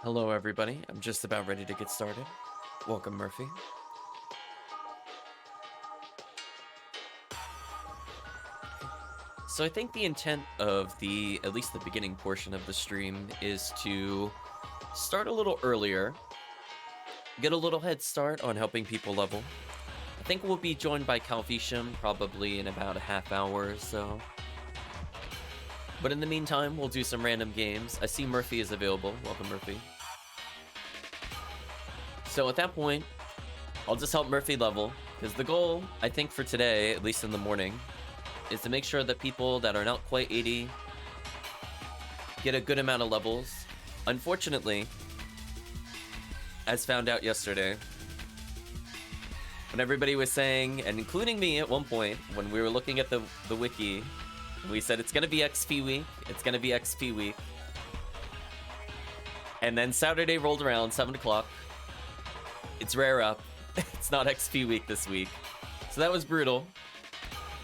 Hello, everybody. I'm just about ready to get started. Welcome, Murphy. So I think the intent of at least the beginning portion of the stream is to start a little earlier, get a little head start on helping people level. I think we'll be joined by Calvitum probably in about a half hour or so. But in the meantime, we'll do some random games. I see Murphy is available. Welcome, Murphy. So at that point, I'll just help Murphy level, because the goal, I think for today, at least in the morning, is to make sure that people that are not quite 80 get a good amount of levels. Unfortunately, as found out yesterday, when everybody was saying, and including me at one point, when we were looking at the wiki, we said it's going to be XP week, it's going to be XP week. And then Saturday rolled around, 7 o'clock. It's rare up. It's not XP week this week. So that was brutal.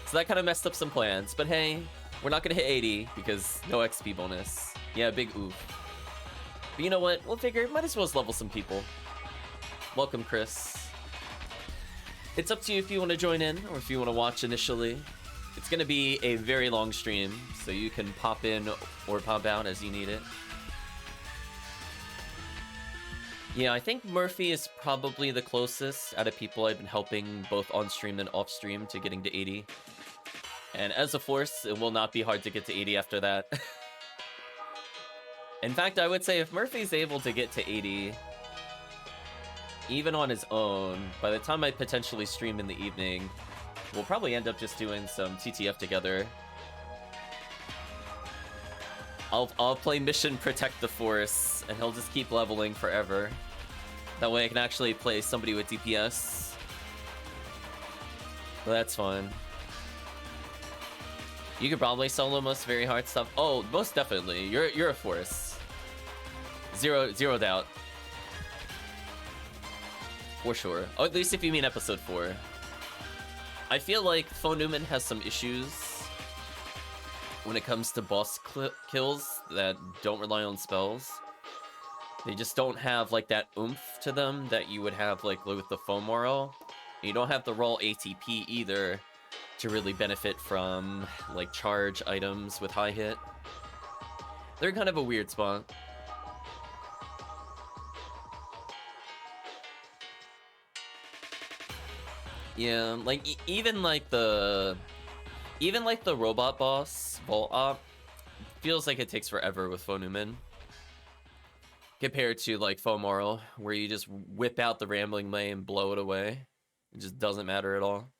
So that kind of messed up some plans. But hey, we're not going to hit 80 because no XP bonus. Yeah, big oof. But you know what? We'll figure, might as well level some people. Welcome, Chris. It's up to you if you want to join in or if you want to watch initially. It's going to be a very long stream, so you can pop in or pop out as you need it. Yeah, I think Murphy is probably the closest out of people I've been helping both on stream and off stream to getting to 80. And as a force, it will not be hard to get to 80 after that. In fact, I would say if Murphy's able to get to 80, even on his own, by the time I potentially stream in the evening, we'll probably end up just doing some TTF together. I'll play Mission Protect the Force, and he'll just keep leveling forever. That way I can actually play somebody with DPS. But that's fun. You could probably solo most very hard stuff. Oh, most definitely. You're a force. Zero doubt. For sure. Oh, at least if you mean episode 4. I feel like Phantasy has some issues when it comes to boss kills that don't rely on spells. They just don't have like that oomph to them that you would have like with the foam moral. You don't have the raw ATP either to really benefit from like charge items with high hit. They're kind of a weird spot. Yeah, like even like the robot boss Volt Op feels like it takes forever with Phantasy compared to like Fomoral, where you just whip out the Rambling May and blow it away. It just doesn't matter at all.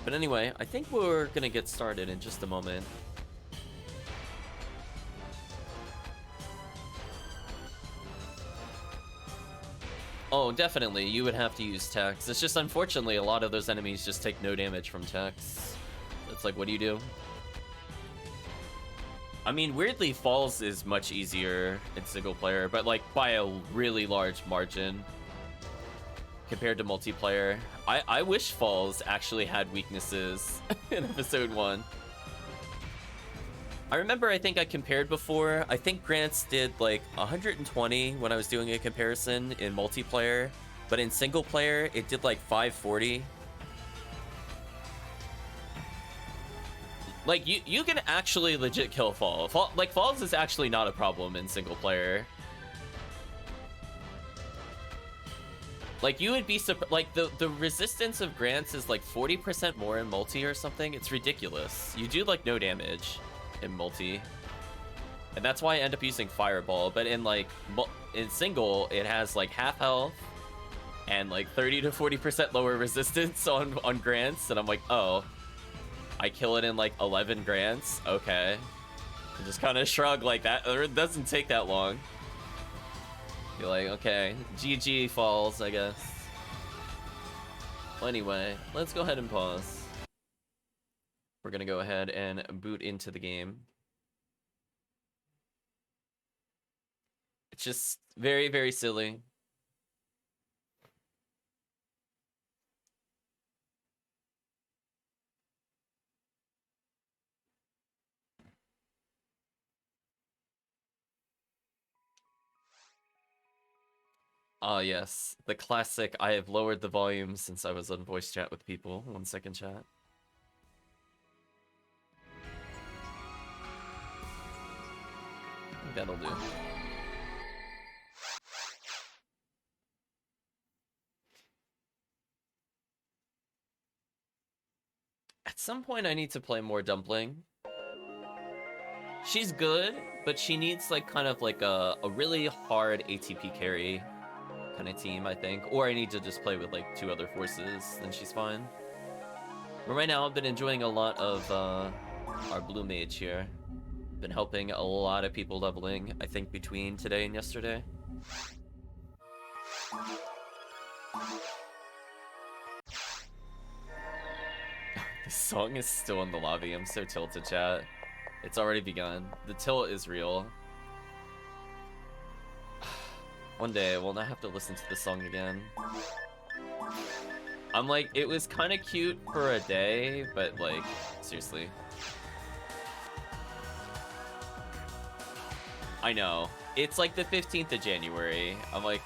But anyway, I think we're gonna get started in just a moment. Oh, definitely, you would have to use Tex. It's just unfortunately a lot of those enemies just take no damage from Tex. It's like, what do you do? I mean, weirdly, Falls is much easier in single player, but like by a really large margin compared to multiplayer. I wish Falls actually had weaknesses in episode 1. I remember, I think I compared before. I think Grants did like 120 when I was doing a comparison in multiplayer, but in single player, it did like 540. Like, you can actually legit kill Falls. Like, Falls is actually not a problem in single player. Like, you would be like, the resistance of Grants is like 40% more in multi or something. It's ridiculous. You do like no damage in multi. And that's why I end up using Fireball. But in like, in single, it has like half health and like 30 to 40% lower resistance on Grants. And I'm like, oh, I kill it in like 11 Grants? Okay. I just kind of shrug like that. It doesn't take that long. You're like, okay, GG Falls, I guess. Well, anyway, let's go ahead and pause. We're gonna go ahead and boot into the game. It's just very, very silly. Ah, yes. The classic, I have lowered the volume since I was on voice chat with people. 1 second, chat. I think that'll do. At some point, I need to play more Dumpling. She's good, but she needs like kind of like a really hard ATP carry kind of team, I think. Or I need to just play with like 2 other forces, then she's fine. But right now, I've been enjoying a lot of our blue mage here. Been helping a lot of people leveling, I think, between today and yesterday. The song is still in the lobby. I'm so tilted, chat. It's already begun. The tilt is real. One day I will not have to listen to the song again. I'm like, it was kind of cute for a day, but like, seriously. I know. It's like the 15th of January. I'm like,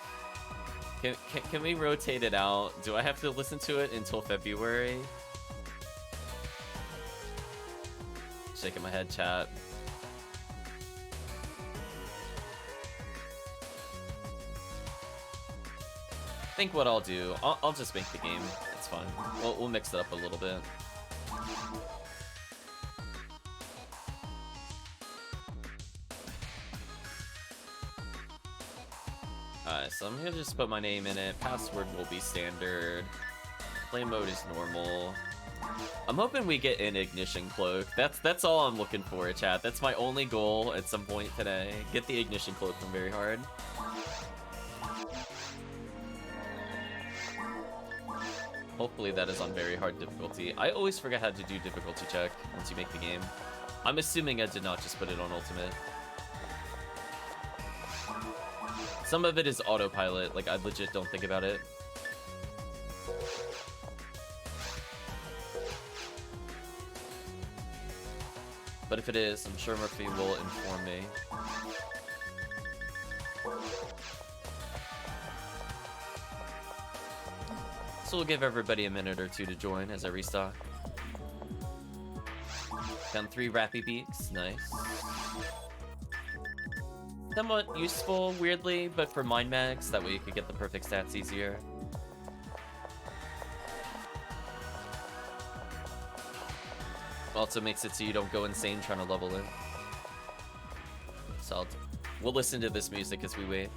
can we rotate it out? Do I have to listen to it until February? Shaking my head, chat. I think what I'll do, I'll just make the game. It's fine. We'll mix it up a little bit. Alright, so I'm gonna just put my name in it. Password will be standard. Play mode is normal. I'm hoping we get an ignition cloak. That's all I'm looking for, chat. That's my only goal at some point today. Get the ignition cloak from Very Hard. Hopefully that is on Very Hard difficulty. I always forget how to do difficulty check once you make the game. I'm assuming I did not just put it on ultimate. Some of it is autopilot, like I legit don't think about it. But if it is, I'm sure Murphy will inform me. So we'll give everybody a minute or 2 to join as I restock. Found 3 Rappy Beaks, nice. Somewhat useful, weirdly, but for mind mags, that way you could get the perfect stats easier. Also makes it so you don't go insane trying to level it. So we'll listen to this music as we wait.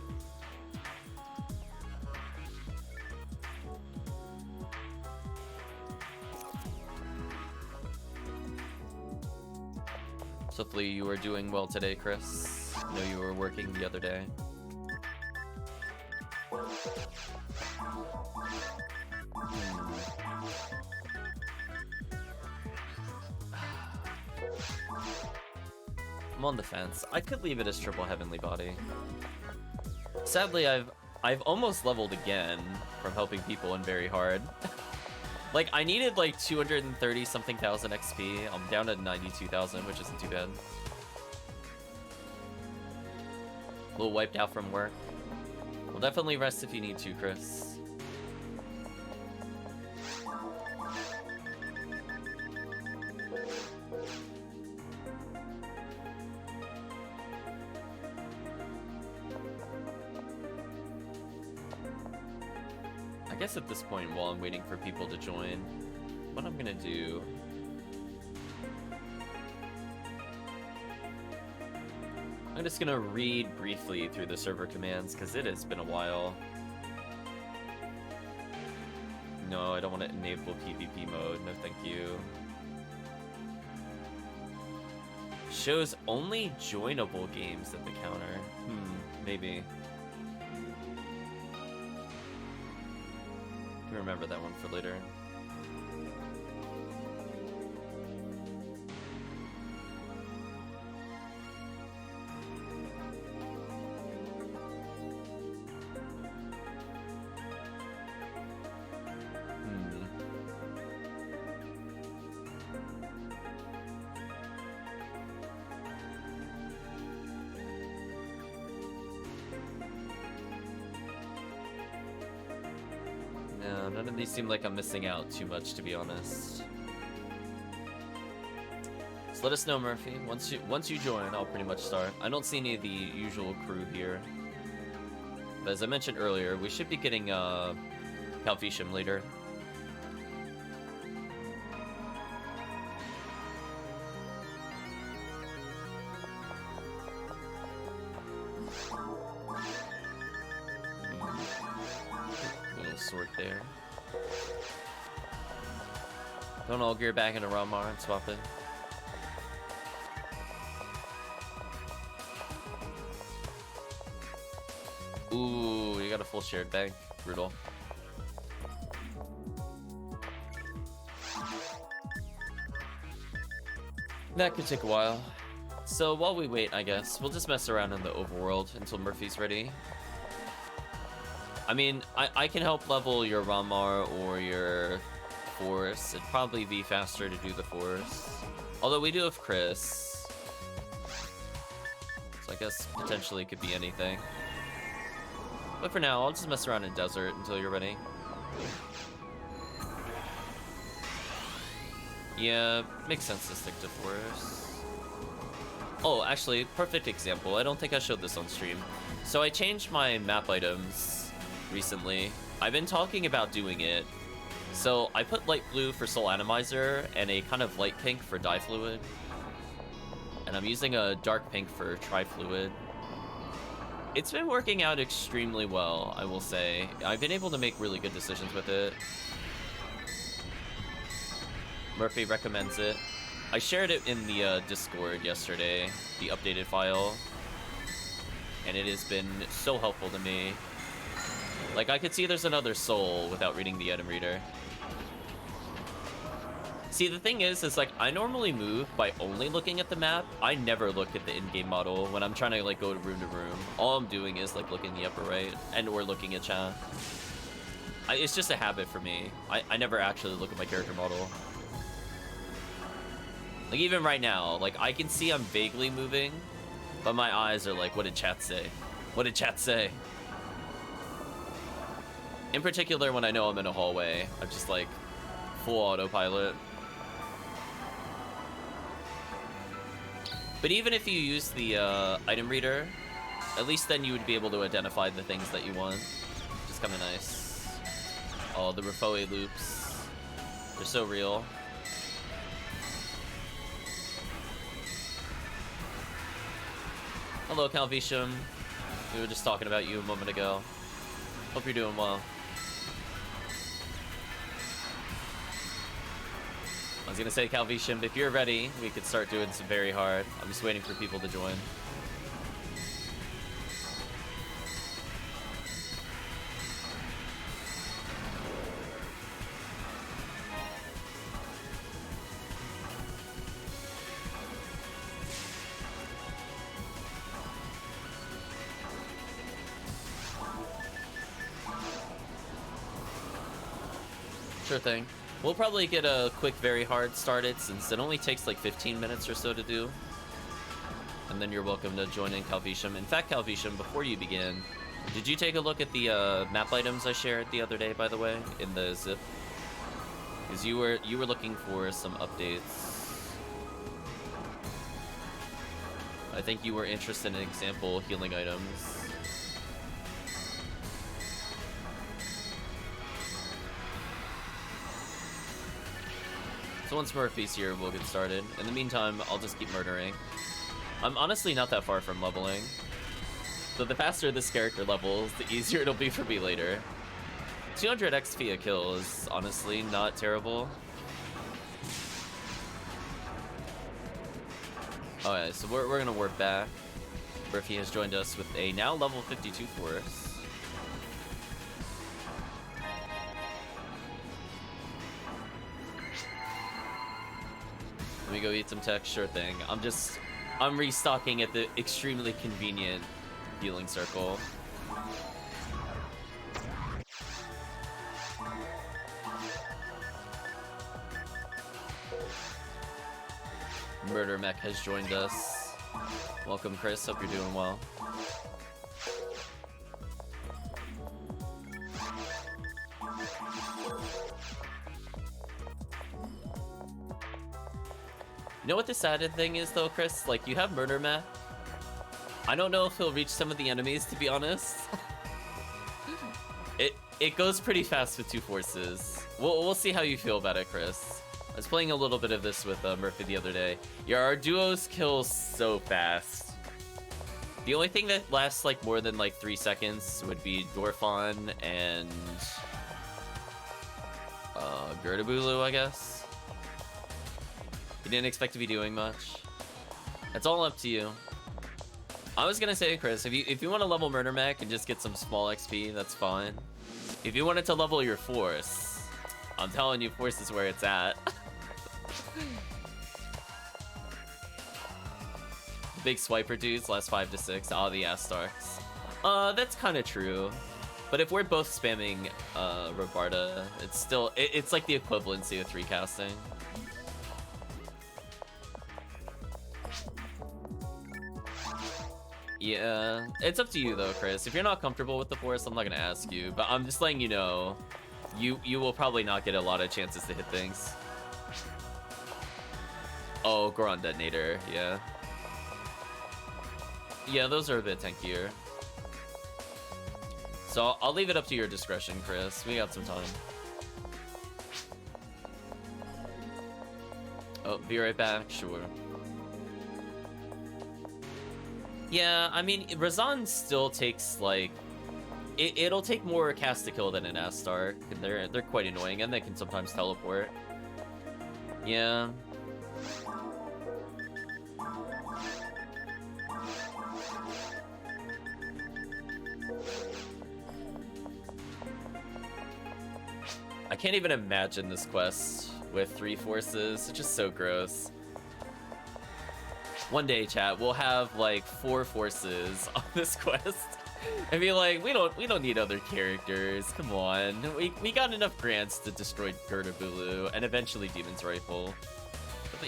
So hopefully you are doing well today, Chris. I know you were working the other day. I'm on the fence. I could leave it as triple heavenly body. Sadly, I've almost leveled again from helping people in Very Hard. Like, I needed like 230 something thousand XP. I'm down to 92,000, which isn't too bad. A little wiped out from work. We'll definitely rest if you need to, Chris. I guess at this point, while I'm waiting for people to join, what I'm gonna do... I'm just gonna read briefly through the server commands, because it has been a while. No, I don't want to enable PvP mode, no thank you. Shows only joinable games at the counter. Maybe. Remember that one for later. Yeah, none of these seem like I'm missing out too much, to be honest. So let us know, Murphy. Once you join, I'll pretty much start. I don't see any of the usual crew here. But as I mentioned earlier, we should be getting Calvitum later. Little sword there. Don't all gear back into Ramar and swap it. Ooh, you got a full shared bag. Brutal. That could take a while. So while we wait, I guess, we'll just mess around in the overworld until Murphy's ready. I mean, I can help level your Ramar or your Force. It'd probably be faster to do the Force. Although we do have Chris. So I guess potentially it could be anything. But for now, I'll just mess around in Desert until you're ready. Yeah, makes sense to stick to Force. Oh, actually, perfect example. I don't think I showed this on stream. So I changed my map items recently. I've been talking about doing it. So I put light blue for Soul Atomizer and a kind of light pink for Dye Fluid. And I'm using a dark pink for Tri-Fluid. It's been working out extremely well, I will say. I've been able to make really good decisions with it. Murphy recommends it. I shared it in the Discord yesterday, the updated file. And it has been so helpful to me. Like, I could see there's another soul without reading the item reader. See, the thing is like, I normally move by only looking at the map. I never look at the in-game model when I'm trying to, like, go room to room. All I'm doing is, like, looking in the upper right and or looking at chat. It's just a habit for me. I never actually look at my character model. Like, even right now, like, I can see I'm vaguely moving, but my eyes are like, what did chat say? What did chat say? In particular, when I know I'm in a hallway, I'm just, like, full autopilot. But even if you use the item reader, at least then you would be able to identify the things that you want, which is kind of nice. Oh, the Refoe loops. They're so real. Hello, Calvitum. We were just talking about you a moment ago. Hope you're doing well. I was gonna say, Calvitum, if you're ready, we could start doing some very hard. I'm just waiting for people to join. Sure thing. We'll probably get a quick very hard started since it only takes like 15 minutes or so to do. And then you're welcome to join in, Calvitum. In fact, Calvitum, before you begin, did you take a look at the map items I shared the other day, by the way, in the zip? Because you were looking for some updates. I think you were interested in example healing items. So once Murphy's here, we'll get started. In the meantime, I'll just keep murdering. I'm honestly not that far from leveling. So the faster this character levels, the easier it'll be for me later. 200 XP a kill is honestly not terrible. Alright, so we're gonna work back. Murphy has joined us with a now level 52 Force. Let me go eat some tech, sure thing. I'm restocking at the extremely convenient healing circle. Murder Mech has joined us. Welcome, Chris. Hope you're doing well. You know what the sad thing is though, Chris? Like, you have Murder Mech. I don't know if he'll reach some of the enemies, to be honest. It goes pretty fast with 2 forces. We'll see how you feel about it, Chris. I was playing a little bit of this with Murphy the other day. Yeah, our duos kill so fast. The only thing that lasts like more than like 3 seconds would be Dorfon and Gertabulu, I guess. You didn't expect to be doing much. It's all up to you. I was gonna say, Chris, if you want to level Murder Mech and just get some small XP, that's fine. If you wanted to level your Force, I'm telling you, Force is where it's at. Big swiper dudes last 5 to 6. Ah, the Astarks. That's kind of true. But if we're both spamming Robarda, it's still it's like the equivalency of 3 casting. Yeah, it's up to you though, Chris. If you're not comfortable with the Force, I'm not gonna ask you. But I'm just letting you know, you will probably not get a lot of chances to hit things. Oh, Goron Detonator, yeah. Yeah, those are a bit tankier. So I'll leave it up to your discretion, Chris. We got some time. Oh, be right back, sure. Yeah, I mean, Razan still takes, like... It'll take more cast to kill than an Astark. They're quite annoying, and they can sometimes teleport. Yeah. I can't even imagine this quest with 3 forces. It's just so gross. One day, chat, we'll have like 4 forces on this quest, and be like, we don't need other characters. Come on, we got enough grants to destroy Gertabulu and eventually Demon's Rifle.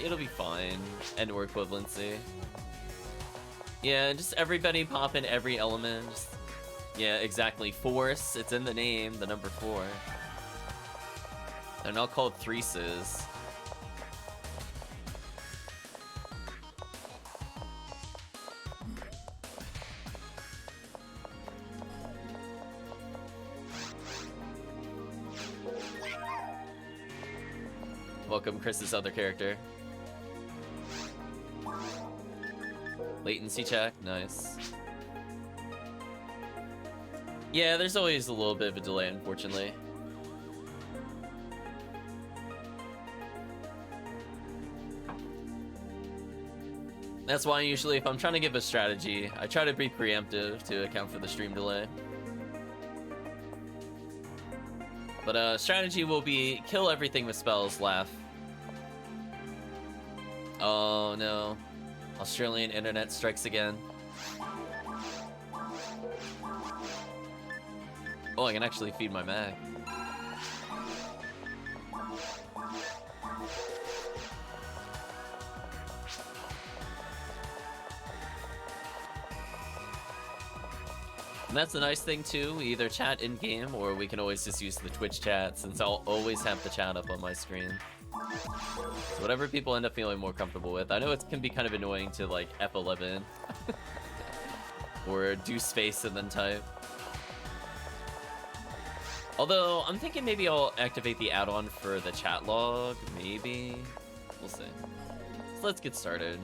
It'll be fine, and/or equivalency. Yeah, just everybody pop in every element. Just, yeah, exactly. Force. It's in the name. The number 4. They're not called threeses. Welcome, Chris's other character. Latency check, nice. Yeah, there's always a little bit of a delay, unfortunately. That's why usually if I'm trying to give a strategy, I try to be preemptive to account for the stream delay. But strategy will be kill everything with spells, laugh. Oh no. Australian internet strikes again. Oh, I can actually feed my mag. And that's the nice thing too, we either chat in-game or we can always just use the Twitch chat, since I'll always have the chat up on my screen. So whatever people end up feeling more comfortable with. I know it can be kind of annoying to like F11 or do space and then type. Although I'm thinking maybe I'll activate the add-on for the chat log, maybe. We'll see. So let's get started.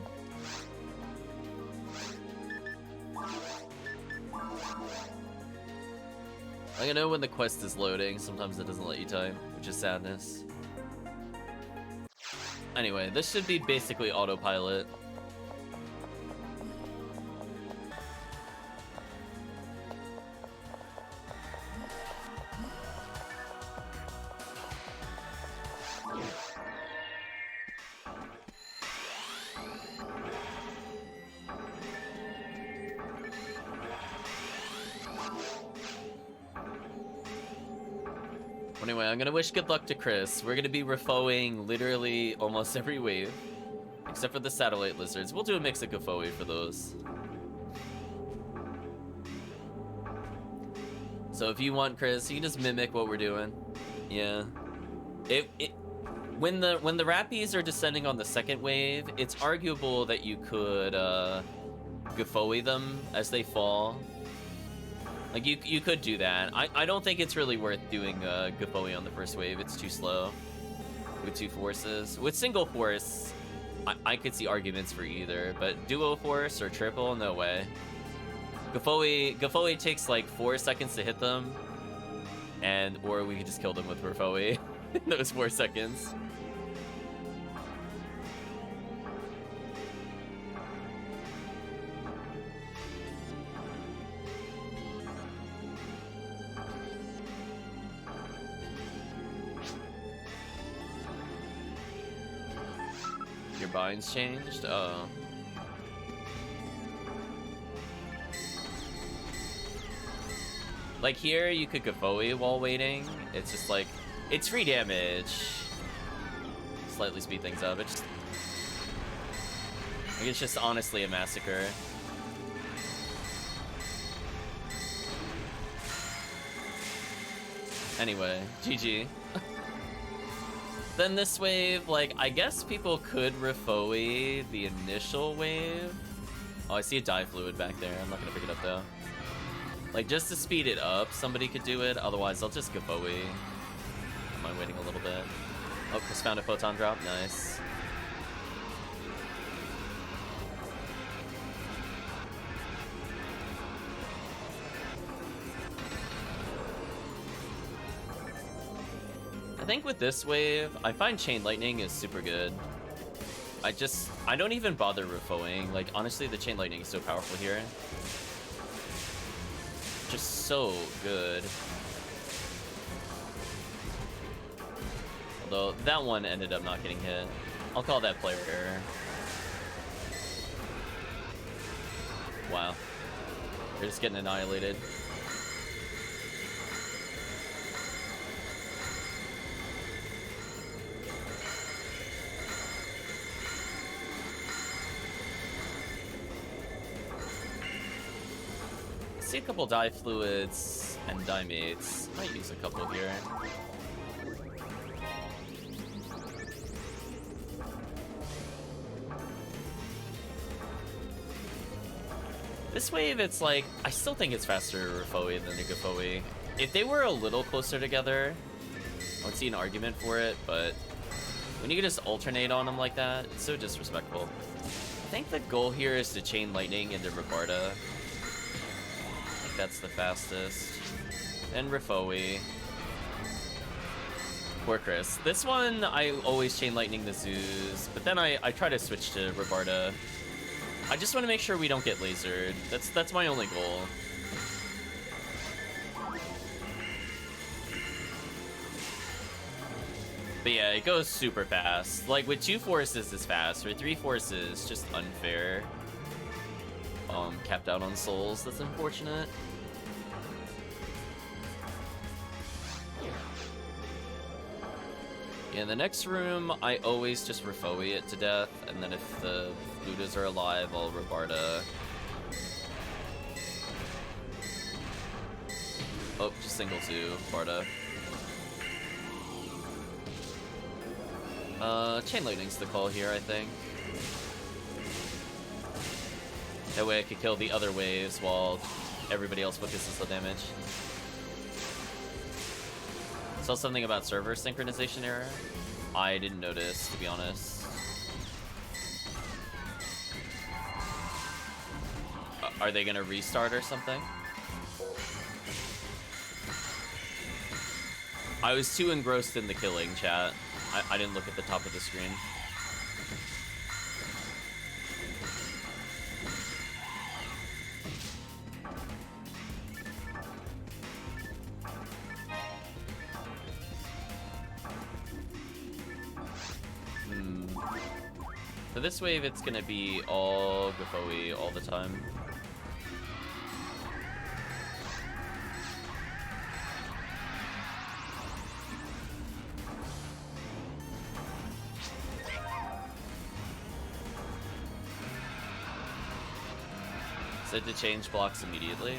I know when the quest is loading, sometimes it doesn't let you type, which is sadness. Anyway, this should be basically autopilot. Anyway, I'm gonna wish good luck to Chris. We're gonna be refoing literally almost every wave, except for the satellite lizards. We'll do a mix of Gafoe for those. So if you want, Chris, you can just mimic what we're doing. Yeah. When the Rappies are descending on the second wave, it's arguable that you could Guffoe them as they fall. Like you could do that. I don't think it's really worth doing Guffoe on the first wave. It's too slow with 2 forces. With single force, I could see arguments for either, but duo force or triple, no way. Guffoe takes like 4 seconds to hit them, or we could just kill them with Guffoe in those 4 seconds. Your bind's changed? Oh. Like here, you could Guffoe while waiting. It's just like, it's free damage. Slightly speed things up. It's just honestly a massacre. Anyway, GG. Then this wave, like, I guess people could Refoe the initial wave. Oh, I see a die fluid back there. I'm not gonna pick it up though. Like, just to speed it up, somebody could do it. Otherwise, I'll just Guffoe. Am I waiting a little bit? Oh, Chris found a photon drop. Nice. I think with this wave, I find Chain Lightning is super good. I don't even bother Refoing. Like, honestly, the Chain Lightning is so powerful here. Just so good. Although, that one ended up not getting hit. I'll call that player error. Wow. They're just getting annihilated. See a couple die fluids and die mates. Might use a couple here. This wave, it's like, I still think it's faster to Refoe than the Guffoe. If they were a little closer together, I would see an argument for it, but when you can just alternate on them like that, it's so disrespectful. I think the goal here is to Chain Lightning into Rabarda. That's the fastest. And Refoe. Poor Chris. This one, I always Chain Lightning the Zoos, but then I try to switch to Rabarda. I just want to make sure we don't get lasered. That's my only goal. But yeah, it goes super fast. Like, with 2 forces is fast. With 3 forces, just unfair. Capped out on souls. That's unfortunate. Yeah, in the next room, I always just Refoe it to death, and then if the Ludas are alive, I'll Rabarda. Oh, just single Zoo, Barda. Chain Lightning's the call here, I think. That way I could kill the other waves while everybody else focuses the damage. Saw something about server synchronization error. I didn't notice, to be honest. Are they gonna restart or something? I was too engrossed in the killing, chat. I didn't look at the top of the screen. For this wave, it's gonna be all Guffoe all the time. Said to change blocks immediately.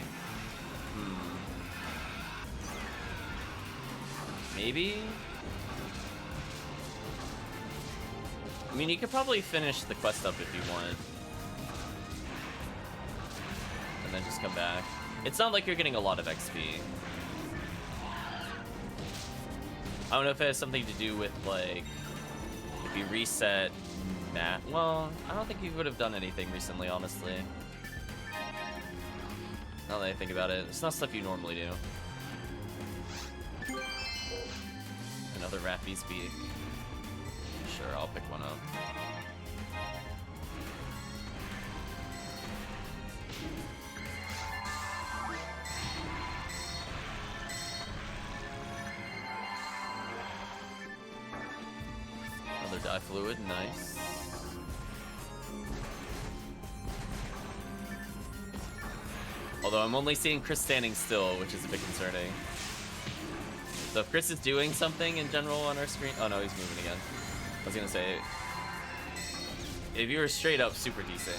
I mean, you could probably finish the quest up if you want. And then just come back. It's not like you're getting a lot of XP. I don't know if it has something to do with, like, if you reset map. Well, I don't think you would have done anything recently, honestly. Now that I think about it, it's not stuff you normally do. Another Rappy's Beak. Sure, I'll pick one up. Another dye fluid, nice. Although I'm only seeing Chris standing still, which is a bit concerning. So if Chris is doing something in general on our screen... Oh no, he's moving again. I was gonna say... If you were straight up super desync,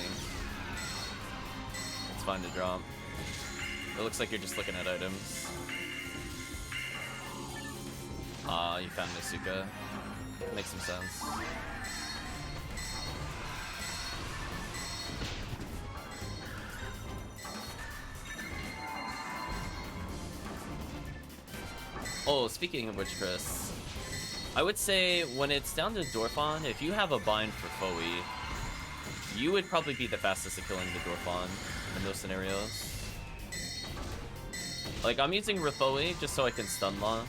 it's fine to drop. It looks like you're just looking at items. You found Nasuka. Makes some sense. Oh, speaking of which, Chris, I would say when it's down to Dorphon, if you have a bind for Foe, you would probably be the fastest at killing the Dorphon in those scenarios. Like, I'm using Riphoe just so I can stun Law.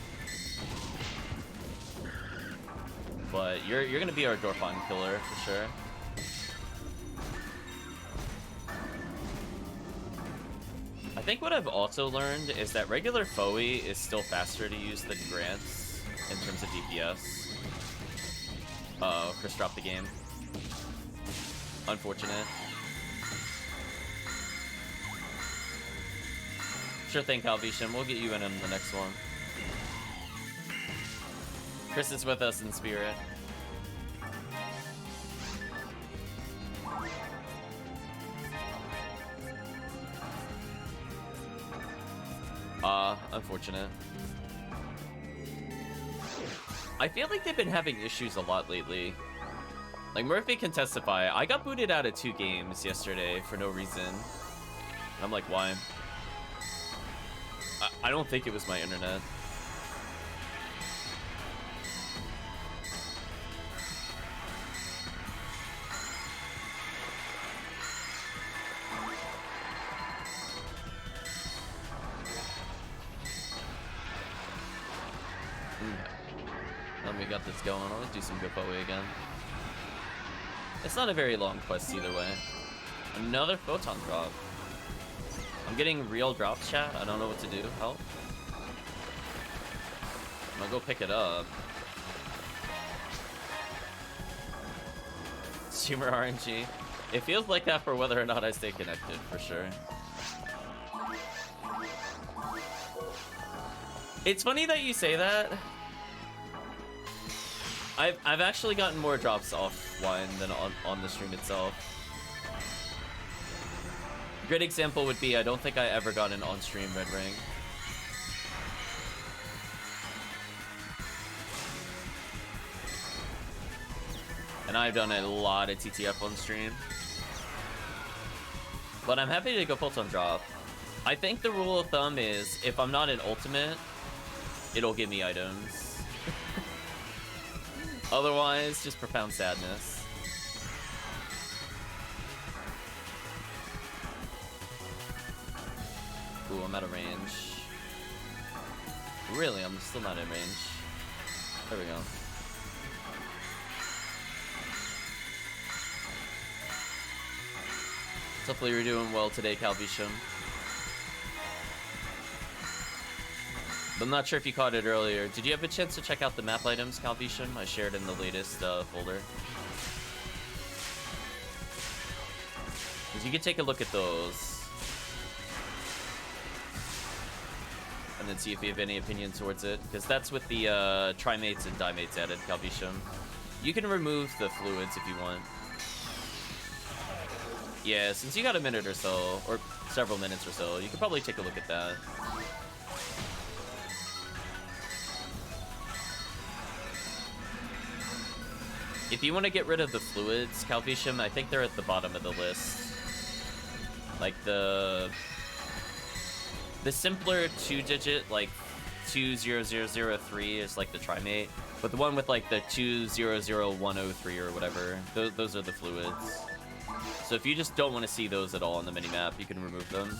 But you're gonna be our Dorphon killer for sure. I think what I've also learned is that regular Foe is still faster to use than Grants in terms of DPS. Uh-oh, Chris dropped the game. Unfortunate. Sure thing, Calvitum. We'll get you in the next one. Chris is with us in spirit. Unfortunate. I feel like they've been having issues a lot lately. Like, Murphy can testify. I got booted out of 2 games yesterday for no reason. And I'm like, why? I don't think it was my internet. We got this going. Let's do some Gopoe again. It's not a very long quest either way. Another photon drop. I'm getting real drops, chat. I don't know what to do. Help. I'm gonna go pick it up. Streamer RNG. It feels like that for whether or not I stay connected, for sure. It's funny that you say that. I've actually gotten more drops offline than on the stream itself. A great example would be, I don't think I ever got an on-stream red ring. And I've done a lot of TTF on stream. But I'm happy to go photon drop. I think the rule of thumb is, if I'm not an ultimate, it'll give me items. Otherwise, just profound sadness. Ooh, I'm out of range. Really, I'm still not in range. There we go. Hopefully you're doing well today, Calvitum. But I'm not sure if you caught it earlier. Did you have a chance to check out the map items, Calvitum? I shared in the latest folder. You can take a look at those. And then see if you have any opinion towards it. Because that's with the trimates and dimates added, Calvitum. You can remove the fluids if you want. Yeah, since you got a minute or so, or several minutes or so, you could probably take a look at that. If you want to get rid of the fluids, Calvitum, I think they're at the bottom of the list. Like the simpler 2-digit, like 20003 is like the trimate, but the one with like the 200103 or whatever, those are the fluids. So if you just don't want to see those at all on the minimap, you can remove them.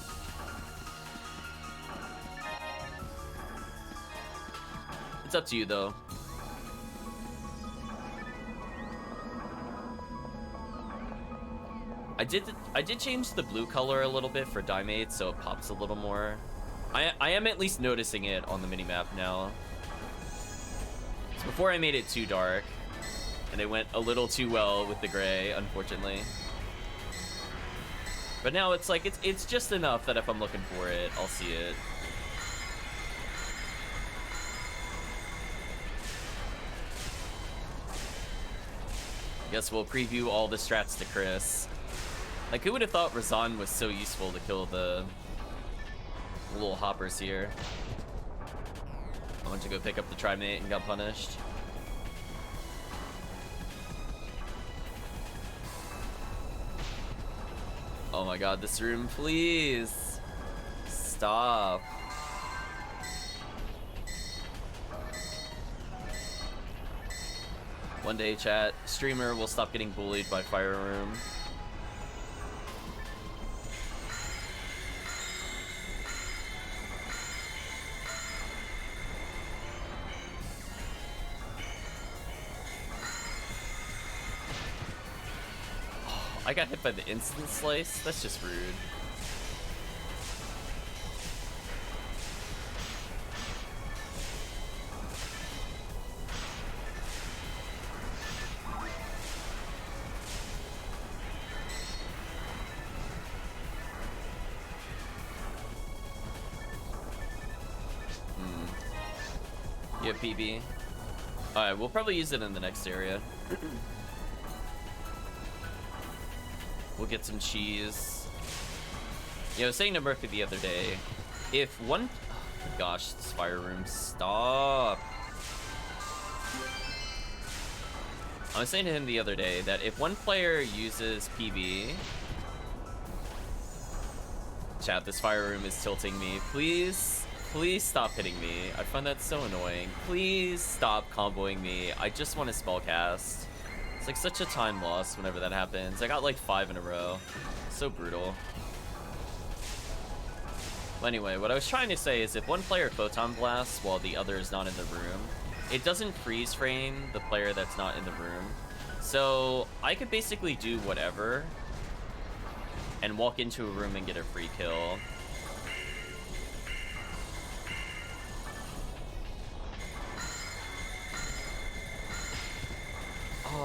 It's up to you though. I did change the blue color a little bit for Dimate, so it pops a little more. I am at least noticing it on the minimap now. So before I made it too dark, and it went a little too well with the gray, unfortunately. But now it's like, it's just enough that if I'm looking for it, I'll see it. Guess we'll preview all the strats to Chris. Like, who would have thought Razan was so useful to kill the little hoppers here? I went to go pick up the trimate and got punished. Oh my god, this room, please! Stop. One day, chat, streamer will stop getting bullied by Fire Room. I got hit by the instant slice? That's just rude. You have PB. Alright, we'll probably use it in the next area. We'll get some cheese. You know, I was saying to Murphy the other day, if one... Oh, gosh, this Fire Room, stop. I was saying to him the other day that if one player uses PB... Chat, this Fire Room is tilting me. Please, please stop hitting me. I find that so annoying. Please stop comboing me. I just want to spellcast. It's like such a time loss whenever that happens. I got like 5 in a row. So brutal. Well, anyway, what I was trying to say is if one player photon blasts while the other is not in the room, it doesn't freeze frame the player that's not in the room. So I could basically do whatever and walk into a room and get a free kill.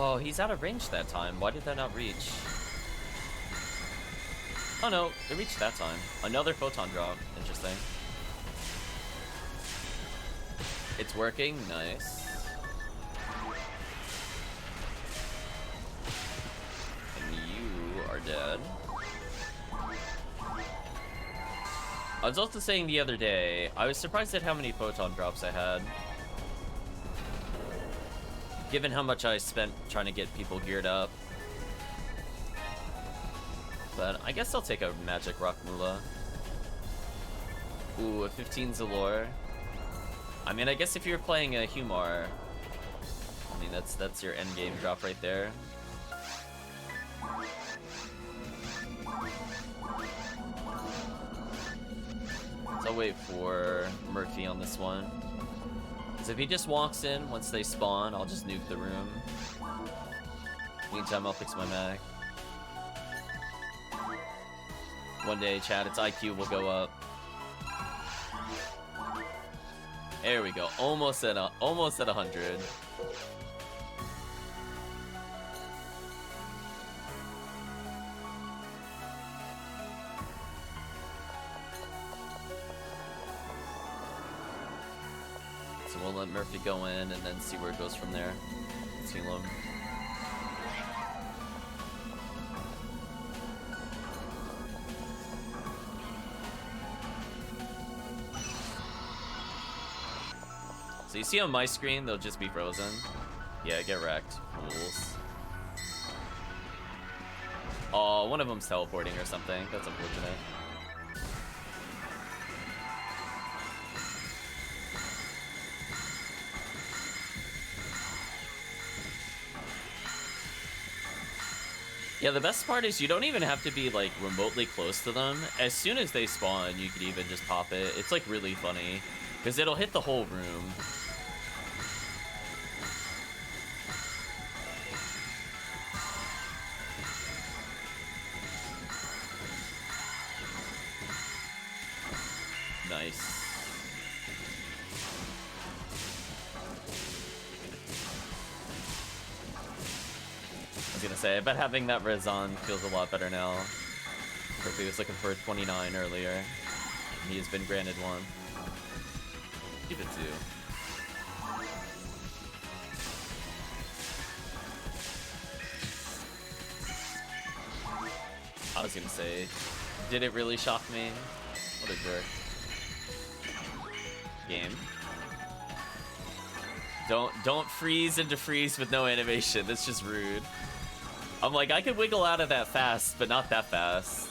Oh, he's out of range that time. Why did that not reach? Oh no, it reached that time. Another photon drop. Interesting. It's working. Nice. And you are dead. I was also saying the other day, I was surprised at how many photon drops I had. Given how much I spent trying to get people geared up. But I guess I'll take a Magic Rock Moolah. Ooh, a 15 Zalor. I mean, I guess if you're playing a Humar, I mean, that's your endgame drop right there. So I'll wait for Murphy on this one. Because if he just walks in once they spawn, I'll just nuke the room. Meantime, I'll fix my mag. One day, chat, its IQ will go up. There we go. Almost at 100. So we'll let Murphy go in and then see where it goes from there. Let's heal him. So you see on my screen, they'll just be frozen. Yeah, get wrecked, fools. Oh, one of them's teleporting or something. That's unfortunate. Yeah, the best part is you don't even have to be, like, remotely close to them. As soon as they spawn, you could even just pop it. It's, like, really funny. Because it'll hit the whole room. Nice. I was gonna say, I bet having that res on feels a lot better now. Berkeley was looking for a 29 earlier. He has been granted one. Keep it 2. I was gonna say, did it really shock me? What a jerk. Game. Don't freeze into freeze with no animation. That's just rude. I'm like, I could wiggle out of that fast, but not that fast.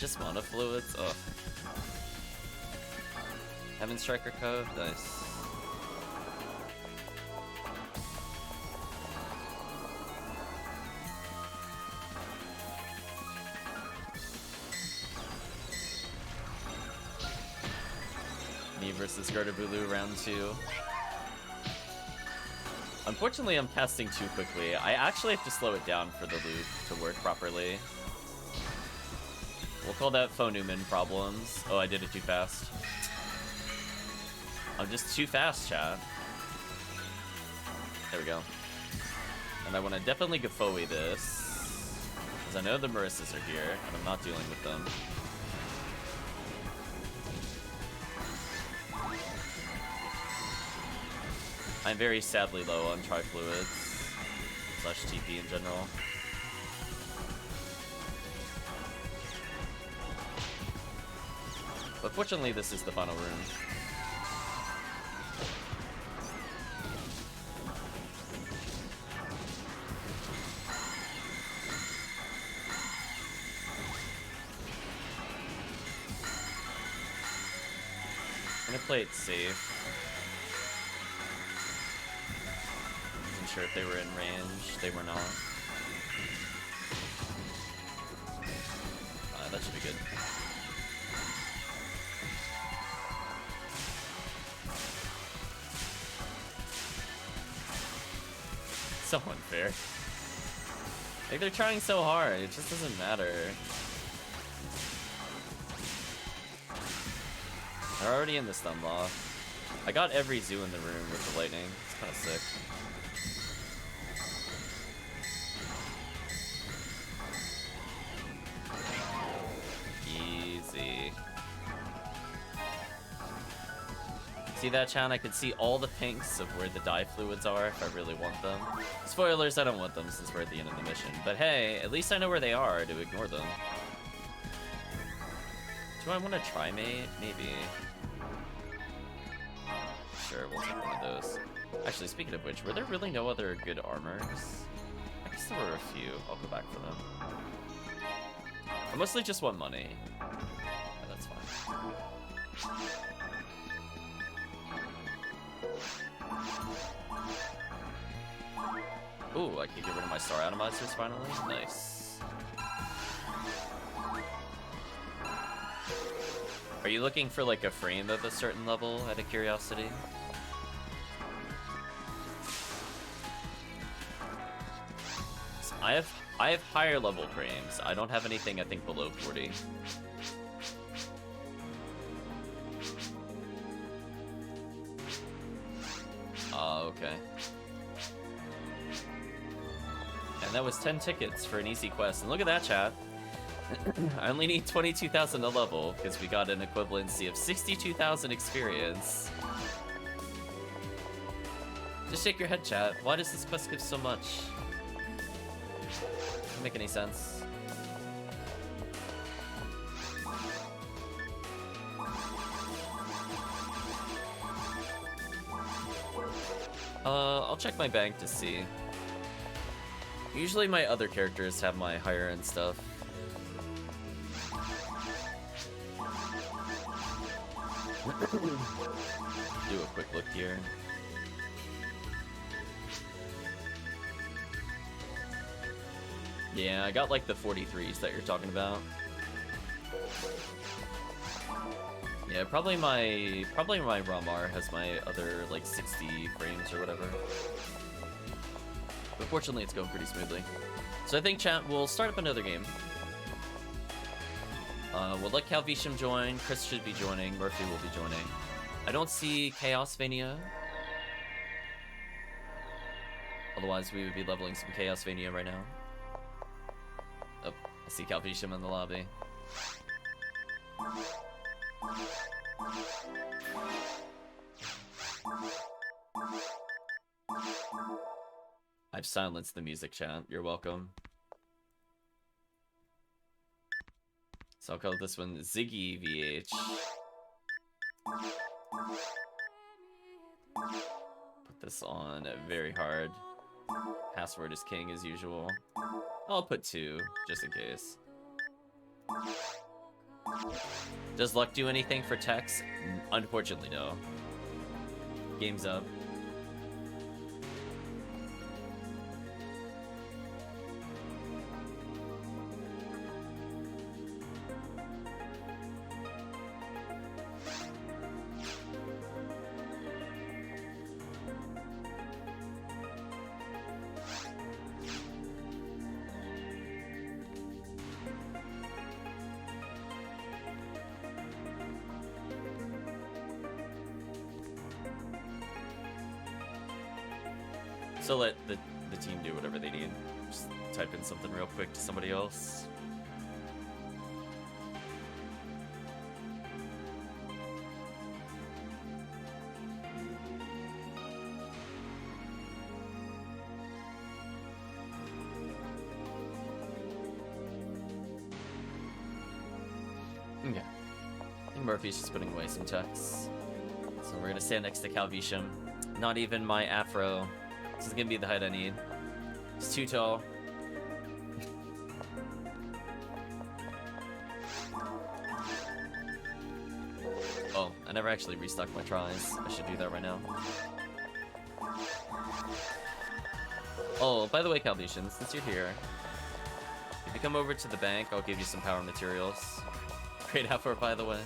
Just mana fluids? Ugh. Heaven Striker code? Nice. Me versus Garderbulu round 2. Unfortunately, I'm casting too quickly. I actually have to slow it down for the loop to work properly. We'll call that Phonuman problems. Oh, I did it too fast. I'm just too fast, chat. There we go. And I want to definitely Gafoe this, because I know the Marissas are here, and I'm not dealing with them. I'm very sadly low on Tri-Fluids, / TP in general. But fortunately, this is the final room. I'm gonna play it safe. Wasn't sure if they were in range. They were not. That should be good. So unfair. Like, they're trying so hard, it just doesn't matter. They're already in the stun lock. I got every zoo in the room with the lightning. It's kind of sick. Easy. See that, chat? I can see all the pinks of where the dye fluids are if I really want them. Spoilers, I don't want them since we're at the end of the mission. But hey, at least I know where they are to ignore them. Do I want to try mate? Maybe. Sure, we'll take one of those. Actually, speaking of which, were there really no other good armors? I guess there were a few. I'll go back for them. I mostly just want money. Yeah, that's fine. Ooh, I can get rid of my star atomizers finally. Nice. Are you looking for like a frame of a certain level out of curiosity? So I have higher level frames. I don't have anything I think below 40. Okay. And that was 10 tickets for an easy quest. And look at that, chat. I only need 22,000 to level, because we got an equivalency of 62,000 experience. Just shake your head, chat. Why does this quest give so much? Doesn't make any sense. I'll check my bank to see. Usually my other characters have my higher end stuff. Do a quick look here. Yeah, I got like the 43s that you're talking about. Yeah, probably my Ramar has my other like 60 frames or whatever. But fortunately it's going pretty smoothly. So I think chat will start up another game. We'll let Calvitum join, Chris should be joining, Murphy will be joining. I don't see ChaosVania. Otherwise we would be leveling some ChaosVania right now. Oh, I see Calvitum in the lobby. I've silenced the music chat. You're welcome. So I'll call this one Ziggy VH. Put this on very hard. Password is king as usual. I'll put 2, just in case. Does luck do anything for techs? Unfortunately, no. Game's up. So let the team do whatever they need. Just type in something real quick to somebody else. Okay. I think Murphy's just putting away some texts. So we're gonna stand next to Calvitum. Not even my afro. This is gonna be the height I need. It's too tall. Oh, I never actually restocked my tries. I should do that right now. Oh, by the way, Calvitum, since you're here, if you come over to the bank, I'll give you some power materials. Great effort, by the way.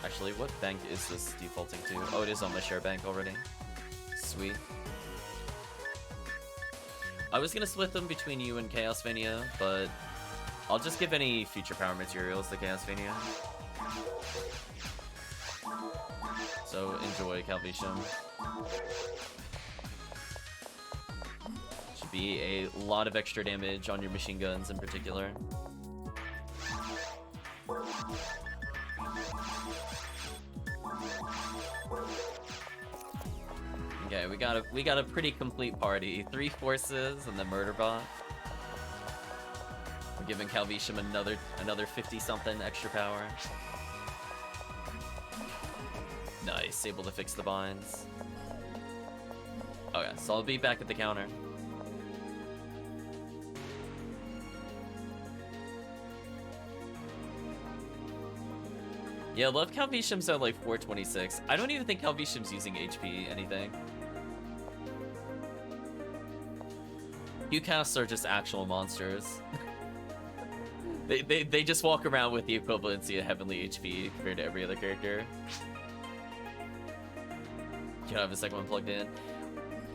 Actually, what bank is this defaulting to? Oh, it is on my share bank already. Sweet. I was gonna split them between you and ChaosVania, but I'll just give any future power materials to ChaosVania. So enjoy, Calvitum. Should be a lot of extra damage on your machine guns in particular. Okay, we got a pretty complete party. 3 forces and the murder bot. We're giving Calvitum another 50-something extra power. Nice, able to fix the binds. Okay, so I'll be back at the counter. Yeah, love Calvitum's at like 426. I don't even think Calvitum's using HP anything. UCasts are just actual monsters. they just walk around with the equivalency of heavenly HP compared to every other character. You don't have a second one plugged in.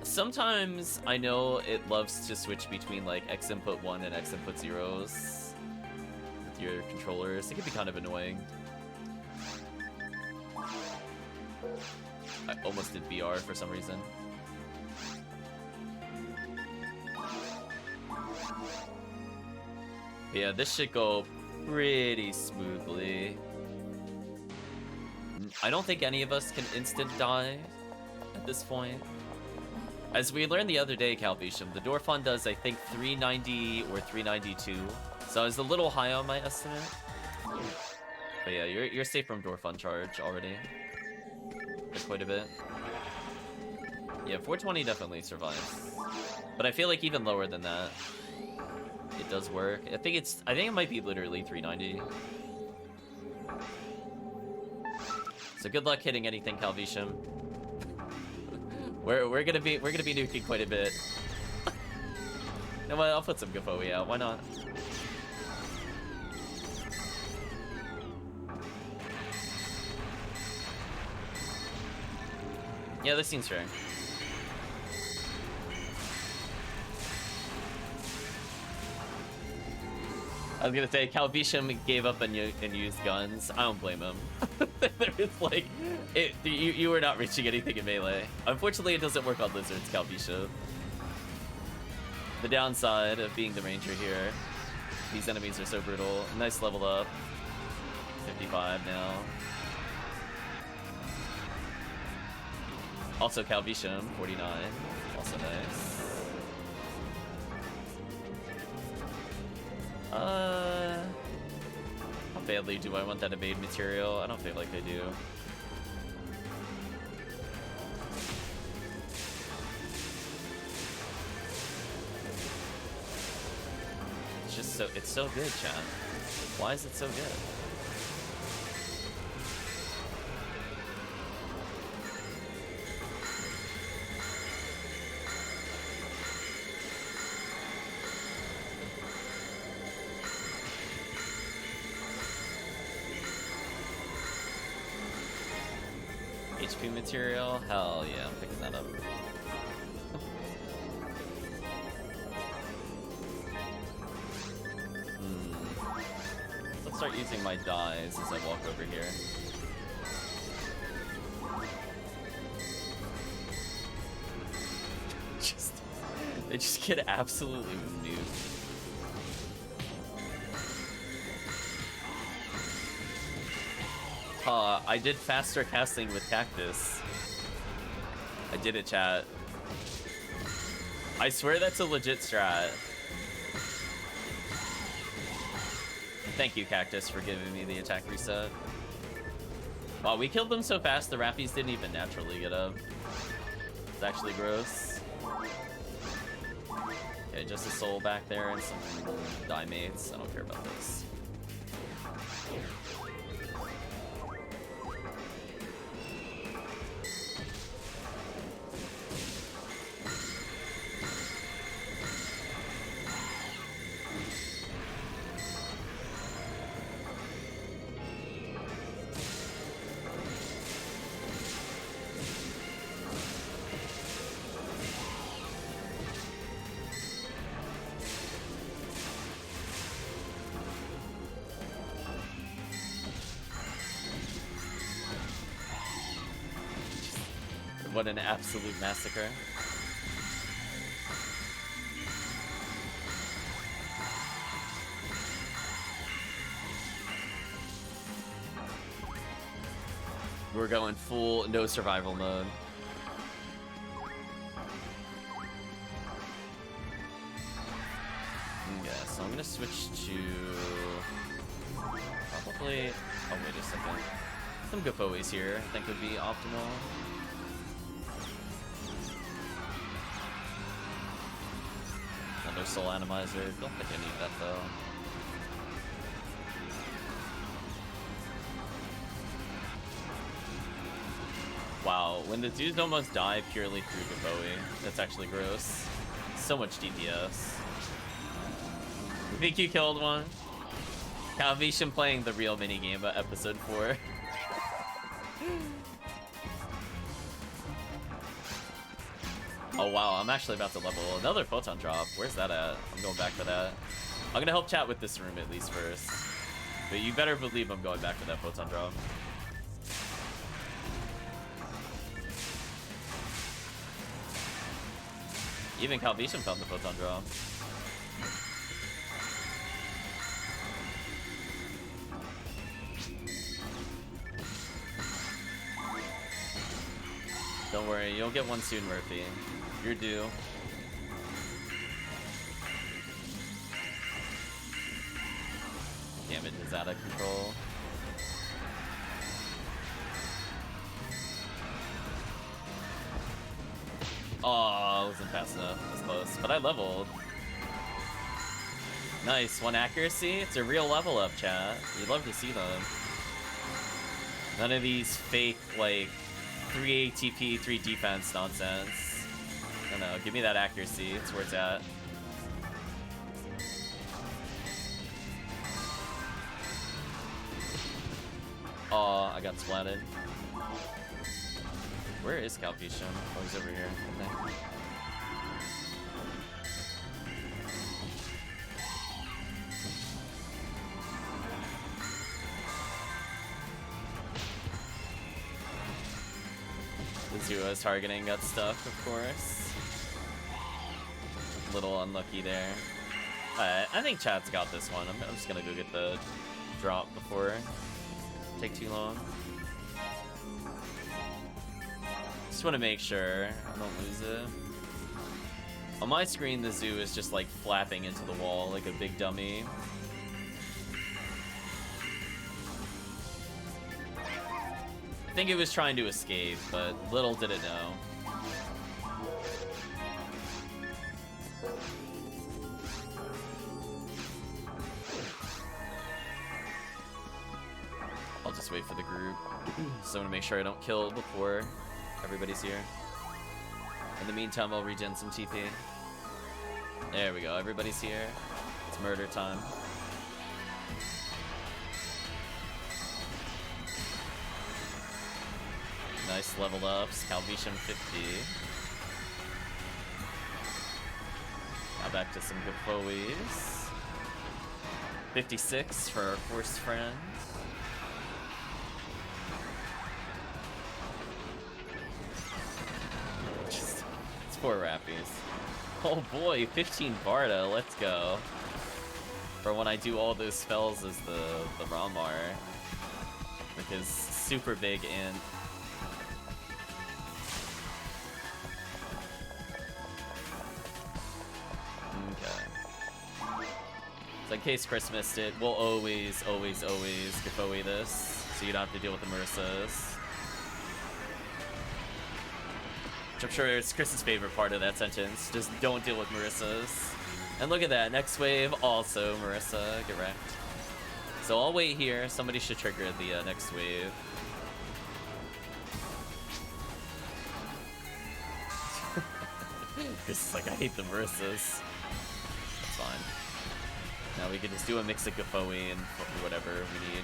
Sometimes I know it loves to switch between like X input 1 and X input 0s with your controllers. It can be kind of annoying. I almost did BR for some reason. But yeah, this should go pretty smoothly. I don't think any of us can instant die at this point. As we learned the other day, Calvitum, the Dorfon does, I think, 390 or 392. So I was a little high on my estimate. But yeah, you're safe from Dorfon charge already. quite a bit. Yeah, 420 definitely survives. But I feel like even lower than that, it does work. I think it might be literally 390. So good luck hitting anything, Calvitum. We're gonna be nuking quite a bit. You know what? I'll put some Gafoi out. Why not? Yeah, this seems fair. I was gonna say, Calvitum gave up and used guns. I don't blame him. It's like, you were not reaching anything in melee. Unfortunately, it doesn't work on lizards, Calvitum. The downside of being the ranger here, these enemies are so brutal. Nice level up. 55 now. Also Calvitum, 49. Also nice. How badly do I want that evade material? I don't feel like I do. It's just it's so good, chat. Why is it so good? HP material? Hell yeah, I'm picking that up. Let's start using my dyes as I walk over here. They just get absolutely nuked. I did faster casting with Cactus. I did it, chat. I swear that's a legit strat. Thank you, Cactus, for giving me the attack reset. Wow, we killed them so fast, the Rappies didn't even naturally get up. It's actually gross. Okay, just a soul back there and some die mates. I don't care about this. What an absolute massacre. We're going full no survival mode. Yeah, so I'm gonna switch to probably, oh wait a second. Some Gafoes here I think would be optimal. Another Soul Atomizer. Don't think I need that though. Wow, when the dudes almost die purely through Gafoe, that's actually gross. So much DPS. You think you killed one? Calvitum playing the real minigame at episode 4. Oh wow, I'm actually about to level another photon drop. Where's that at? I'm going back to that. I'm gonna help chat with this room at least first. But you better believe I'm going back for that photon drop. Even Calvitum found the photon drop. Don't worry, you'll get one soon, Murphy. You're due. Damage is out of control. Oh, I wasn't fast enough. That was close. But I leveled. Nice. 1 accuracy. It's a real level up, chat. You'd love to see them. None of these fake, like, 3 ATP, 3 defense nonsense. No, give me that accuracy. It's where it's at. Oh, I got splatted. Where is Calvitum? Oh, he's over here. Okay. The Zua is targeting got stuck, of course. A little unlucky there. I think chat's got this one. I'm just gonna go get the drop before it take too long. Just want to make sure I don't lose it. On my screen, the zoo is just like flapping into the wall like a big dummy. I think it was trying to escape, but little did it know. I'll just wait for the group. So I want to make sure I don't kill before everybody's here. In the meantime, I'll regen some TP. There we go, everybody's here. It's murder time. Nice level ups. Calvitum 50. Now back to some Gafoes. 56 for our forced friend. It's 4 Rappies. Oh boy, 15 Barda, let's go. For when I do all those spells as the Ramar. With his super big int. So in case Chris missed it, we'll always Gafoe this, so you don't have to deal with the Marisas. Which I'm sure is Chris's favorite part of that sentence. Just don't deal with Marisas. And look at that, next wave, also Marisa, get wrecked. So I'll wait here, somebody should trigger the next wave. Chris is like, I hate the Marisas. It's fine. Now we can just do a mix of Gafoe and whatever we need.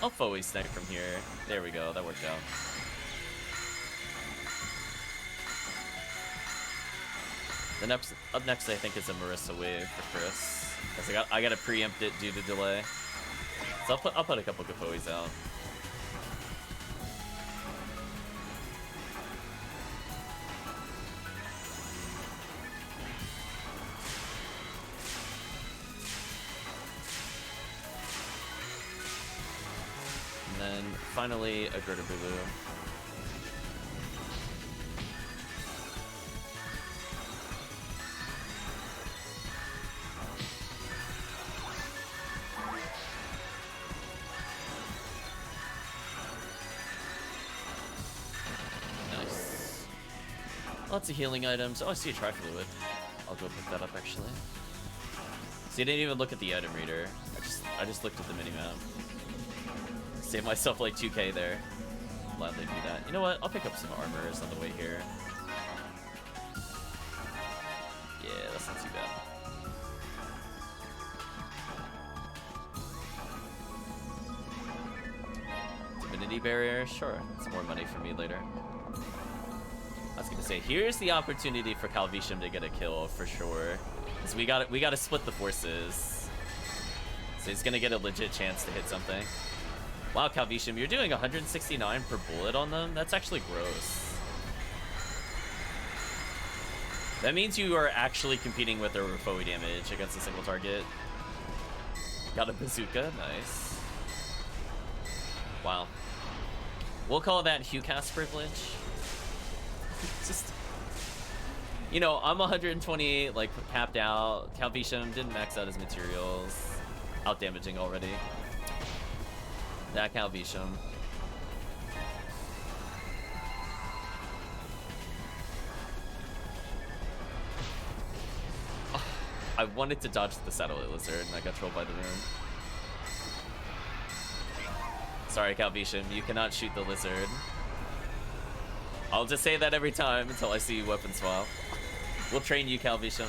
I'll Foe snag from here. There we go, that worked out. Up next I think is a Marisa wave for Chris. Because I gotta preempt it due to delay. So I'll put a couple Gafoes out. And then finally a Gertabulu. Nice. Lots of healing items. Oh, I see a Tri-Fluid. I'll go pick that up actually. See, I didn't even look at the item reader. I just looked at the minimap. Save myself like 2k there. Gladly do that. You know what? I'll pick up some armors on the way here. Yeah, that's not too bad. Divinity Barrier? Sure. It's more money for me later. I was gonna say, here's the opportunity for Calvitum to get a kill for sure. Because we gotta split the forces. So he's gonna get a legit chance to hit something. Wow, Calvitum, you're doing 169 per bullet on them? That's actually gross. That means you are actually competing with their Foe damage against a single target. Got a bazooka, nice. Wow. We'll call that HuCast privilege. Just, you know, I'm 128, like, capped out. Calvitum didn't max out his materials. Out damaging already. That Calvitum. I wanted to dodge the satellite lizard and I got trolled by the moon. Sorry, Calvitum, you cannot shoot the lizard. I'll just say that every time until I see you weapon swap. We'll train you, Calvitum.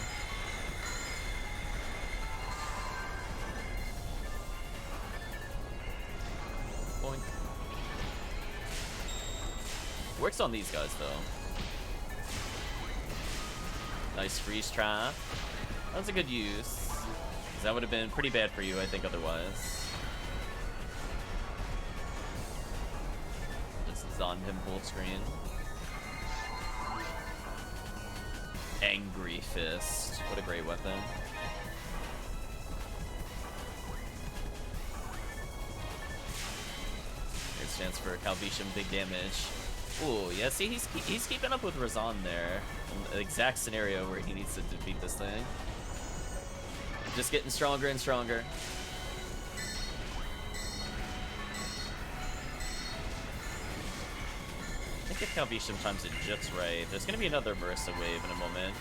Boink. Works on these guys, though. Nice freeze trap. That was a good use. That would have been pretty bad for you, I think, otherwise. This is on him full screen. Angry Fist. What a great weapon. Great chance for Calvitum, big damage. Ooh, yeah, see, he's keeping up with Razan there. In the exact scenario where he needs to defeat this thing. Just getting stronger and stronger. I think if Calvitum times it just right, there's gonna be another Marissa wave in a moment.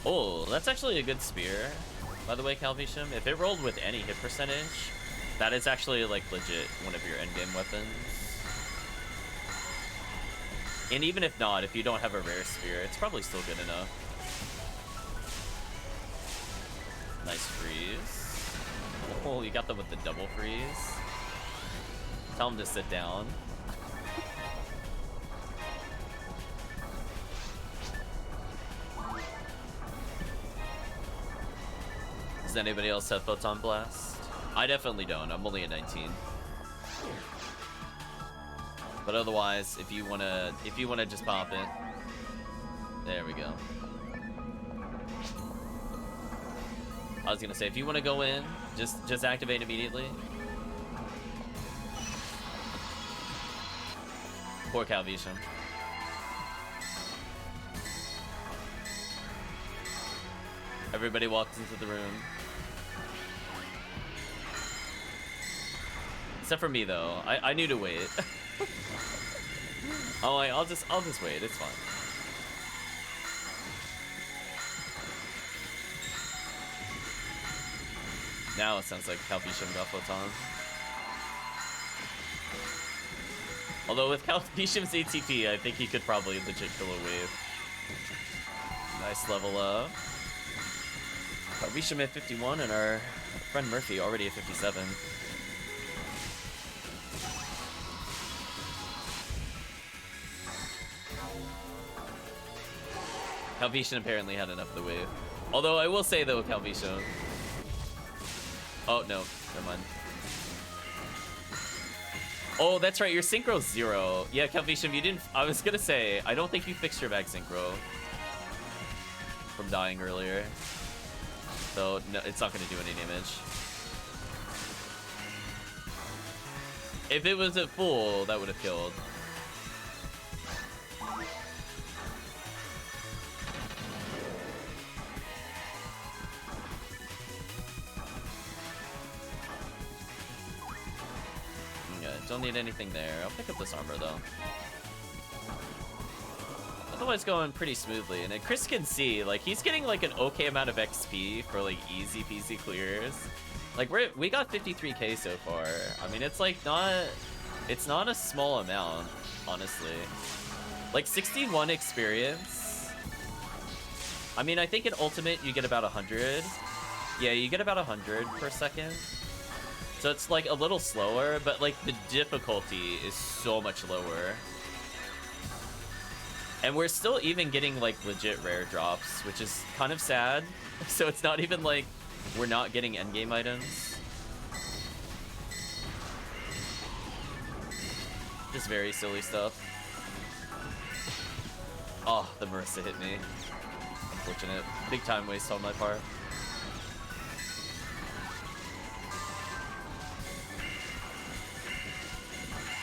Oh, that's actually a good spear, by the way, Calvitum. If it rolled with any hit percentage, that is actually, like, legit one of your endgame weapons. And even if not, if you don't have a rare spear, it's probably still good enough. Nice freeze. Oh, you got them with the double freeze. Tell him to sit down. Does anybody else have Photon Blast? I definitely don't. I'm only at 19. But otherwise, if you wanna just pop it, there we go. I was gonna say, if you wanna go in, just activate immediately. Poor Calvitum. Everybody walks into the room. Except for me, though. I knew to wait. Oh, I'll just wait. It's fine. Now it sounds like Calvitum got Photon. Although with Calvitum's ATP, I think he could probably legit kill a wave. Nice level up. Calvitum at 51 and our friend Murphy already at 57. Calvitum apparently had enough of the wave. Although I will say though, Calvitum. Oh no, never mind. Oh, that's right, your synchro's 0. Yeah, Calvitum, you didn't. I was gonna say, I don't think you fixed your back synchro from dying earlier. So no, it's not gonna do any damage. If it was at full, that would have killed. Don't need anything there. I'll pick up this armor though. Otherwise going pretty smoothly. And then Chris can see, like, he's getting like an okay amount of XP for like easy peasy clears. Like we got 53k so far. I mean, it's like it's not a small amount, honestly. Like 61 experience. I mean, I think in Ultimate you get about 100. Yeah, you get about 100 per second. So it's like a little slower, but like the difficulty is so much lower. And we're still even getting like legit rare drops, which is kind of sad. So it's not even like we're not getting endgame items. Just very silly stuff. Oh, the Marissa hit me. Unfortunate. Big time waste on my part.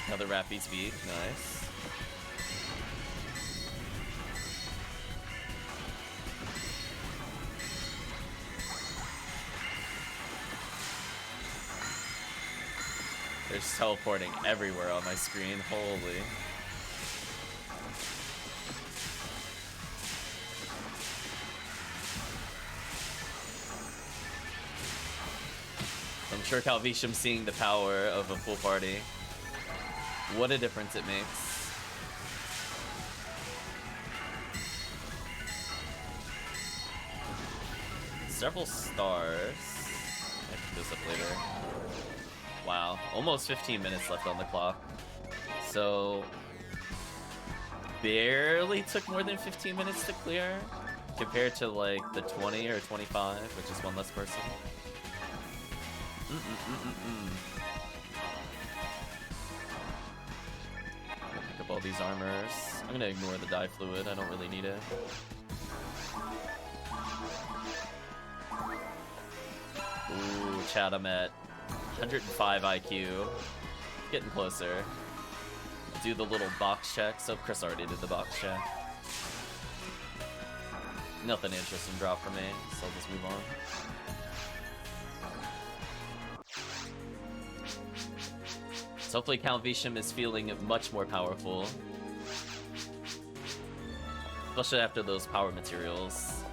Another Rappy speed, nice. They're just teleporting everywhere on my screen. Holy. I'm sure Calvitum's seeing the power of a full party. What a difference it makes. Several stars. I pick this up later. Wow, almost 15 minutes left on the clock. So, barely took more than 15 minutes to clear, compared to like the 20 or 25, which is one less person. Pick up all these armors. I'm gonna ignore the dye fluid, I don't really need it. Ooh, chat, I'm at 105 IQ. Getting closer. Do the little box check. So Chris already did the box check. Nothing interesting drop for me, so I'll just move on. So hopefully Calvitum is feeling much more powerful. Especially after those power materials.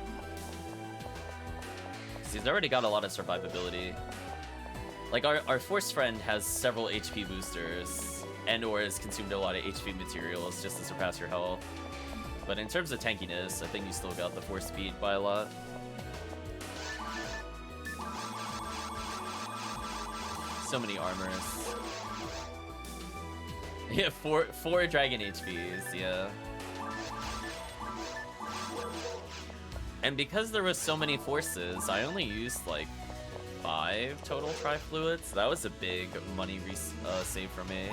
He's already got a lot of survivability. Like, our Force friend has several HP boosters, and or has consumed a lot of HP materials just to surpass your health. But in terms of tankiness, I think you still got the Force speed by a lot. So many armors. Yeah, four dragon HPs, yeah. And because there was so many forces, I only used like 5 total tri-fluids. That was a big money save for me.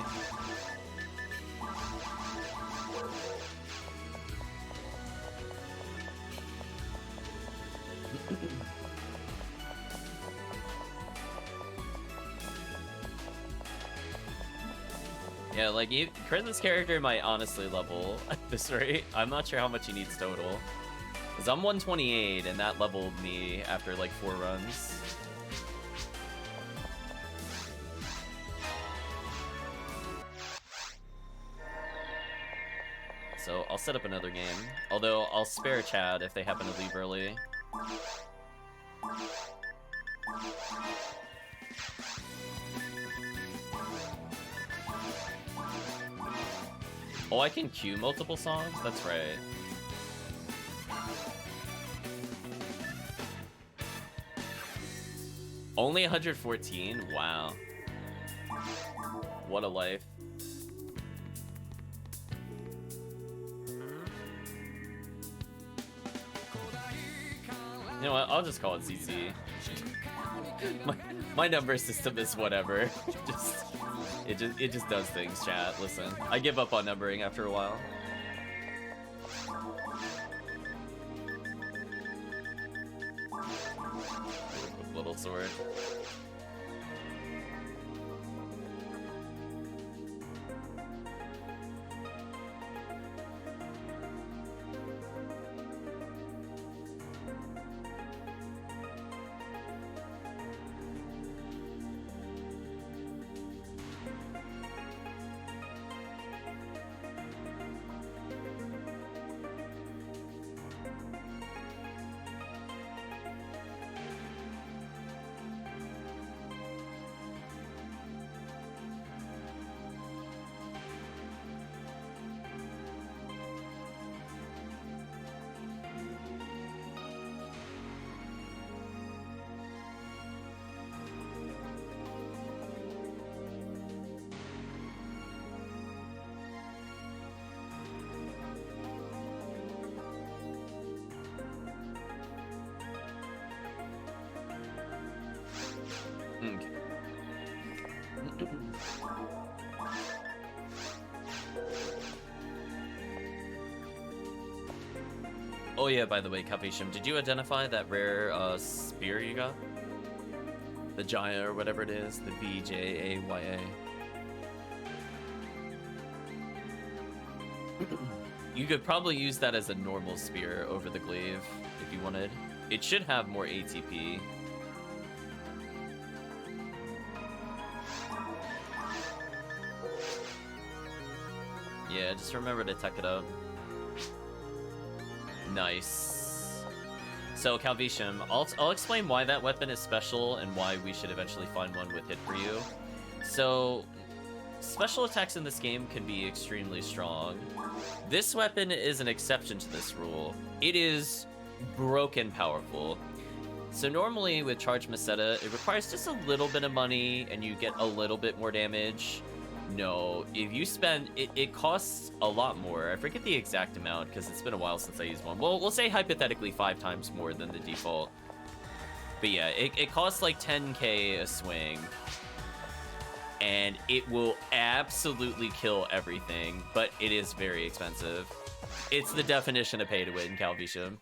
Yeah, like, Chris's character might honestly level at this rate. I'm not sure how much he needs total. Because I'm 128, and that leveled me after, like, 4 runs. So, I'll set up another game. Although, I'll spare Chad if they happen to leave early. Oh, I can queue multiple songs? That's right. Only 114? Wow. What a life. You know what? I'll just call it CC. My number system is whatever. It just does things, chat. Listen, I give up on numbering after a while. Little sword. Oh yeah, by the way, Calvitum, did you identify that rare spear you got? The Jaya or whatever it is, the VJAYA. You could probably use that as a normal spear over the glaive if you wanted. It should have more ATP. Yeah, just remember to tech it up. Nice. So, Calvitum, I'll explain why that weapon is special and why we should eventually find one with hit for you. So, special attacks in this game can be extremely strong. This weapon is an exception to this rule. It is broken powerful. So normally with Charge Meseta, it requires just a little bit of money and you get a little bit more damage. No, if you spend, it costs a lot more. I forget the exact amount because it's been a while since I used one. Well, we'll say hypothetically 5 times more than the default. But yeah, it costs like 10k a swing. And it will absolutely kill everything, but it is very expensive. It's the definition of pay to win, Calvitum.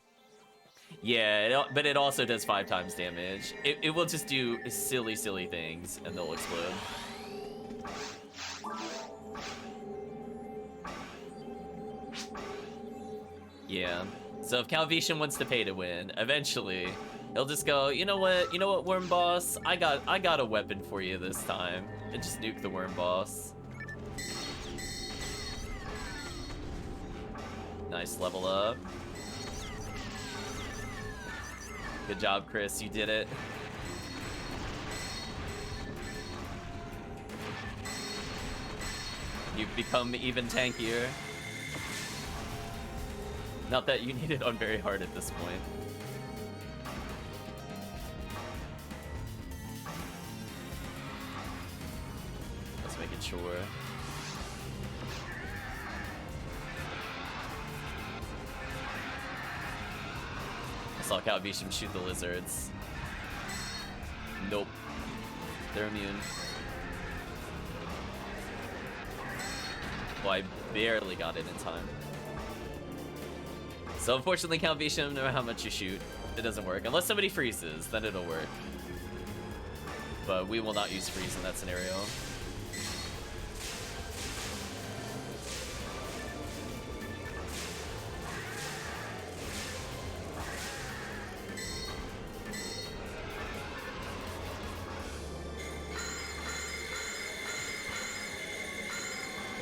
Yeah, but it also does 5 times damage. It will just do silly things, and they'll explode. Yeah. So if Calvitum wants to pay to win, eventually he'll just go, you know what, Worm Boss? I got a weapon for you this time. And just nuke the Worm Boss. Nice level up. Good job, Chris. You did it. You've become even tankier. Not that you need it on very hard at this point. Let's make it sure. I saw Calvitum shoot the lizards. Nope. They're immune. Well, I barely got it in time. So unfortunately, Calvitum, no matter how much you shoot, it doesn't work. Unless somebody freezes, then it'll work. But we will not use freeze in that scenario.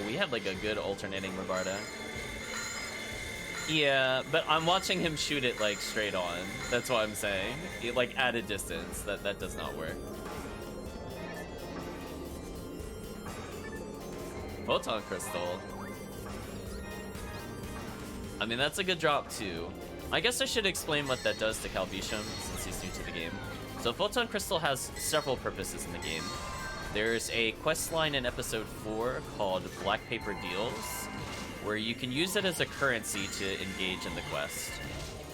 We have like a good alternating Rabarda. Yeah, but I'm watching him shoot it like straight on. That's what I'm saying. Like at a distance. That does not work. Photon Crystal. I mean, that's a good drop too. I guess I should explain what that does to Calvitum since he's new to the game. So Photon Crystal has several purposes in the game. There's a quest line in episode 4 called Black Paper Deals, where you can use it as a currency to engage in the quest.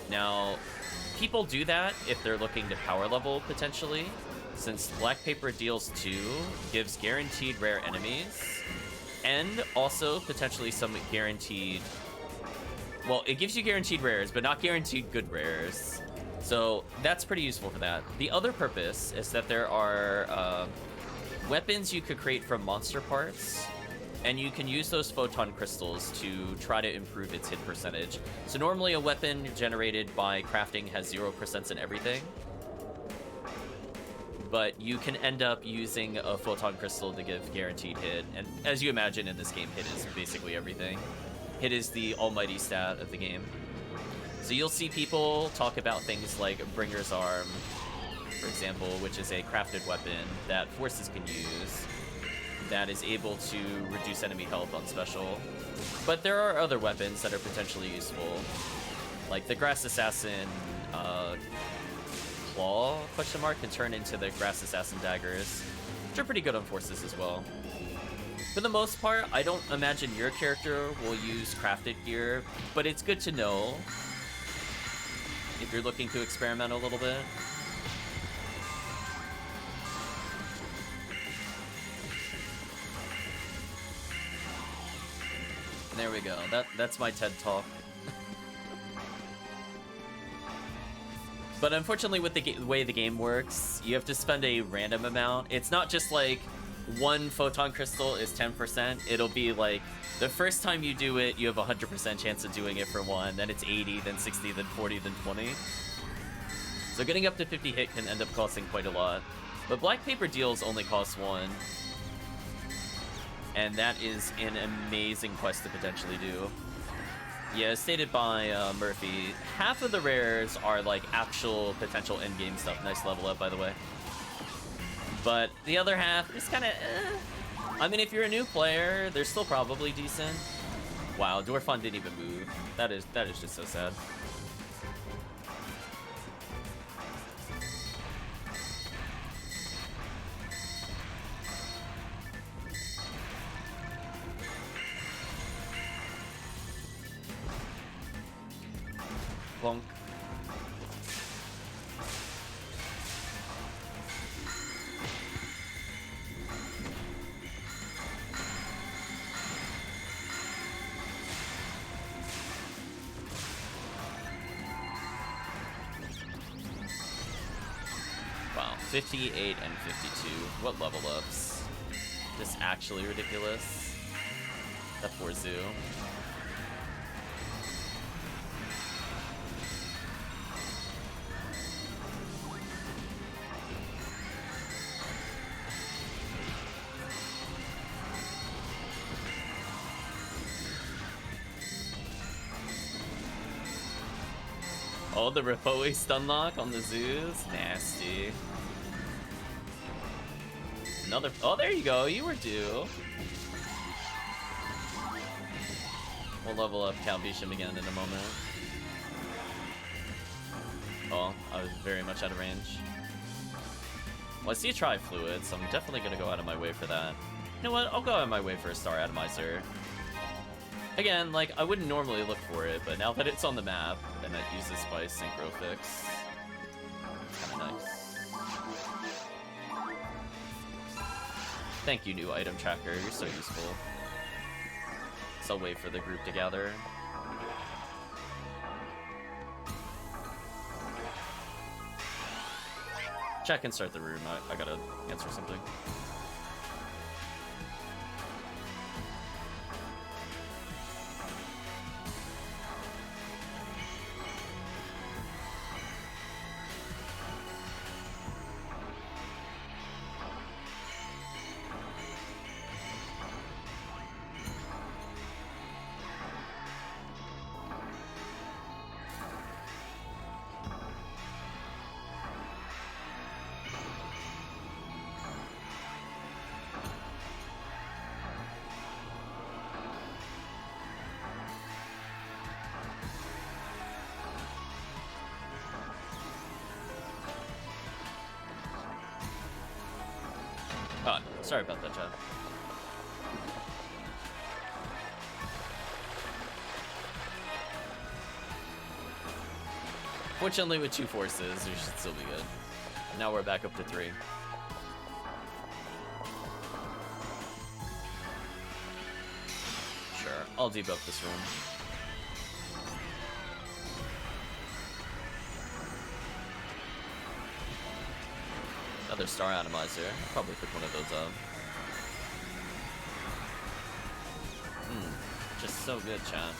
Now, people do that if they're looking to power level, potentially, since Black Paper Deals 2 gives guaranteed rare enemies, and also potentially some guaranteed... Well, it gives you guaranteed rares, but not guaranteed good rares. So that's pretty useful for that. The other purpose is that there are weapons you could create from monster parts, and you can use those photon crystals to try to improve its hit percentage. So normally a weapon generated by crafting has 0% in everything, but you can end up using a photon crystal to give guaranteed hit. And as you imagine in this game, hit is basically everything. Hit is the almighty stat of the game. So you'll see people talk about things like Bringer's Arm, for example, which is a crafted weapon that forces can use that is able to reduce enemy health on special. But there are other weapons that are potentially useful, like the Grass Assassin Claw, question mark, can turn into the Grass Assassin daggers, which are pretty good on forces as well. For the most part, I don't imagine your character will use crafted gear, but it's good to know if you're looking to experiment a little bit. There we go. That's my TED Talk. But unfortunately, with the way the game works, you have to spend a random amount. It's not just like one photon crystal is 10%. It'll be like the first time you do it, you have a 100% chance of doing it for one. Then it's 80, then 60, then 40, then 20. So getting up to 50 hit can end up costing quite a lot. But Black Paper Deals only cost 1. And that is an amazing quest to potentially do. Yeah, as stated by Murphy, half of the rares are like actual potential endgame stuff. Nice level up, by the way. But the other half is kind of I mean, if you're a new player, they're still probably decent. Wow, Dwarfon didn't even move. That is just so sad. Bonk. Wow, 58 and 52. What level ups? This actually ridiculous. That poor Zoo. Oh, the Ripoe stun lock on the Zoos? Nasty. Another... Oh, there you go. You were due. We'll level up Calvitum again in a moment. Oh, I was very much out of range. Well, I see a Tri-Fluid, so I'm definitely going to go out of my way for that. You know what? I'll go out of my way for a Star Atomizer. Again, like, I wouldn't normally look for it, but now that it's on the map, and that uses Spice Synchro Fix, it's kinda nice. Thank you, new item tracker, you're so useful. So I'll wait for the group to gather. Check and start the room, I gotta answer something. Oh, sorry about that, Chad. Fortunately, with 2 forces, we should still be good. Now we're back up to 3. Sure, I'll debuff this room. Another Star Atomizer. I'll probably pick one of those up. Just so good, chat.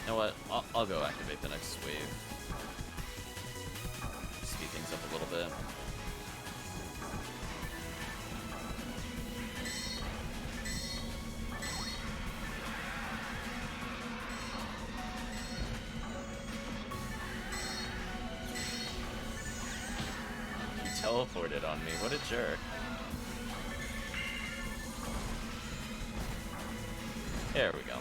You know what? I'll go activate the next wave. Speed things up a little bit. Teleported on me. What a jerk. There we go.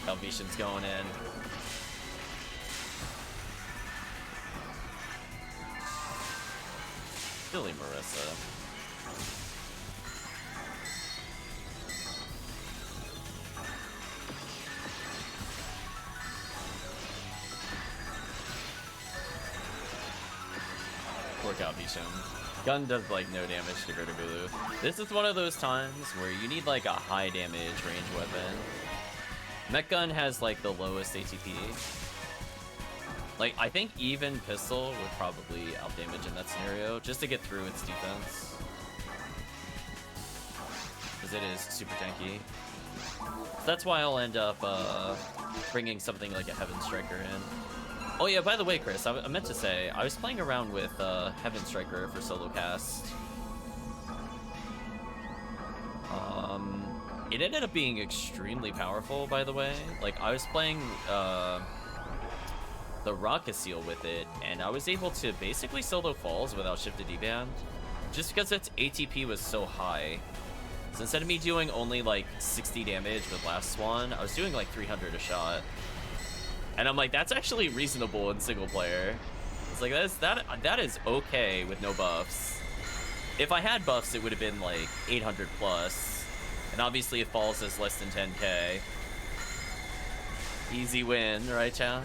Calvitum's going in. Billy Marissa. Calvitum. Gun does like no damage to Vertibulu. This is one of those times where you need like a high damage range weapon. Mech Gun has like the lowest ATP. Like I think even Pistol would probably outdamage in that scenario just to get through its defense. Because it is super tanky. That's why I'll end up bringing something like a Heaven Striker in. Oh yeah, by the way, Chris, I meant to say, I was playing around with Heaven Striker for solo cast. It ended up being extremely powerful, by the way. Like, I was playing the Rocket Seal with it, and I was able to basically solo falls without shifted D-band, just because its ATP was so high. So instead of me doing only like 60 damage with Last Swan, I was doing like 300 a shot. And I'm like, that's actually reasonable in single player. It's like, that is okay with no buffs. If I had buffs, it would have been like 800 plus. And obviously it falls as less than 10k. Easy win, right, chat?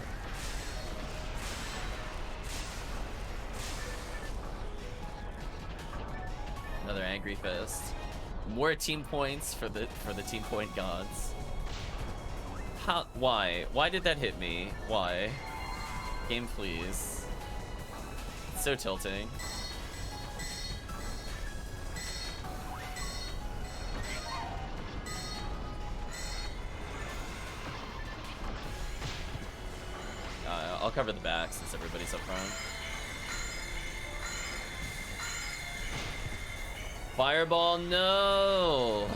Another Angry Fist. More team points for the team point gods. How? Why? Why did that hit me? Why? Game, please. It's so tilting. I'll cover the back since everybody's up front. Fireball, no!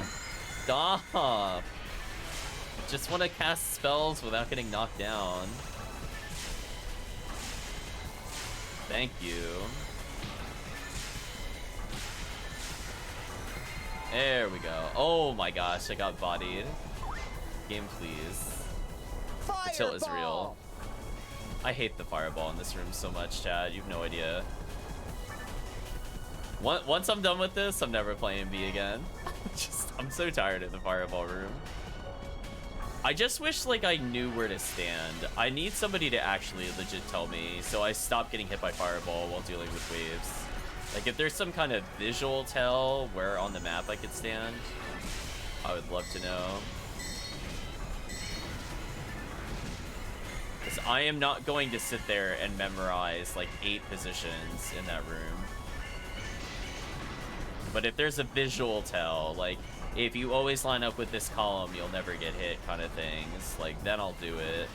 Stop! Just want to cast spells without getting knocked down. Thank you. There we go. Oh my gosh, I got bodied. Game, please. The tilt is real. I hate the fireball in this room so much, Chad. You have no idea. Once I'm done with this, I'm never playing B again. I'm so tired of the fireball room. I just wish, like, I knew where to stand. I need somebody to actually legit tell me, so I stop getting hit by fireball while dealing with waves. Like, if there's some kind of visual tell where on the map I could stand, I would love to know. Because I am not going to sit there and memorize, like, 8 positions in that room. But if there's a visual tell, like, if you always line up with this column, you'll never get hit kind of things, like, then I'll do it.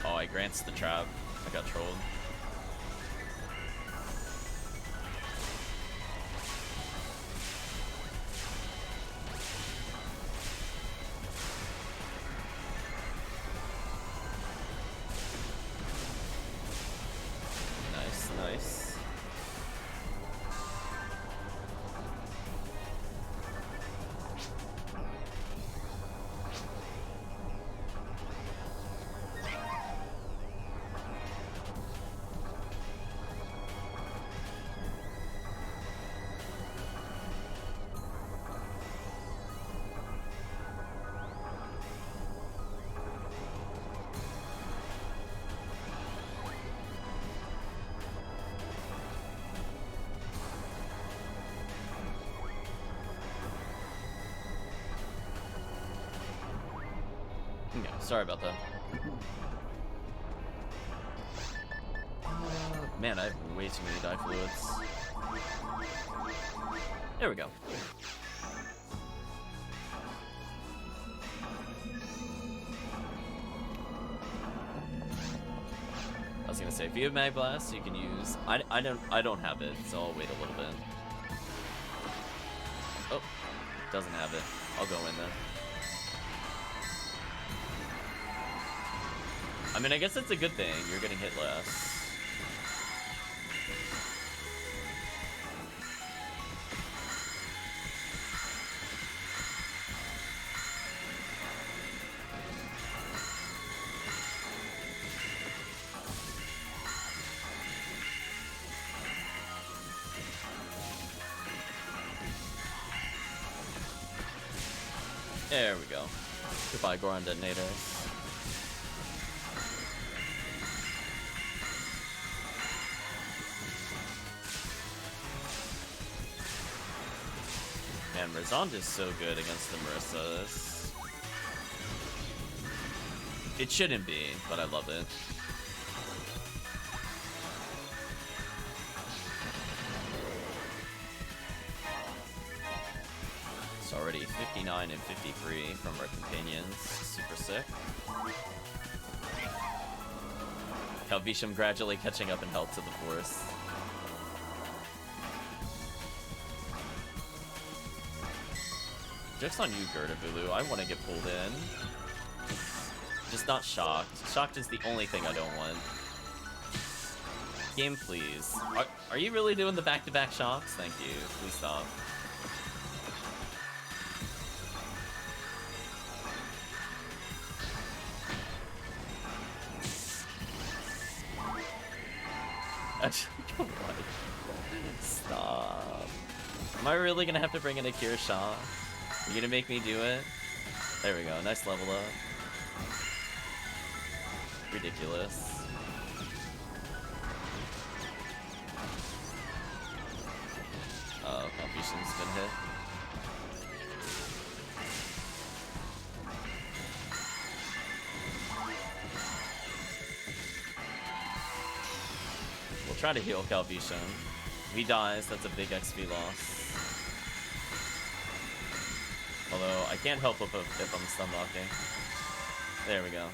Oh, I grants the trap. I got trolled. Nice. Sorry about that. Man, I have way too many dye fluids. There we go. I was gonna say, if you have Mag Blast, you can use. I don't have it, so I'll wait a little bit. Oh, doesn't have it. I'll go in then. I mean, I guess that's a good thing. You're getting hit less. There we go. Goodbye, Goron Detonators. Man, Razond is so good against the Marissas. It shouldn't be, but I love it. It's already 59 and 53 from our companions. Super sick. Calvitum gradually catching up in health to the Force. Joke's on you, Gerda-Vulu. I want to get pulled in. Just not shocked. Shocked is the only thing I don't want. Game, please. Are you really doing the back-to-back shocks? Thank you. Please stop. Actually, come on. Stop. Am I really gonna have to bring in a Cure Shaw? You gonna make me do it? There we go. Nice level up. Ridiculous. Oh, Calvitum's been hit. We'll try to heal Calvitum. If he dies, that's a big XP loss. Although, I can't help if I'm stun locking. There we go.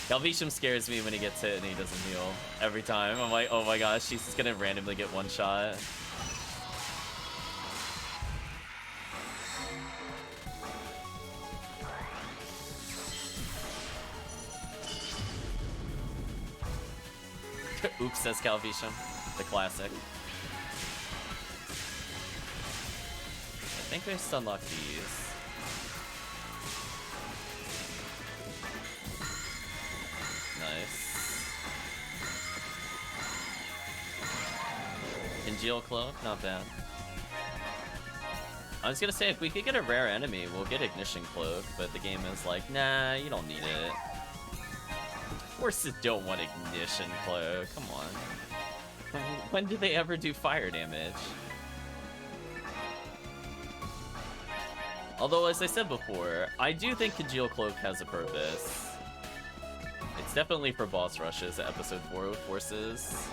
Calvitum scares me when he gets hit and he doesn't heal. Every time. I'm like, oh my gosh, he's just gonna randomly get one shot. Oops, says Calvitum. The classic. I think we stun lock these. Nice. Congeal Cloak, not bad. I was gonna say, if we could get a rare enemy, we'll get Ignition Cloak, but the game is like, nah, you don't need it. Horses don't want Ignition Cloak, come on. When do they ever do fire damage? Although, as I said before, I do think Congeal Cloak has a purpose. It's definitely for boss rushes at episode 4 of Forces.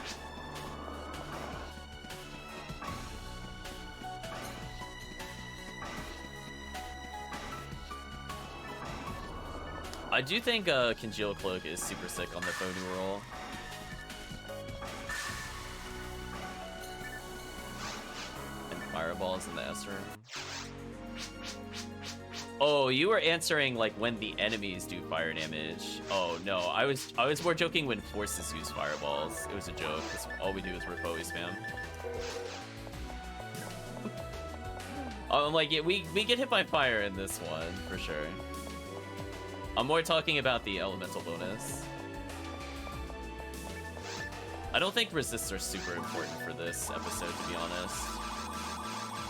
I do think Congeal Cloak is super sick on the Phonu roll. And Fireballs in the S room. Oh, you were answering like when the enemies do fire damage. Oh no, I was more joking when forces use fireballs. It was a joke, because all we do is Ripoe spam. I'm like, yeah, we get hit by fire in this one, for sure. I'm more talking about the elemental bonus. I don't think resists are super important for this episode, to be honest.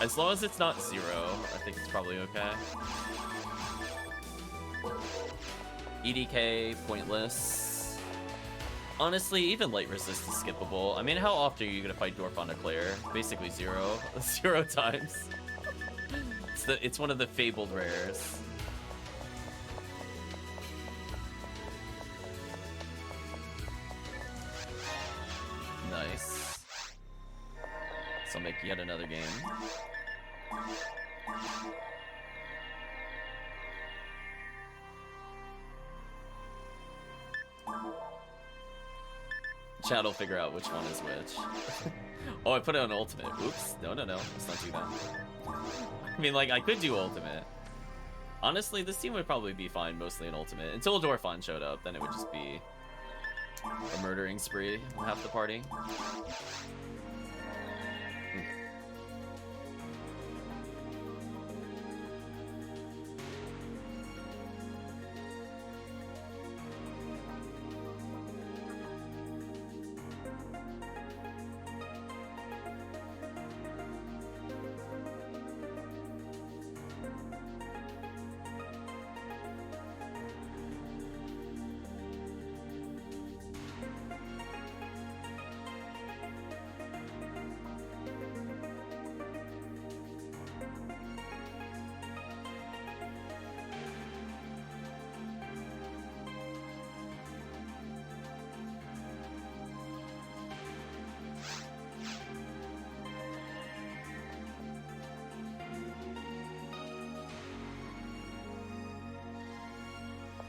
As long as it's not 0, I think it's probably okay. EDK, pointless. Honestly, even light resist is skippable. I mean, how often are you gonna fight Dwarf on a Claire? Basically 0. 0 times. It's one of the fabled rares. Nice. So I'll make yet another game. Chat will figure out which one is which. Oh, I put it on ultimate. Oops. No, let's not do that. I mean, like, I could do ultimate. Honestly, this team would probably be fine mostly in ultimate. Until Dorfon showed up, then it would just be a murdering spree on half the party.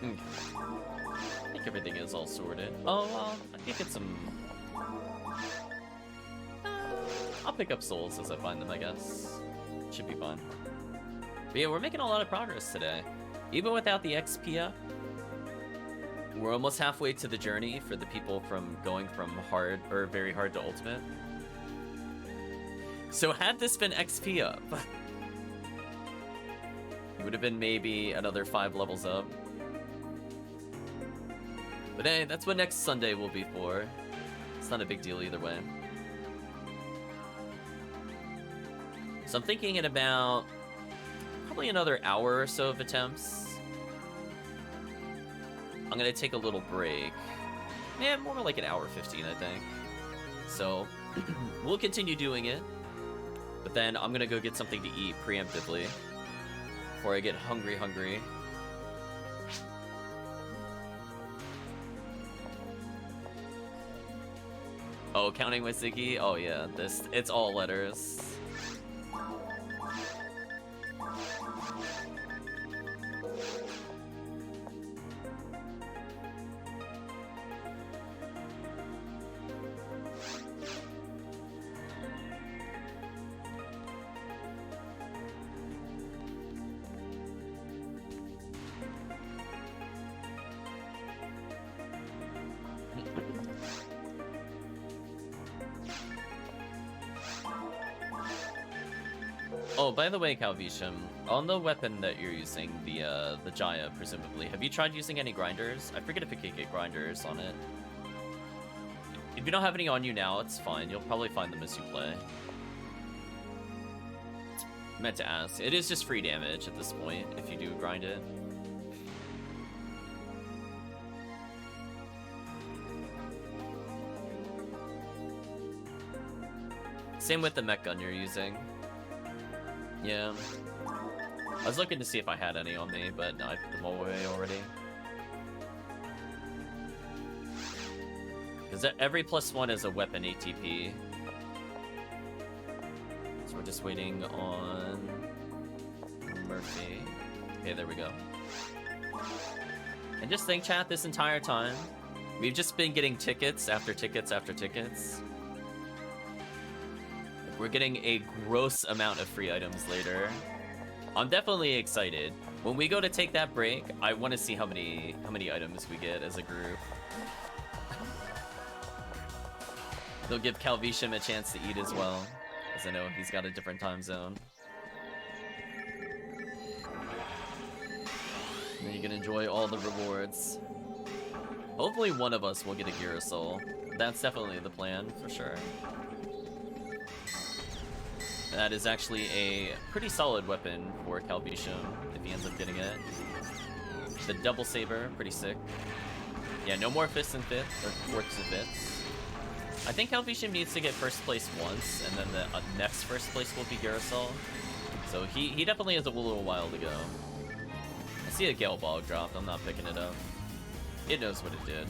Okay. I think everything is all sorted. Oh, well, I can get some... I'll pick up souls as I find them, I guess. Should be fun. But yeah, we're making a lot of progress today. Even without the XP up, we're almost halfway to the journey for the people from going from hard, or very hard to ultimate. So had this been XP up, it would have been maybe another 5 levels up. But hey, that's what next Sunday will be for. It's not a big deal either way. So I'm thinking in about probably another hour or so of attempts, I'm gonna take a little break. Yeah, more like an hour 15, I think. So we'll continue doing it, but then I'm gonna go get something to eat preemptively before I get hungry. Oh, counting with Ziggy? Oh yeah, it's all letters. Oh, by the way, Calvitum, on the weapon that you're using, the Jaya, presumably, have you tried using any grinders? I forget if you can get grinders on it. If you don't have any on you now, it's fine. You'll probably find them as you play. Meant to ask. It is just free damage at this point, if you do grind it. Same with the mech gun you're using. Yeah. I was looking to see if I had any on me, but no, I put them all away already. Because every +1 is a weapon ATP. So we're just waiting on Murphy. Okay, there we go. And just think, chat, this entire time, we've just been getting tickets after tickets after tickets. We're getting a gross amount of free items later. I'm definitely excited. When we go to take that break, I want to see how many items we get as a group. They'll give Calvitum a chance to eat as well, as I know he's got a different time zone. And then you can enjoy all the rewards. Hopefully one of us will get a Girasol. That's definitely the plan, for sure. That is actually a pretty solid weapon for Calvitum, if he ends up getting it. The double saber, pretty sick. Yeah, no more fists and fifths, or fourths and fifths. I think Calvitum needs to get first place once, and then the next first place will be Girasol. So he definitely has a little while to go. I see a Gale Bog dropped, I'm not picking it up. It knows what it did.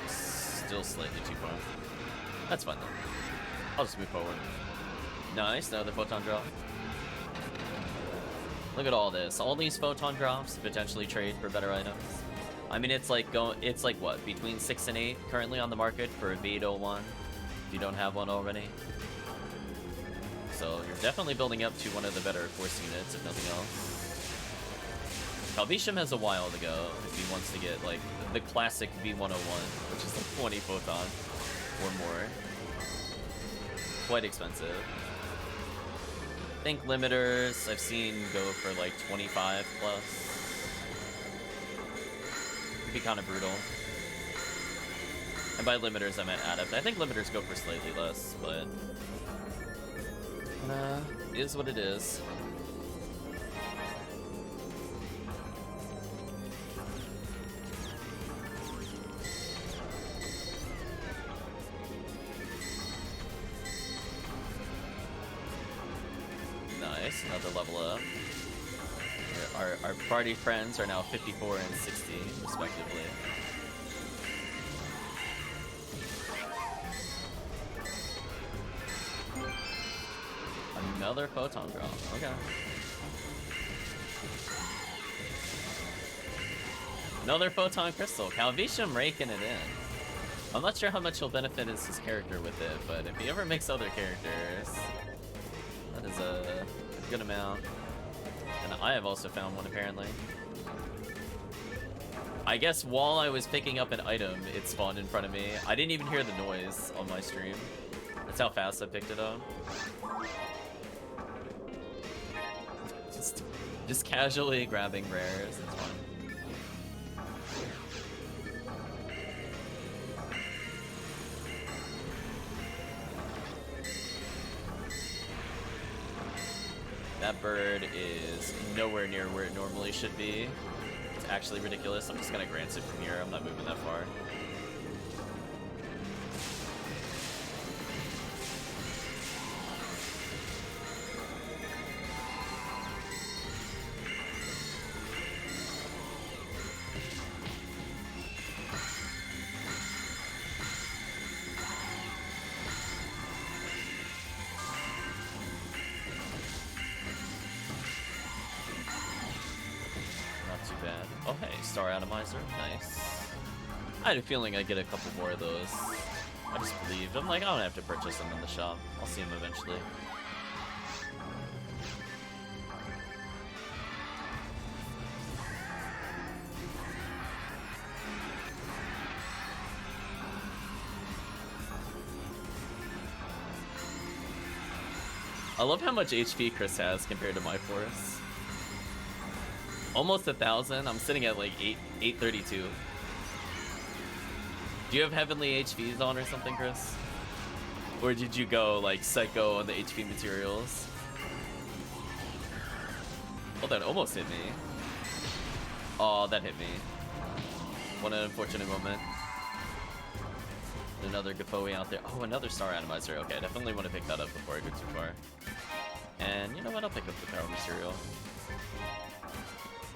Still slightly too far. That's fine though. I'll just move forward. Nice, another photon drop. Look at all this. All these photon drops to potentially trade for better items. I mean, it's like what, between 6 and 8 currently on the market for a V801, if you don't have one already. So you're definitely building up to one of the better force units, if nothing else. Calvitum has a while to go if he wants to get like the classic V101, which is like 20 photon or more. Quite expensive. I think limiters I've seen go for like 25 plus. Could be kind of brutal. And by limiters I meant adept. I think limiters go for slightly less, but it is what it is. Nice, another level up. Our party friends are now 54 and 60, respectively. Another photon drop. Okay. Another photon crystal. Calvitum raking it in. I'm not sure how much he'll benefit his character with it, but if he ever makes other characters, that is a good amount. And I have also found one, apparently. I guess while I was picking up an item, it spawned in front of me. I didn't even hear the noise on my stream. That's how fast I picked it up. Just casually grabbing rares, it's fun. That bird is nowhere near where it normally should be. It's actually ridiculous. I'm just gonna grant it from here. I'm not moving that far. Star Atomizer, nice. I had a feeling I'd get a couple more of those. I just believed. I'm like, I don't have to purchase them in the shop. I'll see them eventually. I love how much HP Chris has compared to my force. Almost 1,000. I'm sitting at like 832. Do you have heavenly HVs on or something, Chris? Or did you go like psycho on the HP materials? Oh, that almost hit me. Oh, that hit me. What an unfortunate moment. Another Gafoe out there. Oh, another Star Atomizer. Okay, I definitely want to pick that up before I go too far. And you know what? I'll pick up the power material.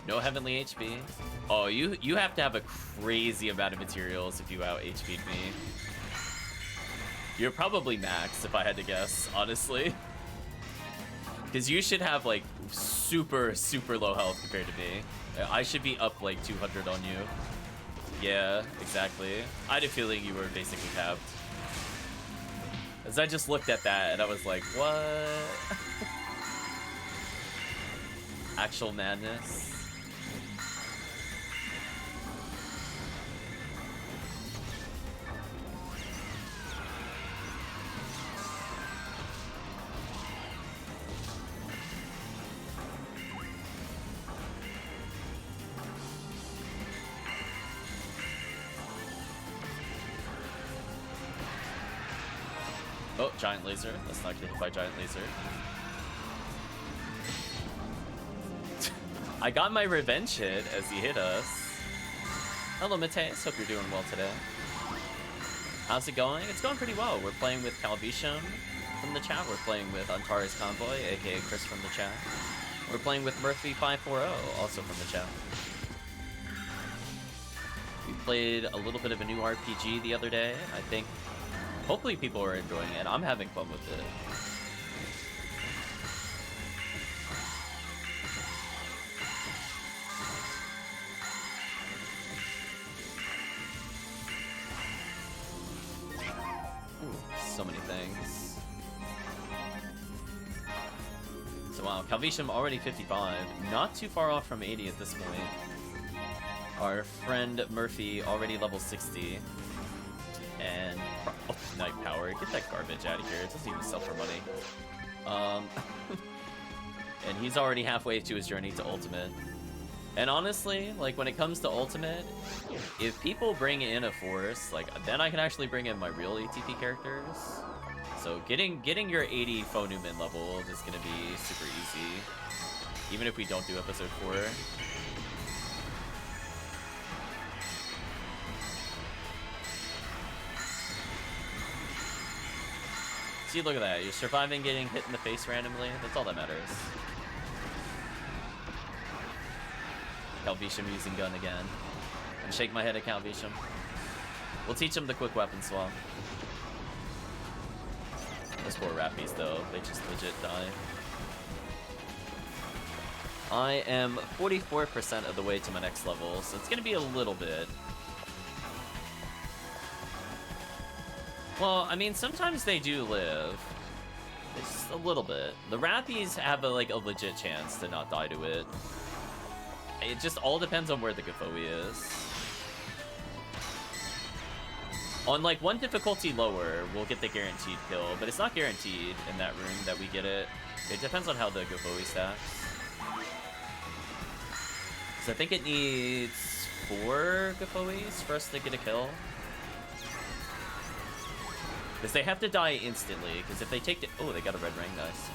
No heavenly HP. Oh, you have to have a crazy amount of materials if you out HP'd me. You're probably max if I had to guess, honestly. Because you should have like super low health compared to me. I should be up like 200 on you. Yeah, exactly. I had a feeling you were basically capped. As I just looked at that and I was like, what? Actual madness. Oh, giant laser. Let's not get hit by giant laser. I got my revenge hit as he hit us. Hello, Mateus. Hope you're doing well today. How's it going? It's going pretty well. We're playing with Calvitum from the chat. We're playing with AntaresConvoy, aka Chris from the chat. We're playing with Murphy540, also from the chat. We played a little bit of a new RPG the other day. I think hopefully people are enjoying it. I'm having fun with it. Ooh, so many things. So wow, Calvitum already 55. Not too far off from 80 at this point. Our friend Murphy already level 60. And oh, night power, get that garbage out of here. It doesn't even sell for money. And he's already halfway to his journey to ultimate. And honestly, like when it comes to ultimate, if people bring in a force, like then I can actually bring in my real ATP characters. So getting your 80 Faux Newman level is gonna be super easy, even if we don't do episode 4. See, look at that. You're surviving getting hit in the face randomly. That's all that matters. Calvitum using gun again. And shake my head at Calvitum. We'll teach him the quick weapon swap. Those poor Rappies, though. They just legit die. I am 44% of the way to my next level, so it's gonna be a little bit. Well, I mean, sometimes they do live. It's just a little bit. The Rathies have a legit chance to not die to it. It just all depends on where the Gafoi is. On like one difficulty lower, we'll get the guaranteed kill, but it's not guaranteed in that room that we get it. It depends on how the Gafoi stacks. So I think it needs 4 Gafois for us to get a kill. Because they have to die instantly, because if they take the... Oh, they got a red ring, nice.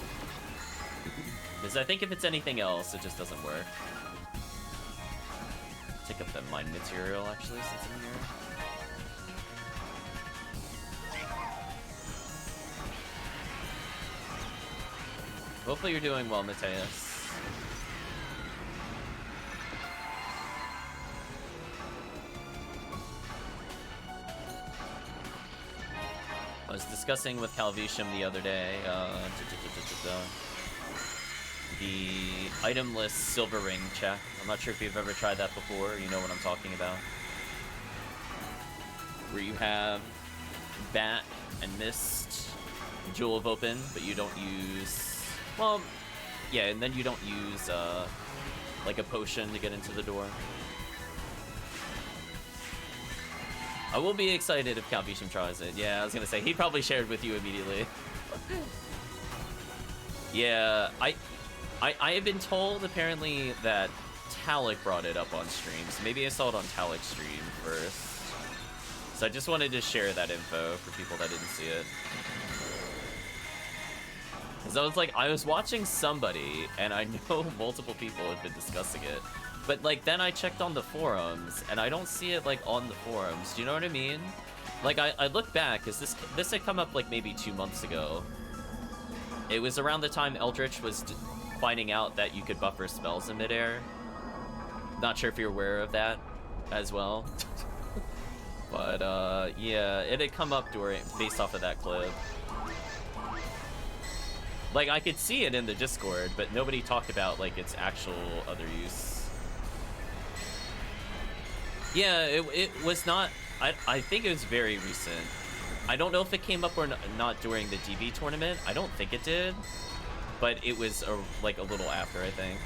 Because I think if it's anything else, it just doesn't work. Take up that mine material, actually, since I'm here. Hopefully you're doing well, Mateus. I was discussing with Calvitum the other day, the itemless silver ring check. I'm not sure if you've ever tried that before, you know what I'm talking about. Where you have Bat and Mist, Jewel of Open, but you don't use... Well, yeah, and then you don't use, like a potion to get into the door. I will be excited if Calvitum tries it. Yeah, I was gonna say, he probably shared with you immediately. Yeah, I have been told, apparently, that Talik brought it up on stream, so maybe I saw it on Talik's stream first. So I just wanted to share that info for people that didn't see it. Because I was like, I was watching somebody, and I know multiple people have been discussing it. But, like, then I checked on the forums, and I don't see it, like, on the forums. Do you know what I mean? Like, I look back, because this had come up, like, maybe 2 months ago. It was around the time Eldritch was finding out that you could buffer spells in midair. Not sure if you're aware of that as well. But, yeah, it had come up based off of that clip. Like, I could see it in the Discord, but nobody talked about, like, its actual other use. Yeah, it was not... I think it was very recent. I don't know if it came up or not during the DV tournament. I don't think it did. But it was, like, a little after, I think.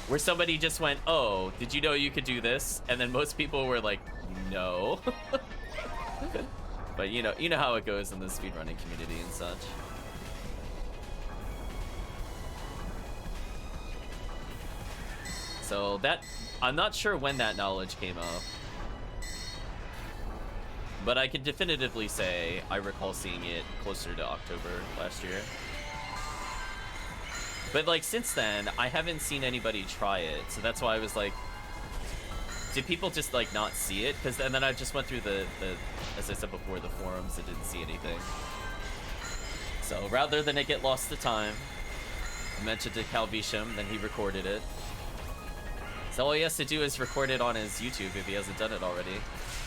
Where somebody just went, oh, did you know you could do this? And then most people were like, no. But you know how it goes in the speedrunning community and such. So that, I'm not sure when that knowledge came up. But I can definitively say I recall seeing it closer to October last year. But like since then, I haven't seen anybody try it. So that's why I was like, did people just like not see it? Because then I just went through the as I said before, the forums and didn't see anything. So rather than it get lost to time, I mentioned it to Calvitum, then he recorded it. So all he has to do is record it on his YouTube if he hasn't done it already.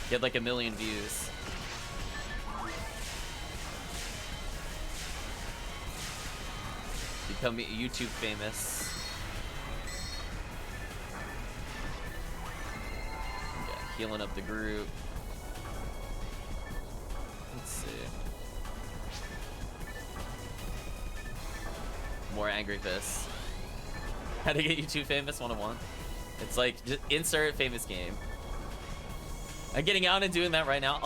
He had like 1 million views. Become YouTube famous. Yeah, healing up the group. Let's see. More angry fists. How to get YouTube famous 101. It's like, just insert famous game. I'm getting out and doing that right now.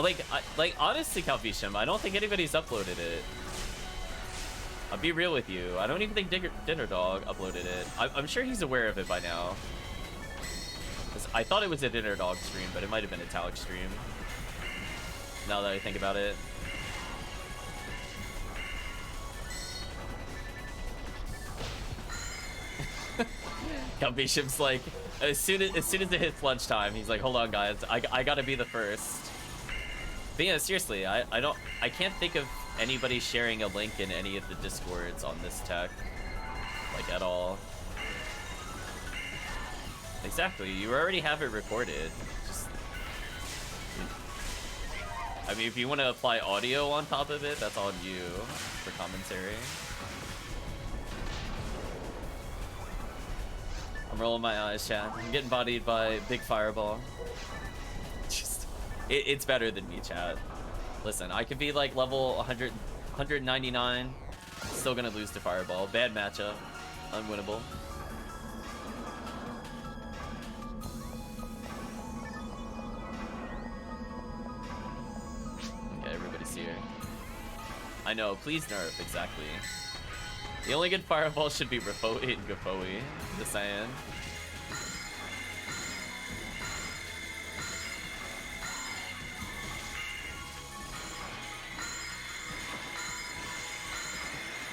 Like honestly, Calvitum, I don't think anybody's uploaded it. I'll be real with you. I don't even think Dinner Dog uploaded it. I'm sure he's aware of it by now. 'Cause I thought it was a Dinner Dog stream, but it might have been a Talik stream. Now that I think about it. Calvitum's like, as soon as it hits lunchtime, he's like, hold on guys, I gotta be the first. But yeah, seriously, I can't think of anybody sharing a link in any of the Discords on this tech, like at all. Exactly, you already have it recorded. Just, I mean, if you want to apply audio on top of it, that's on you for commentary. I'm rolling my eyes, chat. I'm getting bodied by Big Fireball. Just, it's better than me, chat. Listen, I could be like level 100, 199, still gonna lose to Fireball. Bad matchup, unwinnable. Okay, everybody's here. I know, please nerf, exactly. The only good Fireball should be Rafoi and Gafoi, just saying.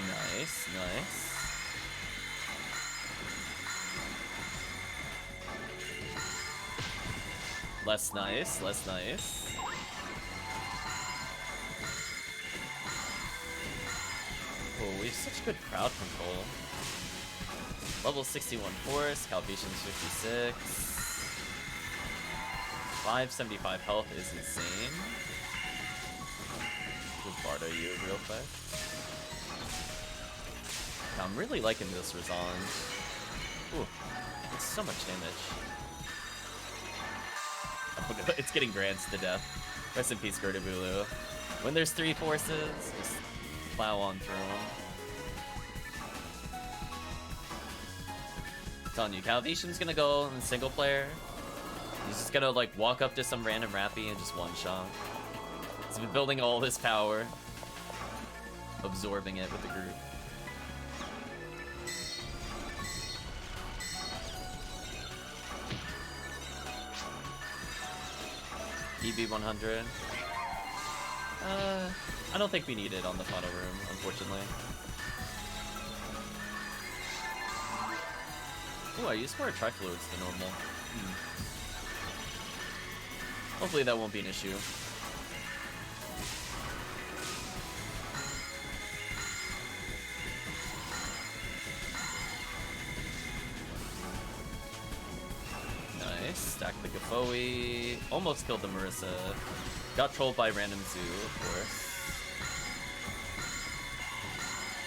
Nice, nice. Less nice, less nice. Oh, we have such good crowd control. Level 61 Force, Calvitum's 56. 575 health is insane. Good Bard, are you real quick? I'm really liking this Razan. Ooh, it's so much damage. Oh no, it's getting grants to death. Rest in peace, Gertibulu. When there's 3 forces, just plow on through them. I'm telling you, Calvitum's gonna go in single player. He's just gonna like walk up to some random Rappy and just one-shot. He's been building all this power, absorbing it with the group. EB 100. I don't think we need it on the final room, unfortunately. Ooh, I use more Trifluids than normal. Hopefully that won't be an issue. Nice. Stack the Gafoi. Almost killed the Marissa. Got trolled by random Zoo, of course.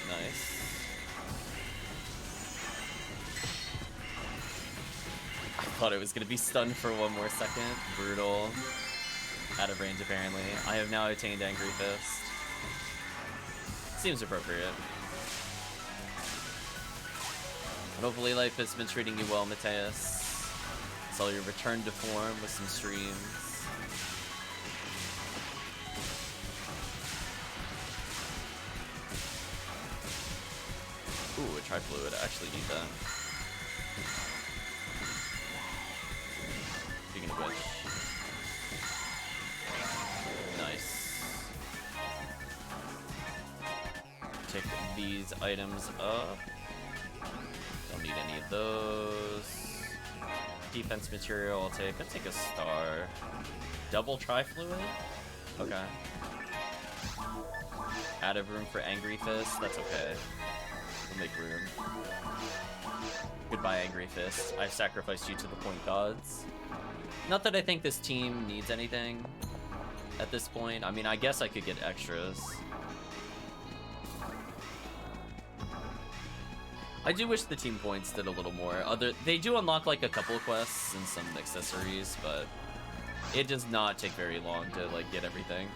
Nice. I thought it was gonna be stunned for one more second. Brutal. Out of range, apparently. I have now attained Angry Fist. Seems appropriate. And hopefully life has been treating you well, Mateus. Saw your return to form with some streams. Ooh, a Trifluid. I actually need that. Speaking of which. Nice. Take these items up. Don't need any of those. Defense material I'll take a star. Double Trifluid? Okay. Out of room for Angry Fist? That's okay. We'll make room. Goodbye, Angry Fist. I've sacrificed you to the point gods. Not that I think this team needs anything at this point. I mean, I guess I could get extras. I do wish the team points did a little more. They do unlock like a couple of quests and some accessories, but it does not take very long to like get everything.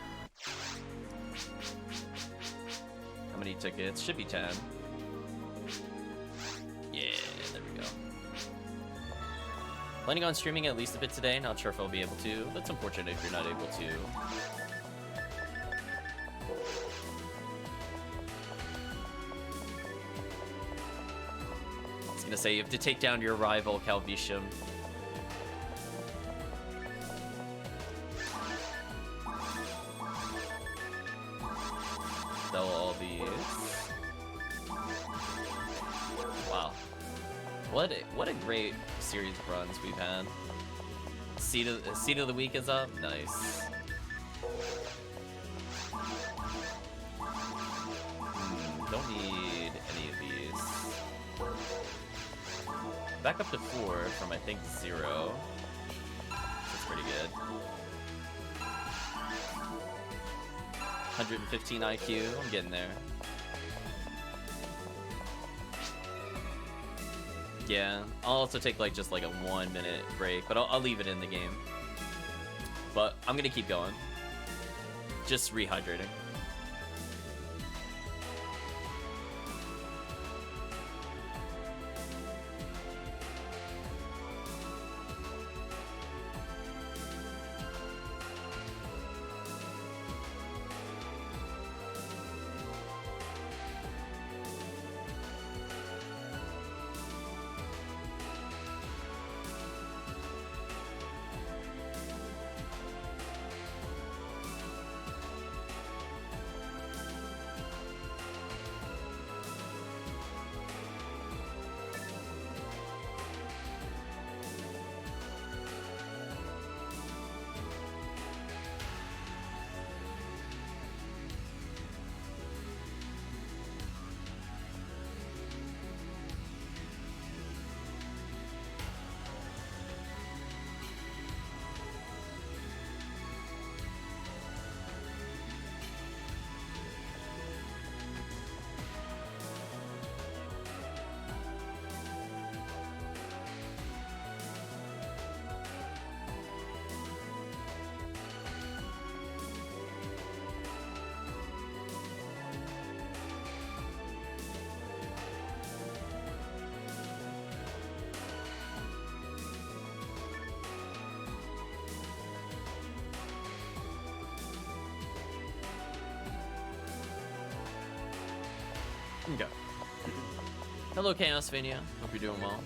How many tickets? Should be 10. Yeah, there we go. Planning on streaming at least a bit today. Not sure if I'll be able to. That's unfortunate if you're not able to. Gonna say you have to take down your rival Calvitum. Sell all these. Wow, what a great series of runs we've had. Seed of the week is up. Nice. Don't need any of these. Back up to 4 from, I think, 0. That's pretty good. 115 IQ. I'm getting there. Yeah, I'll also take like just like a 1 minute break, but I'll leave it in the game. But I'm gonna keep going. Just rehydrating. Okay. Hello, ChaosVania. Hope you're doing well.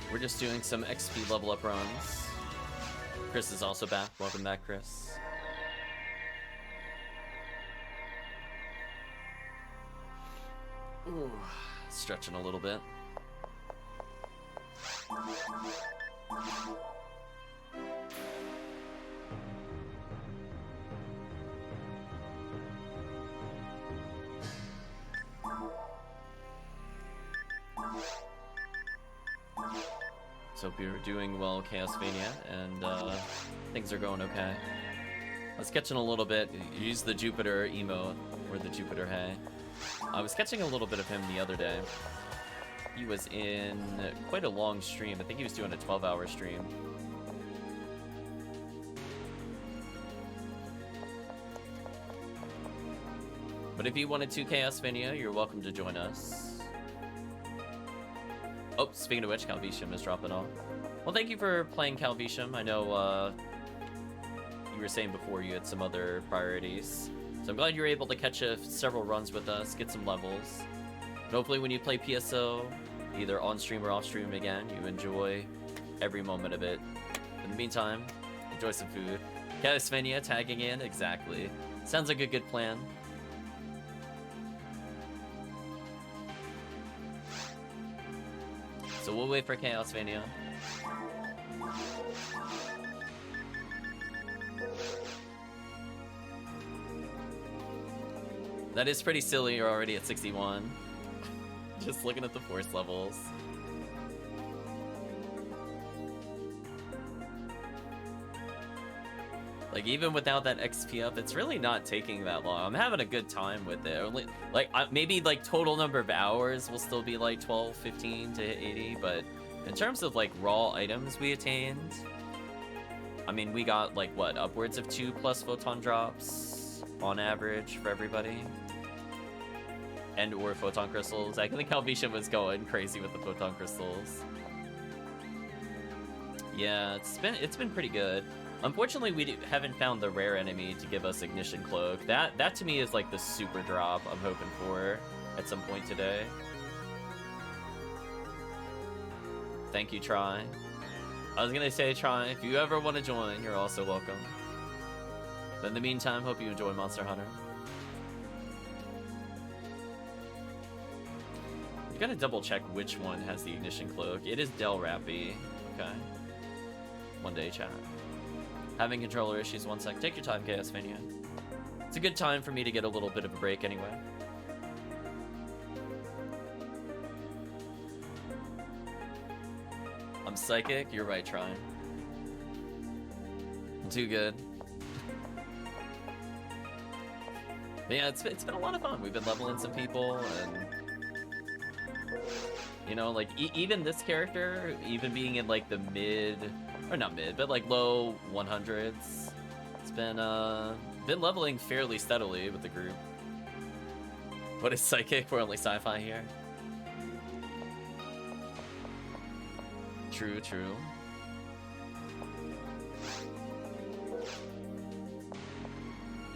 We're just doing some XP level up runs. Chris is also back. Welcome back, Chris. Ooh, stretching a little bit. So hope you're doing well, ChaosVania, and things are going okay. I was catching a little bit. Use the Jupiter emote, or the Jupiter Hey. I was catching a little bit of him the other day. He was in quite a long stream. I think he was doing a 12-hour stream. But if you wanted to, ChaosVania, you're welcome to join us. Oh, speaking of which, Calvitum is dropping off. Well, thank you for playing Calvitum. I know you were saying before you had some other priorities. So I'm glad you were able to catch several runs with us, get some levels. And hopefully when you play PSO, either on stream or off stream again, you enjoy every moment of it. In the meantime, enjoy some food. ChaosVania tagging in, exactly. Sounds like a good plan. So we'll wait for ChaosVania. That is pretty silly, you're already at 61. Just looking at the force levels. Like, even without that XP up, it's really not taking that long. I'm having a good time with it. Only, like, maybe, like, total number of hours will still be, like, 12, 15 to 80, but in terms of, like, raw items we attained, I mean, we got, like, what, upwards of 2+ photon drops on average for everybody? And or photon crystals. I think Calvitum was going crazy with the photon crystals. Yeah, it's been pretty good. Unfortunately, we haven't found the rare enemy to give us Ignition Cloak. That to me is like the super drop I'm hoping for at some point today. Thank you, Try. I was gonna say, Try, if you ever want to join, you're also welcome. But in the meantime, hope you enjoy Monster Hunter. You gotta double check which one has the Ignition Cloak. It is Del Rappy. Okay. One day, chat. Having controller issues, 1 sec. Take your time, ChaosVania. It's a good time for me to get a little bit of a break anyway. I'm psychic, you're right, Trying. Too good. But yeah, it's been a lot of fun. We've been leveling some people, and you know, like even this character, even being in like the mid, or not mid, but like low 100s, it's been leveling fairly steadily with the group. What is psychic? We're only sci-fi here. True, true.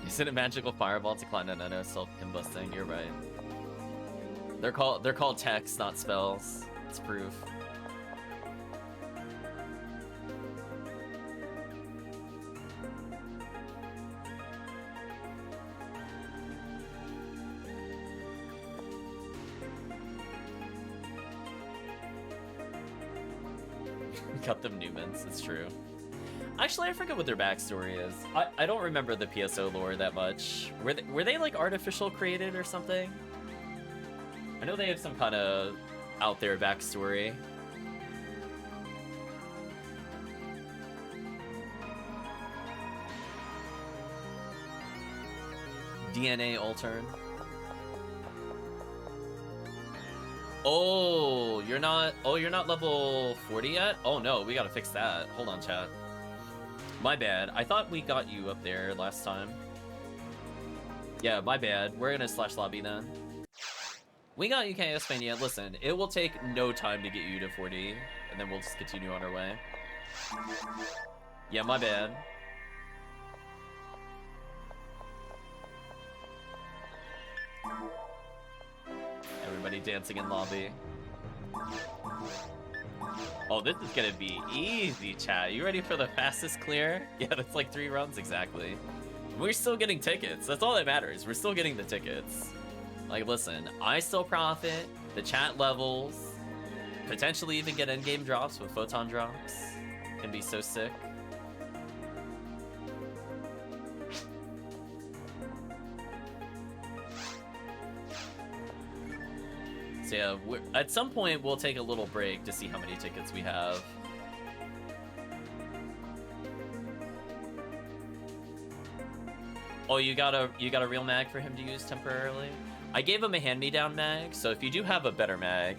Isn't it magical fireball to climb an self-combusting? You're right. They're called texts, not spells. It's proof. Got them Newmans, it's true. Actually, I forget what their backstory is. I don't remember the PSO lore that much. Were they like artificial created or something? I know they have some kind of out there backstory. DNA altern. Oh, you're not level 40 yet? Oh no, we gotta fix that. Hold on, chat. My bad. I thought we got you up there last time. Yeah, my bad. We're gonna slash lobby then. We got you, ChaosVania. Listen, it will take no time to get you to 40, and then we'll just continue on our way. Yeah, my bad. Everybody dancing in lobby. Oh, this is gonna be easy, chat. You ready for the fastest clear? Yeah, that's like 3 runs exactly. We're still getting tickets. That's all that matters. We're still getting the tickets. Like, listen, I still profit. The chat levels. Potentially even get endgame drops with photon drops. Can be so sick. So yeah, at some point we'll take a little break to see how many tickets we have. Oh, you got a real mag for him to use temporarily? I gave him a hand-me-down mag, so if you do have a better mag,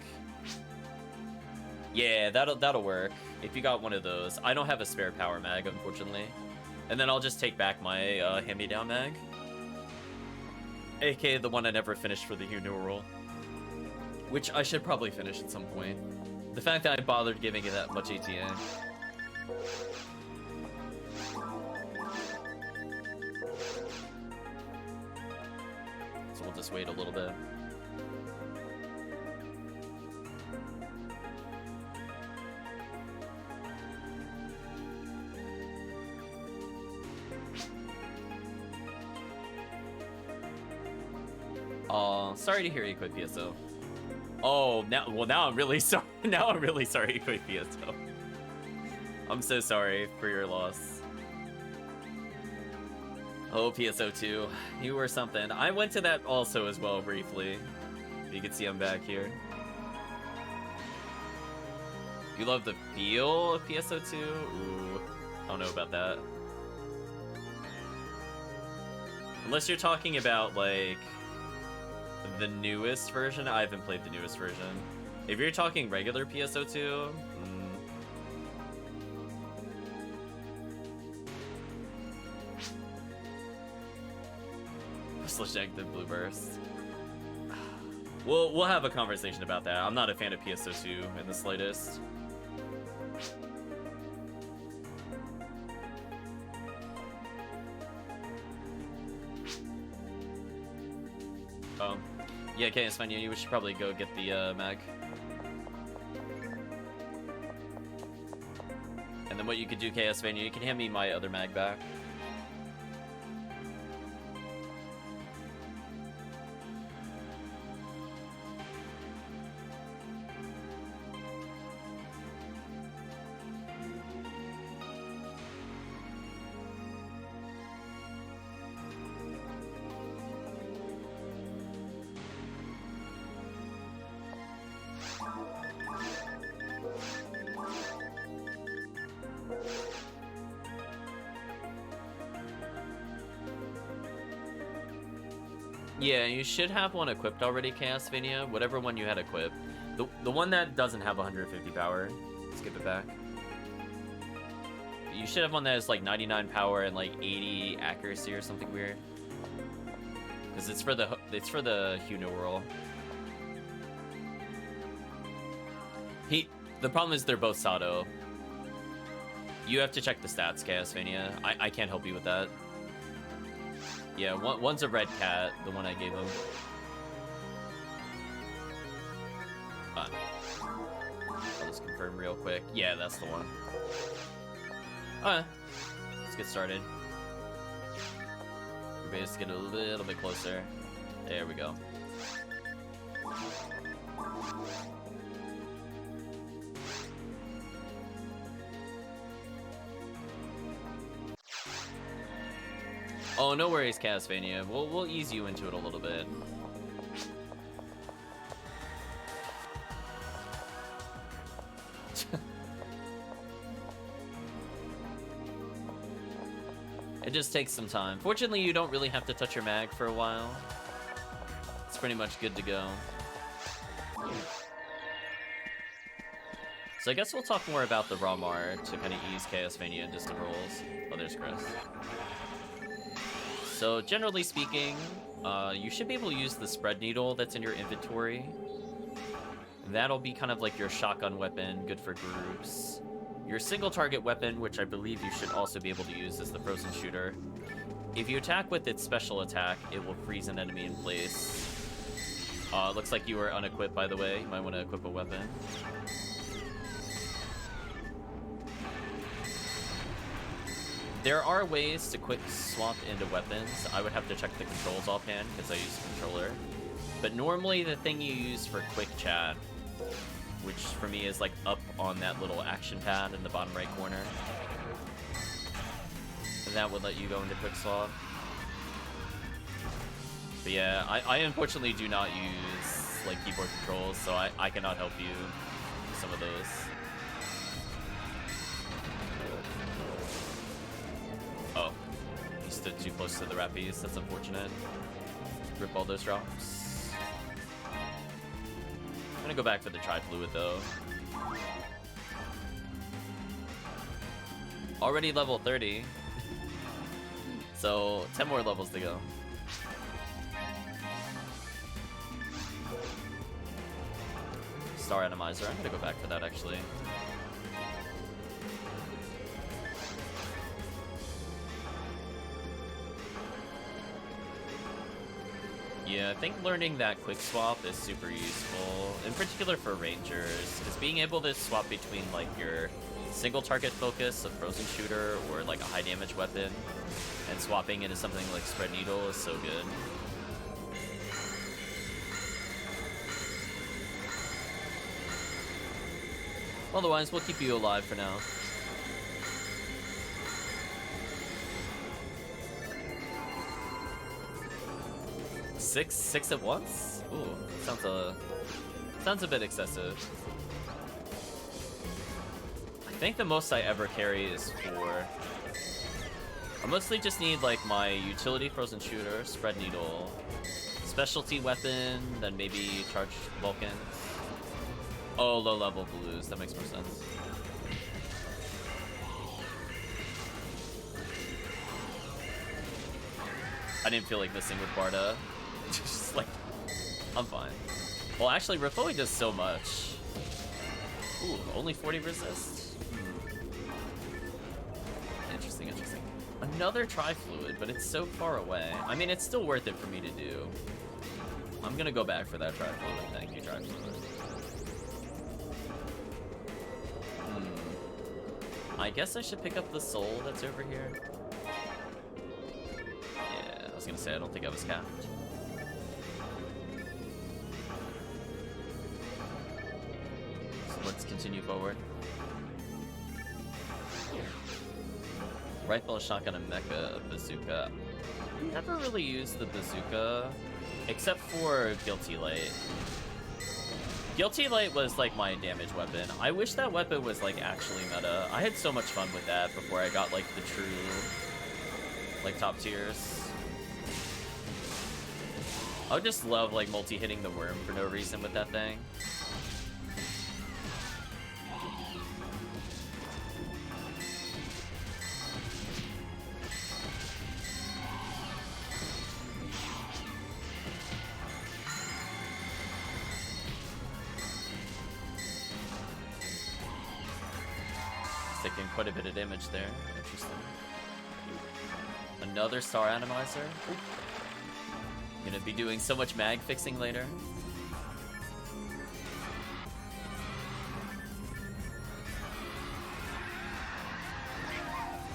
yeah, that'll work. If you got one of those, I don't have a spare power mag, unfortunately, and then I'll just take back my hand-me-down mag, aka the one I never finished for the New which I should probably finish at some point. The fact that I bothered giving it that much ETA. So we'll just wait a little bit. Sorry to hear you quit PSO. Oh, now I'm really sorry. Now I'm really sorry you quit PSO. I'm so sorry for your loss. Oh, PSO2, you were something. I went to that also as well briefly. You can see I'm back here. You love the feel of PSO2? Ooh, I don't know about that. Unless you're talking about, like, the newest version. I haven't played the newest version. If you're talking regular PSO2, Slash the Blue Burst. We'll have a conversation about that. I'm not a fan of PSO2 in the slightest. Yeah, okay, it's fine. You should probably go get the mag. And then what you could do, ChaosVania, you can hand me my other mag back. Yeah, you should have one equipped already, ChaosVania. Whatever one you had equipped. The one that doesn't have 150 power. Skip it back. You should have one that has like 99 power and like 80 accuracy or something weird. Because it's for the Hunewurl. The problem is they're both Sato. You have to check the stats, ChaosVania. I can't help you with that. Yeah, one's a red cat, the one I gave him. I'll just confirm real quick. Yeah, that's the one. Alright, let's get started. Everybody just get a little bit closer. There we go. Oh, no worries, ChaosVania. We'll ease you into it a little bit. It just takes some time. Fortunately, you don't really have to touch your mag for a while. It's pretty much good to go. So I guess we'll talk more about the Ramar to kind of ease ChaosVania into some rolls. Oh, there's Chris. So generally speaking, you should be able to use the spread needle that's in your inventory. That'll be kind of like your shotgun weapon, good for groups. Your single target weapon, which I believe you should also be able to use, is the frozen shooter. If you attack with its special attack, it will freeze an enemy in place. Looks like you were unequipped, by the way. You might want to equip a weapon. There are ways to quick swap into weapons. I would have to check the controls offhand because I use a controller. But normally the thing you use for quick chat, which for me is like up on that little action pad in the bottom right corner, that would let you go into quick swap. But yeah, I unfortunately do not use like keyboard controls, so I cannot help you with some of those. Oh, he stood too close to the Rappies. That's unfortunate. Rip all those drops. I'm gonna go back for the Tri-Fluid though. Already level 30. So 10 more levels to go. Star Atomizer. I'm gonna go back for that actually. Yeah, I think learning that quick swap is super useful, in particular for rangers, because being able to swap between like your single target focus, a frozen shooter, or like a high damage weapon, and swapping into something like spread needle is so good. Otherwise, we'll keep you alive for now. Six at once? Ooh, sounds a bit excessive. I think the most I ever carry is 4. I mostly just need like my utility frozen shooter, spread needle, specialty weapon, then maybe charge Vulcans. Oh, low level blues, that makes more sense. I didn't feel like missing with Barda. Just like, I'm fine. Well, actually, Ripoi does so much. Ooh, only 40 resist? Interesting, interesting. Another Tri-Fluid, but it's so far away. I mean, it's still worth it for me to do. I'm gonna go back for that Tri-Fluid. Thank you, Tri-Fluid. I guess I should pick up the soul that's over here. Yeah, I was gonna say, I don't think I was capped. Let's continue forward. Rifle, shotgun, and mecha, bazooka. I never really used the bazooka, except for Guilty Light. Guilty Light was like my damage weapon. I wish that weapon was like actually meta. I had so much fun with that before I got like the true, like top tiers. I would just love like multi-hitting the worm for no reason with that thing. Taking quite a bit of damage there. Interesting. Another star atomizer. Ooh. Gonna be doing so much mag fixing later.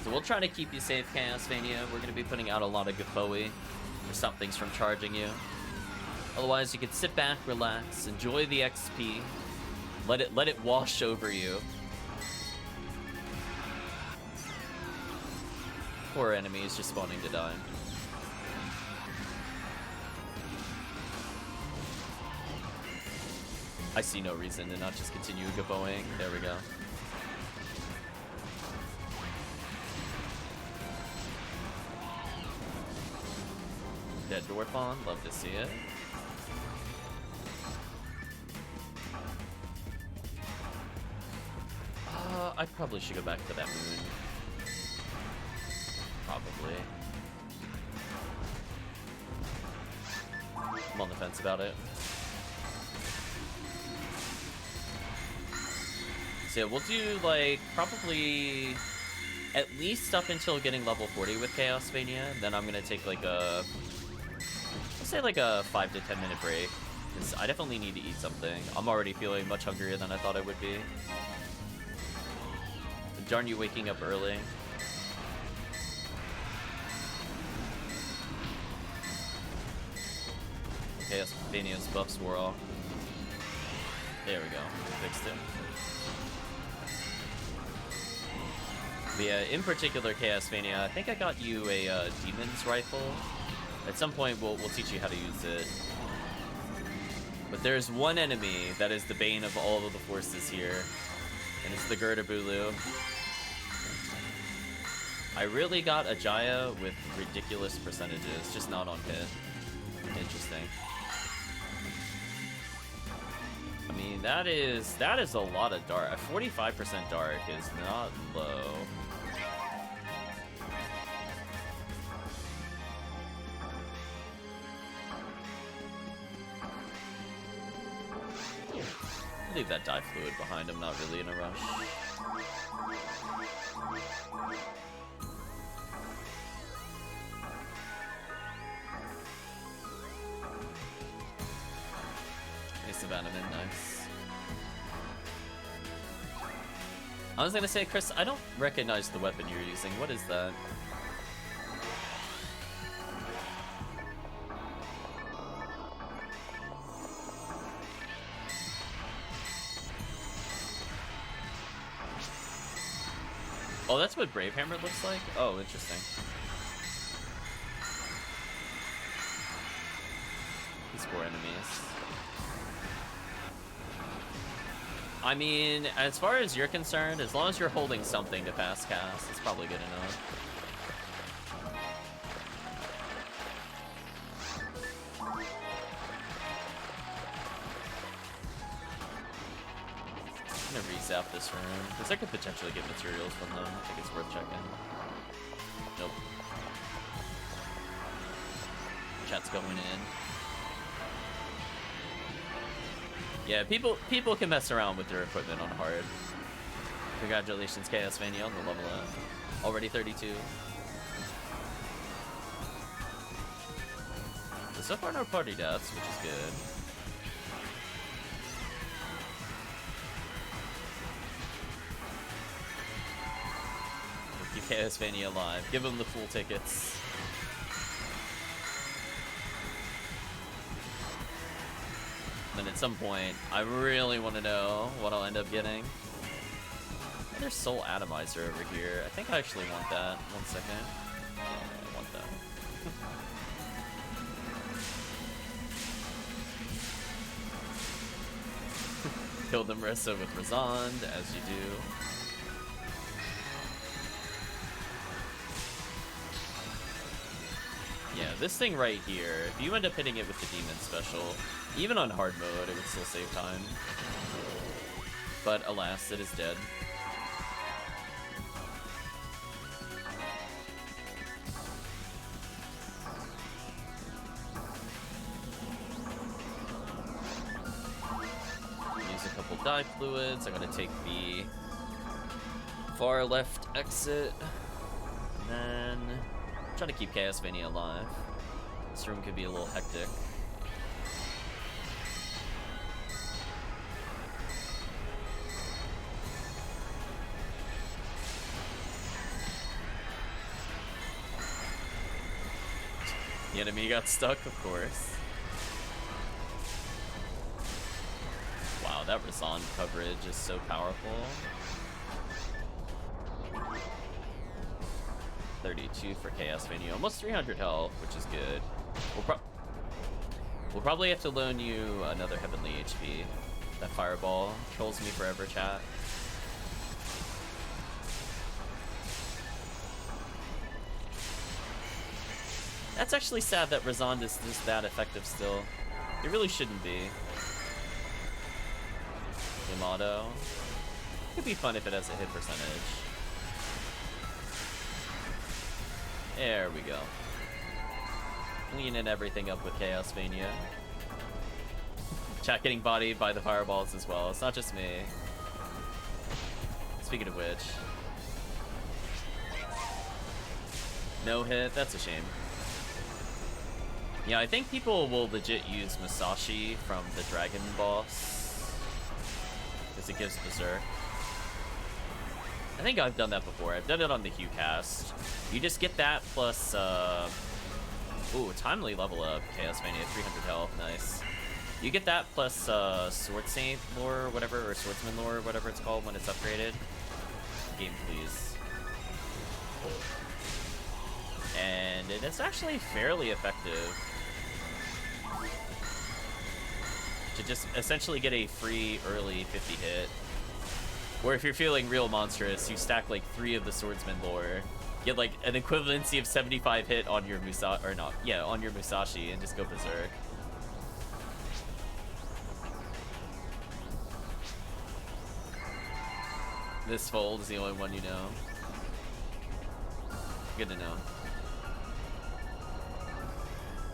So we'll try to keep you safe, ChaosVania. We're gonna be putting out a lot of Gafoi to stop things from charging you. Otherwise, you can sit back, relax, enjoy the XP, let it wash over you. Poor enemies just spawning to die. I see no reason to not just continue Gaboing. There we go. Dead Dwarfon, love to see it. I probably should go back to that moon. Probably. I'm on the fence about it. So yeah, we'll do like probably at least up until getting level 40 with ChaosVania. Then I'm gonna take like a, let's say like a 5 to 10 minute break, because I definitely need to eat something. I'm already feeling much hungrier than I thought I would be. Darn you waking up early. ChaosVania's buffs wore off. There we go. Fixed it. But yeah, in particular, ChaosVania, I think I got you a Demon's Rifle. At some point, we'll teach you how to use it. But there's one enemy that is the bane of all of the forces here, and it's the Girdabulu. I really got a Jaya with ridiculous percentages, just not on hit. Interesting. I mean, that is a lot of dark. 45% dark is not low. Leave that dye fluid behind. I'm not really in a rush. Ace of Animate, nice. I was gonna say, Chris, I don't recognize the weapon you're using. What is that? Oh, that's what Brave Hammer looks like? Oh, interesting. These poor enemies. I mean, as far as you're concerned, as long as you're holding something to fast cast, it's probably good enough. I'm gonna re-zap this room, because I could potentially get materials from them. I think it's worth checking. Nope. Chat's going in. Yeah, people can mess around with their equipment on hard. Congratulations, ChaosVania, on the level up. Already 32. So far, no party deaths, which is good. Keep ChaosVania alive. Give them the full tickets. Then at some point, I really want to know what I'll end up getting. Oh, there's Soul Atomizer over here. I think I actually want that. 1 second. I want that. Kill them Ressa with Razond, as you do. Yeah, this thing right here, if you end up hitting it with the demon special, even on hard mode, it would still save time. But alas, it is dead. Use a couple dye fluids. I'm gonna take the far left exit. And then I'm trying to keep ChaosVania alive. This room could be a little hectic. The enemy got stuck, of course. Wow, that Razan coverage is so powerful. 32 for ChaosVania, almost 300 health, which is good. We'll probably have to loan you another Heavenly HP. That fireball trolls me forever, chat. That's actually sad that Razan is that effective still. It really shouldn't be. Yamato. Could be fun if it has a hit percentage. There we go. Cleaning everything up with ChaosVania. Chat getting bodied by the fireballs as well. It's not just me. Speaking of which. No hit, that's a shame. Yeah, I think people will legit use Musashi from the Dragon Boss. Because it gives Berserk. I think I've done that before. I've done it on the Hugh cast. You just get that plus, ooh, timely level up. ChaosVania, 300 health, nice. You get that plus, Sword Saint lore or whatever, or Swordsman lore or whatever it's called when it's upgraded. Game, please. And it is actually fairly effective. To just essentially get a free early 50 hit. Or if you're feeling real monstrous, you stack like 3 of the Swordsman lore. Get like an equivalency of 75 hit on your on your Musashi and just go berserk. This fold is the only one you know. Good to know.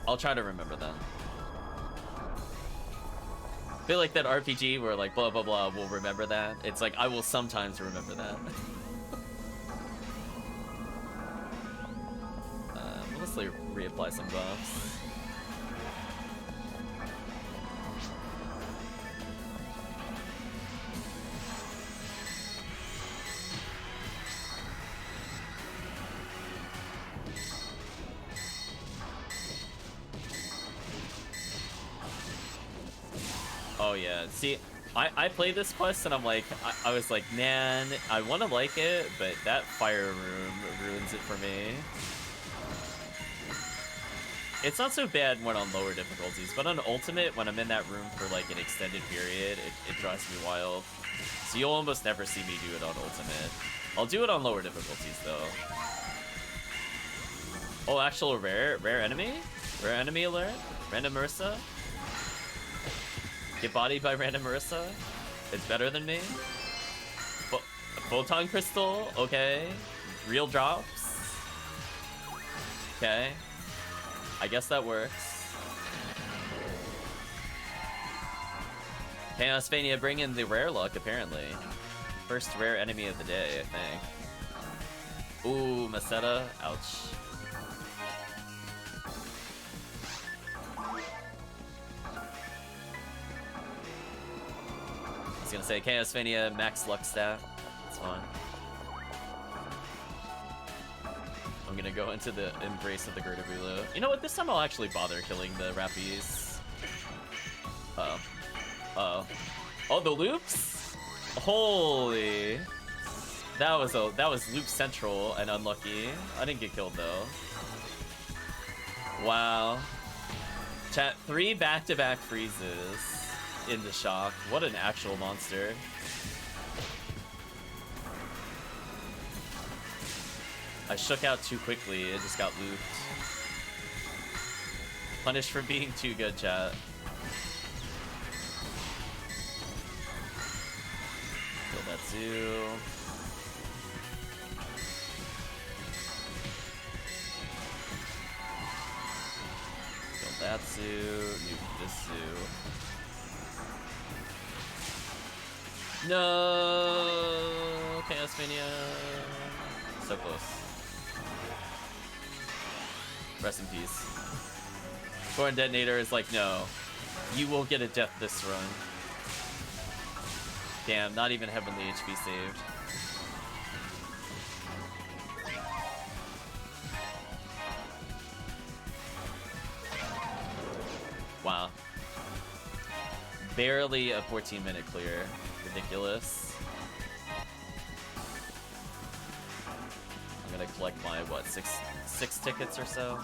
I'll try to remember them. I feel like that RPG where like blah blah blah will remember that. It's like I will sometimes remember that. Let's reapply some buffs. Oh yeah, see, I play this quest and I'm like, I was like, man, I want to like it, but that fire room ruins it for me. It's not so bad when on lower difficulties, but on ultimate, when I'm in that room for like an extended period, it drives me wild. So you'll almost never see me do it on ultimate. I'll do it on lower difficulties though. Oh, actual rare enemy? Rare enemy alert? Random Marissa? Get bodied by Random Marissa? It's better than me? Photon Crystal? Okay. Real drops? Okay. I guess that works. ChaosVania bring in the rare luck, apparently. First rare enemy of the day, I think. Ooh, Maceta. Ouch. I was gonna say, ChaosVania, max luck stat. It's fine. I'm gonna go into the embrace of the Gerda-Rilo. You know what? This time I'll actually bother killing the Rappies. Uh-oh. Uh-oh. Oh, the loops? Holy. That was loop central and unlucky. I didn't get killed though. Wow. Chat, 3 back-to-back freezes into shock. What an actual monster. I shook out too quickly, it just got looped. Punished for being too good, chat. Kill that zoo. Kill that zoo. Nuke this zoo. No! ChaosVania. So close. Rest in peace. Thorn Detonator is like, no. You will get a death this run. Damn, not even Heavenly HP saved. Wow. Barely a 14-minute clear. Ridiculous. I'm gonna collect my, what, six tickets or so?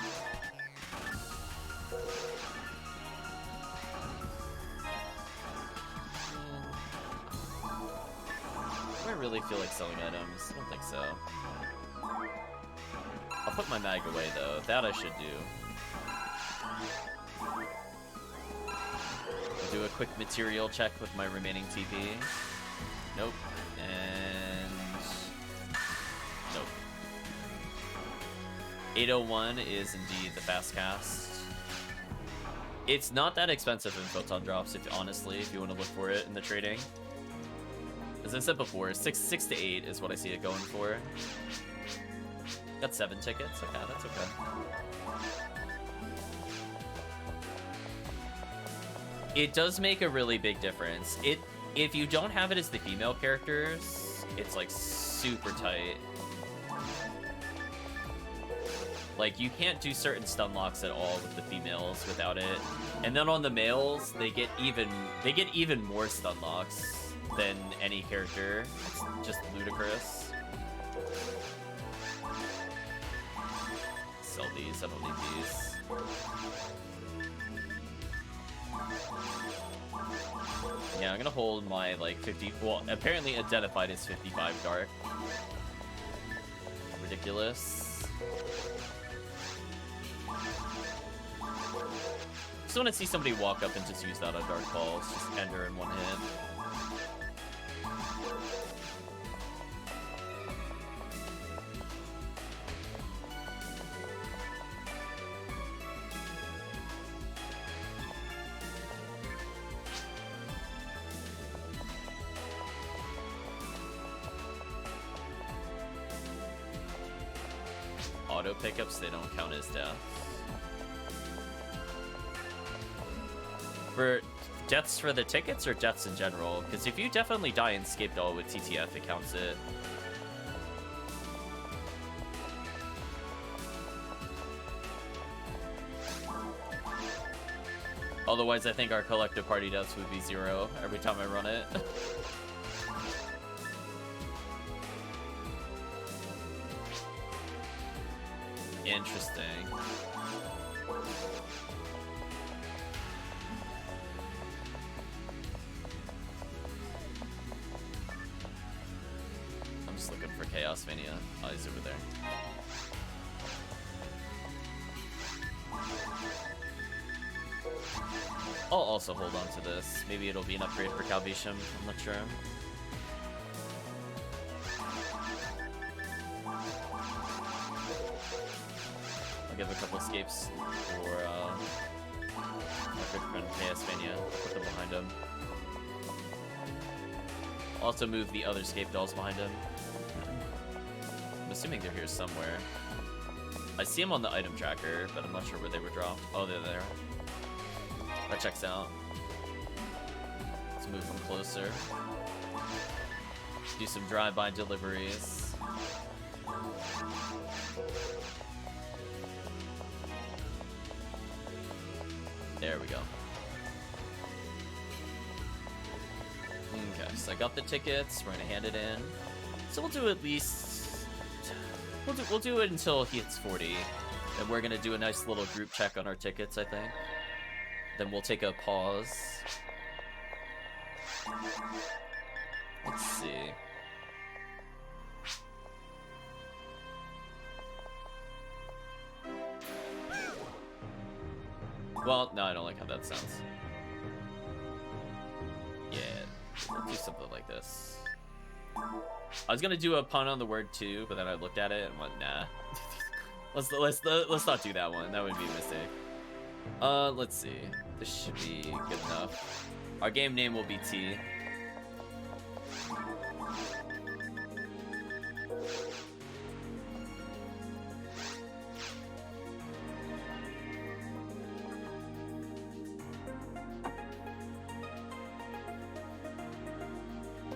Do I really feel like selling items? I don't think so. I'll put my mag away, though. That I should do. I'll do a quick material check with my remaining TP. Nope. And... nope. 801 is indeed the fast cast. It's not that expensive in photon drops, if honestly, if you want to look for it in the trading. As I said before, 6 to 8 is what I see it going for. Got 7 tickets. Okay, that's okay. It does make a really big difference. If you don't have it as the female characters, it's like super tight. Like, you can't do certain stun locks at all with the females without it. And then on the males, they get even more stun locks than any character. It's just ludicrous. Sell these, I don't need these. Yeah, I'm gonna hold my, like, 50... well, apparently identified as 55 dark. Ridiculous. Just want to see somebody walk up and just use that on Dark Balls. Just end her in one hit. Auto pickups, they don't count as death. For deaths for the tickets or deaths in general? Because if you definitely die in Scapedoll with TTF, it counts it. Otherwise, I think our collective party deaths would be 0 every time I run it. Interesting. I'm just looking for ChaosVania. Oh, he's over there. I'll also hold on to this. Maybe it'll be an upgrade for Calvitum. I'm not sure. I'll give a couple escapes for my good friend ChaosVania. Put them behind him. Also move the other escape dolls behind him. I'm assuming they're here somewhere. I see them on the item tracker, but I'm not sure where they were dropped. Oh, they're there. That checks out. Let's move them closer. Do some drive-by deliveries. There we go. Okay, so I got the tickets. We're gonna hand it in. So we'll do at least... We'll do it until he hits 40. And we're gonna do a nice little group check on our tickets, I think. Then we'll take a pause. Let's see. Well, no, I don't like how that sounds. Yeah, let's do something like this. I was gonna do a pun on the word too, but then I looked at it and went, nah. let's not do that one. That would be a mistake. Let's see. This should be good enough. Our game name will be T.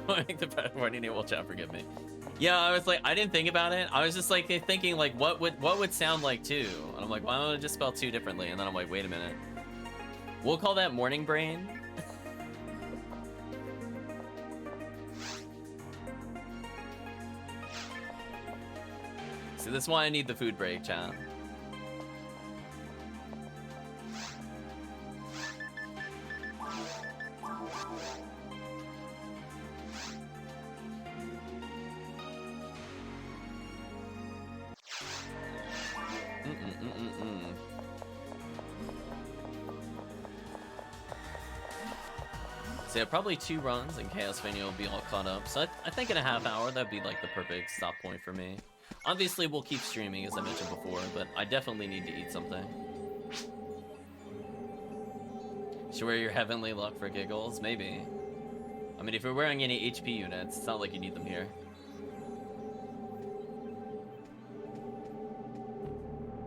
I think the morning name will chat, forgive me. Yeah, I was like, I didn't think about it. I was just like thinking like what would sound like two? And I'm like, why don't I just spell two differently? And then I'm like, wait a minute. We'll call that morning brain. See, that's why I need the food break, chat. So yeah, probably 2 runs and ChaosVania will be all caught up. So I think in a half hour, that'd be like the perfect stop point for me. Obviously, we'll keep streaming, as I mentioned before, but I definitely need to eat something. Should wear your heavenly luck for giggles? Maybe. I mean, if you're wearing any HP units, it's not like you need them here.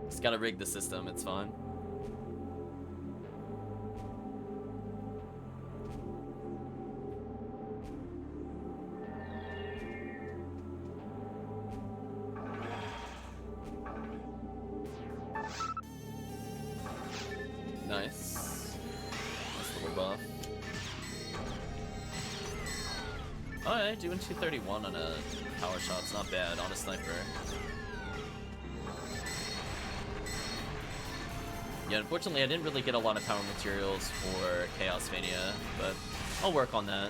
Just gotta rig the system, it's fine. Nice. Nice little buff. Alright, doing 231 on a power shot's not bad on a sniper. Yeah, unfortunately I didn't really get a lot of power materials for ChaosVania, but I'll work on that.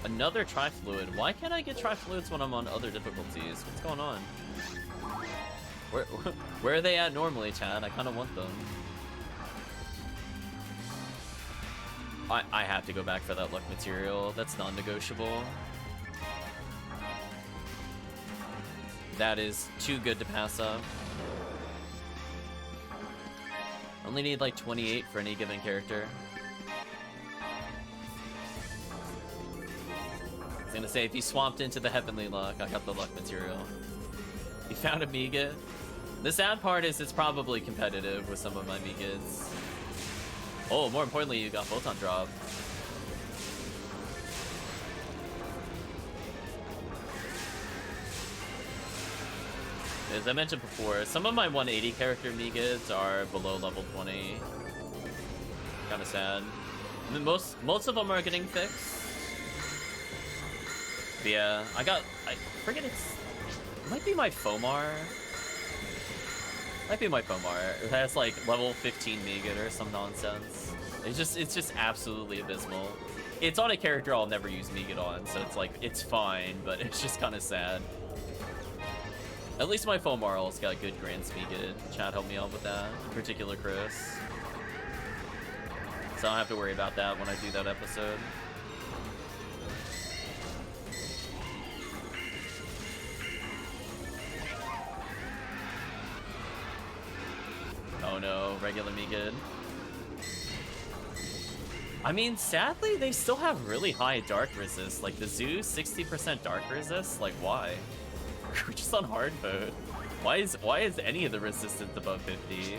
Another Tri-Fluid. Why can't I get Tri-Fluids when I'm on other difficulties? What's going on? Where are they at normally, Chad? I kind of want them. I have to go back for that luck material. That's non-negotiable. That is too good to pass up. Only need like 28 for any given character. I was gonna say, if you swapped into the Heavenly Luck, I got the luck material. You found a Megid? The sad part is it's probably competitive with some of my Megids. Oh, more importantly, you got Photon Drop. As I mentioned before, some of my 180 character Megids are below level 20. Kind of sad. I mean, most of them are getting fixed. But yeah, I forget it might be my Fomar. Might be my Fomar. It has like level 15 Megid or some nonsense. It's just absolutely abysmal. It's on a character I'll never use Megid on, so it's like, it's fine, but it's just kind of sad. At least my Fomarl's got good Grand Megid. Chad helped me out with that, in particular Chris. So I don't have to worry about that when I do that episode. Oh no, regular Megid. I mean, sadly, they still have really high dark resist. Like the Zoo, 60% dark resist. Like, why? We're just on hard mode. Why is any of the resistance above 50?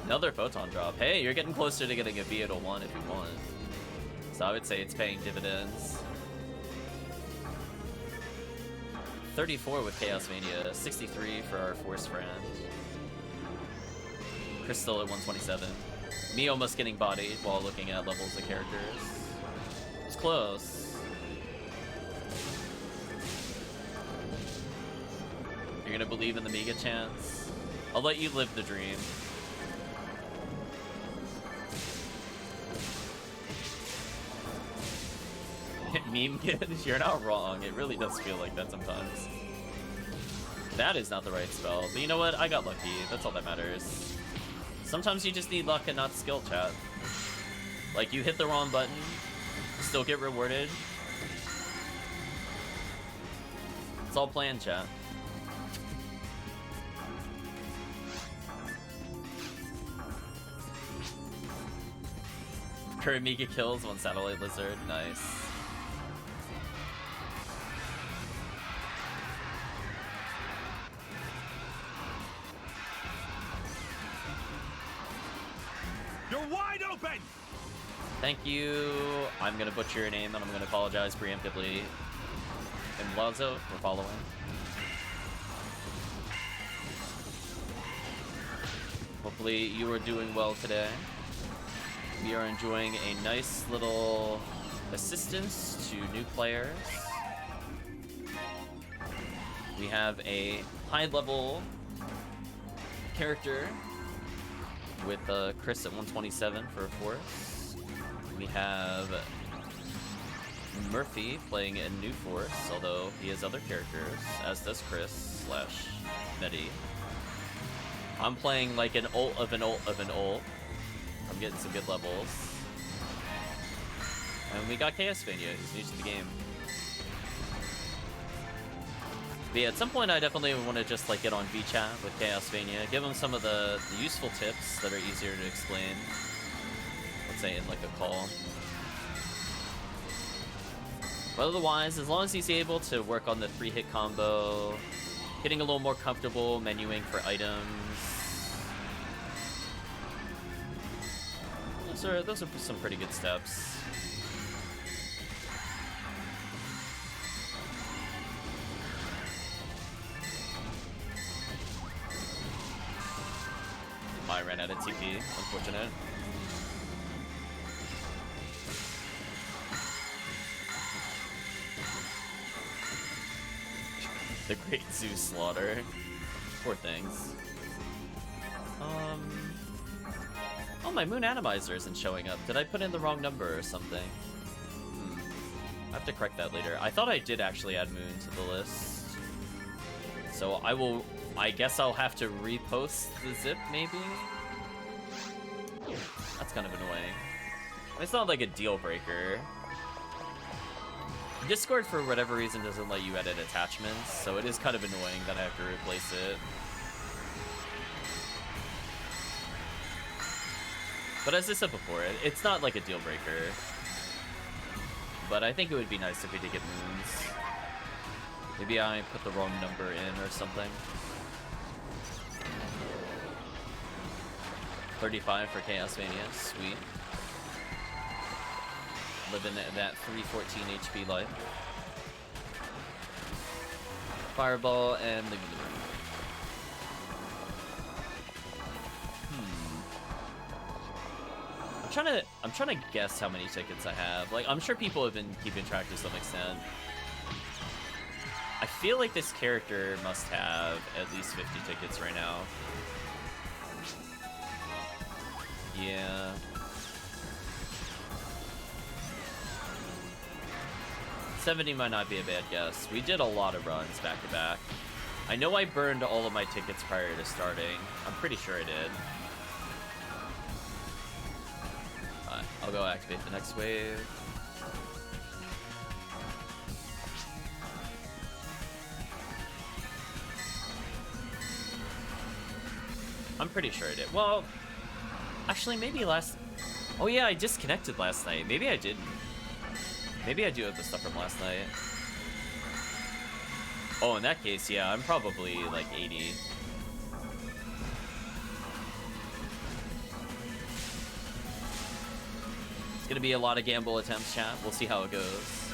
Another Photon Drop. Hey, you're getting closer to getting a Beetle 1 if you want. So I would say it's paying dividends. 34 with ChaosVania, 63 for our Force friend. Crystal at 127. Me almost getting bodied while looking at levels of characters. It's close. You're gonna believe in the Mega chance? I'll let you live the dream. Meme kid, you're not wrong. It really does feel like that sometimes. That is not the right spell. But you know what? I got lucky. That's all that matters. Sometimes you just need luck and not skill, chat. Like, you hit the wrong button, still get rewarded. It's all planned, chat. Kuramika kills one satellite lizard. Nice. You're wide open! Thank you. I'm gonna butcher your name and I'm gonna apologize preemptively. And Lazo, we're following. Hopefully you are doing well today. We are enjoying a nice little assistance to new players. We have a high-level character with Chris at 127 for a force. We have Murphy playing a new force, although he has other characters, as does Chris / Medi. I'm playing like an ult of an ult of an ult. I'm getting some good levels. And we got ChaosVania, who's new to the game. But yeah, at some point I definitely want to just like get on VChat with ChaosVania, give him some of the useful tips that are easier to explain. Let's say in like a call. But otherwise, as long as he's able to work on the 3-hit combo, getting a little more comfortable menuing for items. Those are some pretty good steps. I ran out of TP, unfortunate. The Great Zoo Slaughter. Poor things. Oh, my Moon Atomizer isn't showing up. Did I put in the wrong number or something? I have to correct that later. I thought I did actually add Moon to the list. So I guess I'll have to repost the zip, maybe? That's kind of annoying. It's not like a deal breaker. Discord, for whatever reason, doesn't let you edit attachments, so it is kind of annoying that I have to replace it. But as I said before, it's not like a deal breaker. But I think it would be nice if we did get moons. Maybe I put the wrong number in or something. 35 for ChaosVania, sweet. Living that 314 HP life. Fireball and the I'm trying to guess how many tickets I have. Like, I'm sure people have been keeping track to some extent. I feel like this character must have at least 50 tickets right now. Yeah. $70 might not be a bad guess. We did a lot of runs back to back. I know I burned all of my tickets prior to starting. I'm pretty sure I did. I'll go activate the next wave. I'm pretty sure I did. Well, actually, maybe last... Oh yeah, I disconnected last night. Maybe I didn't. Maybe I do have the stuff from last night. Oh, in that case, yeah, I'm probably like 80. It's gonna be a lot of gamble attempts, chat. We'll see how it goes.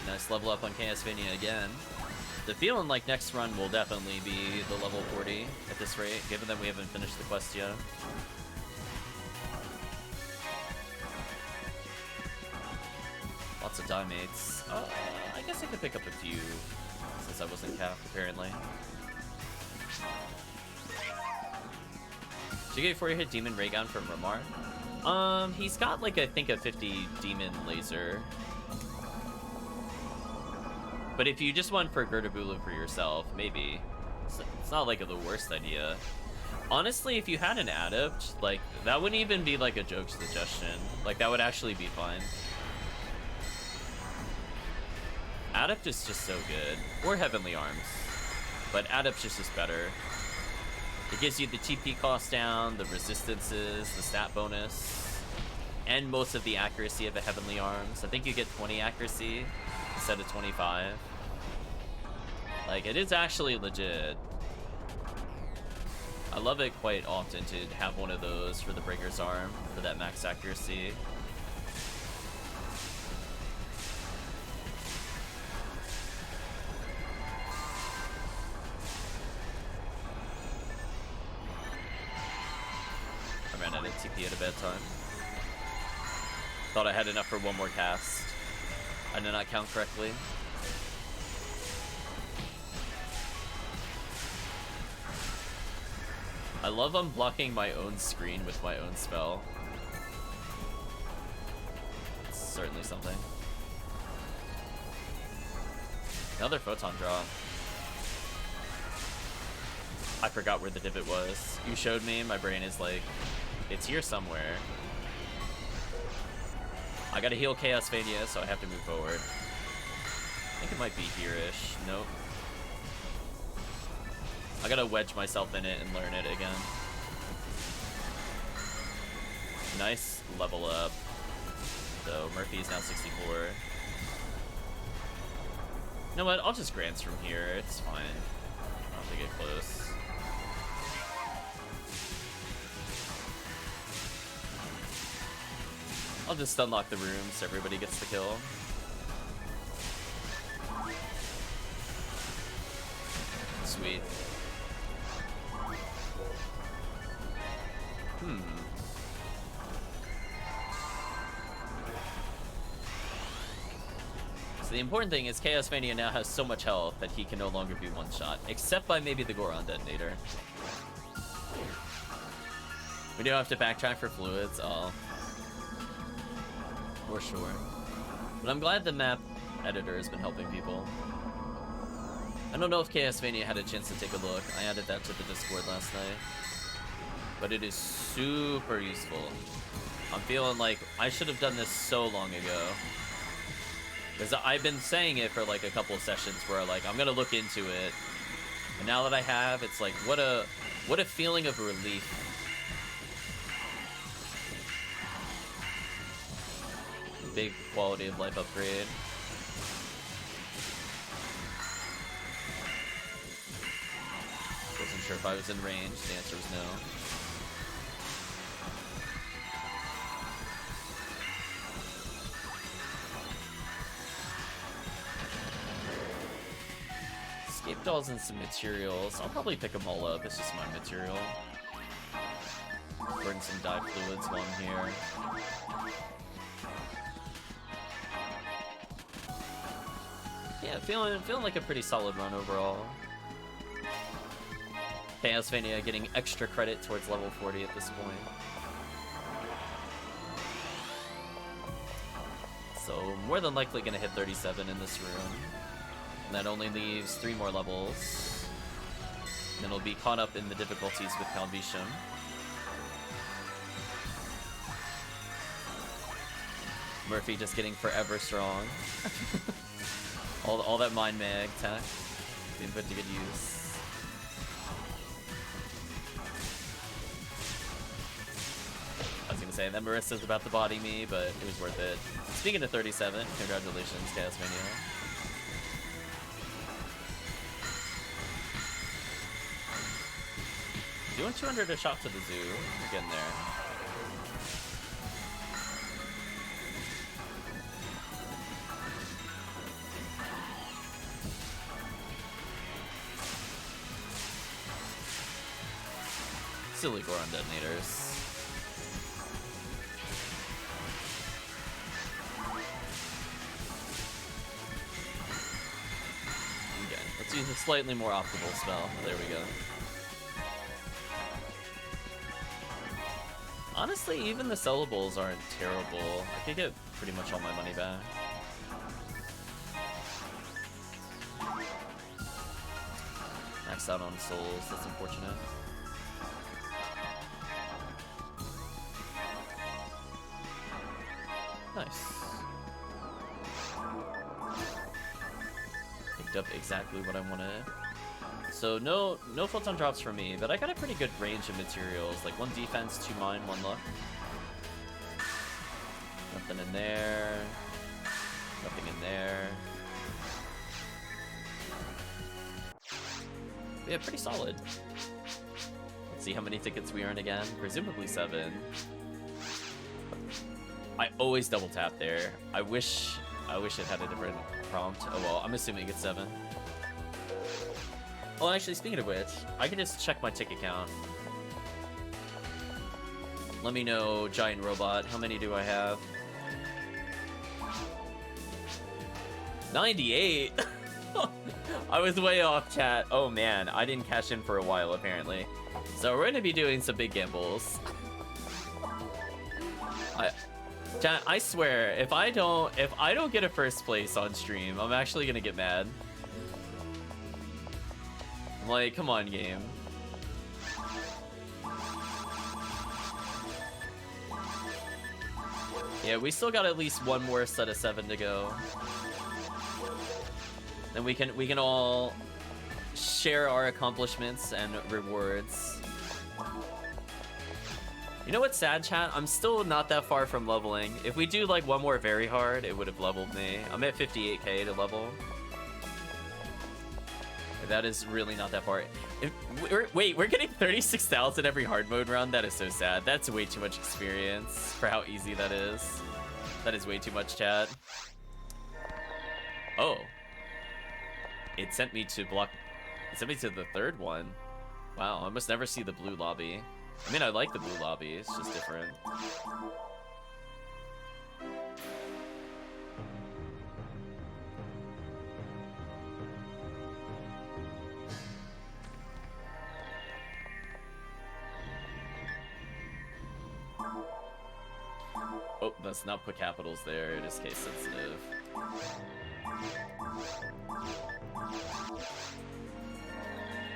Nice level up on ChaosVania again. The feeling like next run will definitely be the level 40 at this rate, given that we haven't finished the quest yet. Lots of die mates. I guess I could pick up a few, since I wasn't capped, apparently. Did you get 4 hit Demon Raygun from Ramar? He's got like, I think a 50 Demon Laser. But if you just went for Gertabulu for yourself, maybe. It's not like the worst idea. Honestly, if you had an Adept, like, that wouldn't even be like a joke suggestion. Like, that would actually be fine. Adept is just so good. Or Heavenly Arms. But Adept is just better. It gives you the TP cost down, the resistances, the stat bonus, and most of the accuracy of a Heavenly Arms. I think you get 20 accuracy instead of 25. Like, it is actually legit. I love it quite often to have one of those for the Breaker's Arm, for that max accuracy. I ran out of TP at a bad time. Thought I had enough for one more cast. I did not count correctly. I love unblocking my own screen with my own spell. It's certainly something. Another photon drop. I forgot where the divot was. You showed me, my brain is like, it's here somewhere. I gotta heal ChaosVania, so I have to move forward. I think it might be here-ish. Nope. I gotta wedge myself in it and learn it again. Nice level up. So Murphy is now 64. You know what? I'll just grants from here. It's fine. I don't have to get close. I'll just unlock the rooms so everybody gets the kill. Sweet. So the important thing is ChaosVania now has so much health that he can no longer be one-shot, except by maybe the Goron Detonator. We do have to backtrack for fluids, for sure. But I'm glad the map editor has been helping people. I don't know if ChaosVania had a chance to take a look. I added that to the Discord last night. But it is super useful. I'm feeling like I should have done this so long ago. Because I've been saying it for like a couple of sessions where like I'm gonna look into it. And now that I have, it's like what a feeling of relief. Big quality of life upgrade. Wasn't sure if I was in range. The answer was no. Escape dolls and some materials. I'll probably pick them all up. It's just my material. Burn some dye fluids while I'm here. Yeah, feeling like a pretty solid run overall. ChaosVania getting extra credit towards level 40 at this point. So more than likely gonna hit 37 in this room. And that only leaves 3 more levels. Then it'll be caught up in the difficulties with Calvitum. Murphy just getting forever strong. all that mind mag tech being put to good use. I was gonna say that Marissa's about to body me, but it was worth it. Speaking of 37, congratulations, ChaosVania. Doing 200 a shot to the zoo. We're getting there. Silly Goron detonators. Okay, let's use a slightly more optimal spell. There we go. Honestly, even the sellables aren't terrible. I could get pretty much all my money back. Maxed out on souls, that's unfortunate. Nice. Picked up exactly what I wanted. So no photon drops for me, but I got a pretty good range of materials. Like 1 defense, 2 mine, 1 luck. Nothing in there. Nothing in there. Yeah, pretty solid. Let's see how many tickets we earn again. Presumably 7. I always double tap there. I wish it had a different prompt. Oh well, I'm assuming it's 7. Oh, actually, speaking of which, I can just check my ticket count. Let me know, giant robot, how many do I have? 98? I was way off, chat. Oh man, I didn't cash in for a while apparently. So we're gonna be doing some big gambles. Chat, I swear, if I don't get a first place on stream, I'm actually gonna get mad. Like, come on, game. Yeah, we still got at least 1 more set of 7 to go. Then we can all share our accomplishments and rewards. You know what's sad, chat? I'm still not that far from leveling. If we do like 1 more very hard, it would have leveled me. I'm at 58k to level. That is really not that far. Wait, we're getting 36,000 every hard mode run? That is so sad. That's way too much experience for how easy that is. That is way too much, chat. Oh. It sent me to block... It sent me to the 3rd one. Wow, I must never see the blue lobby. I mean, I like the blue lobby. It's just different. Oh, let's not put capitals there. It is case sensitive.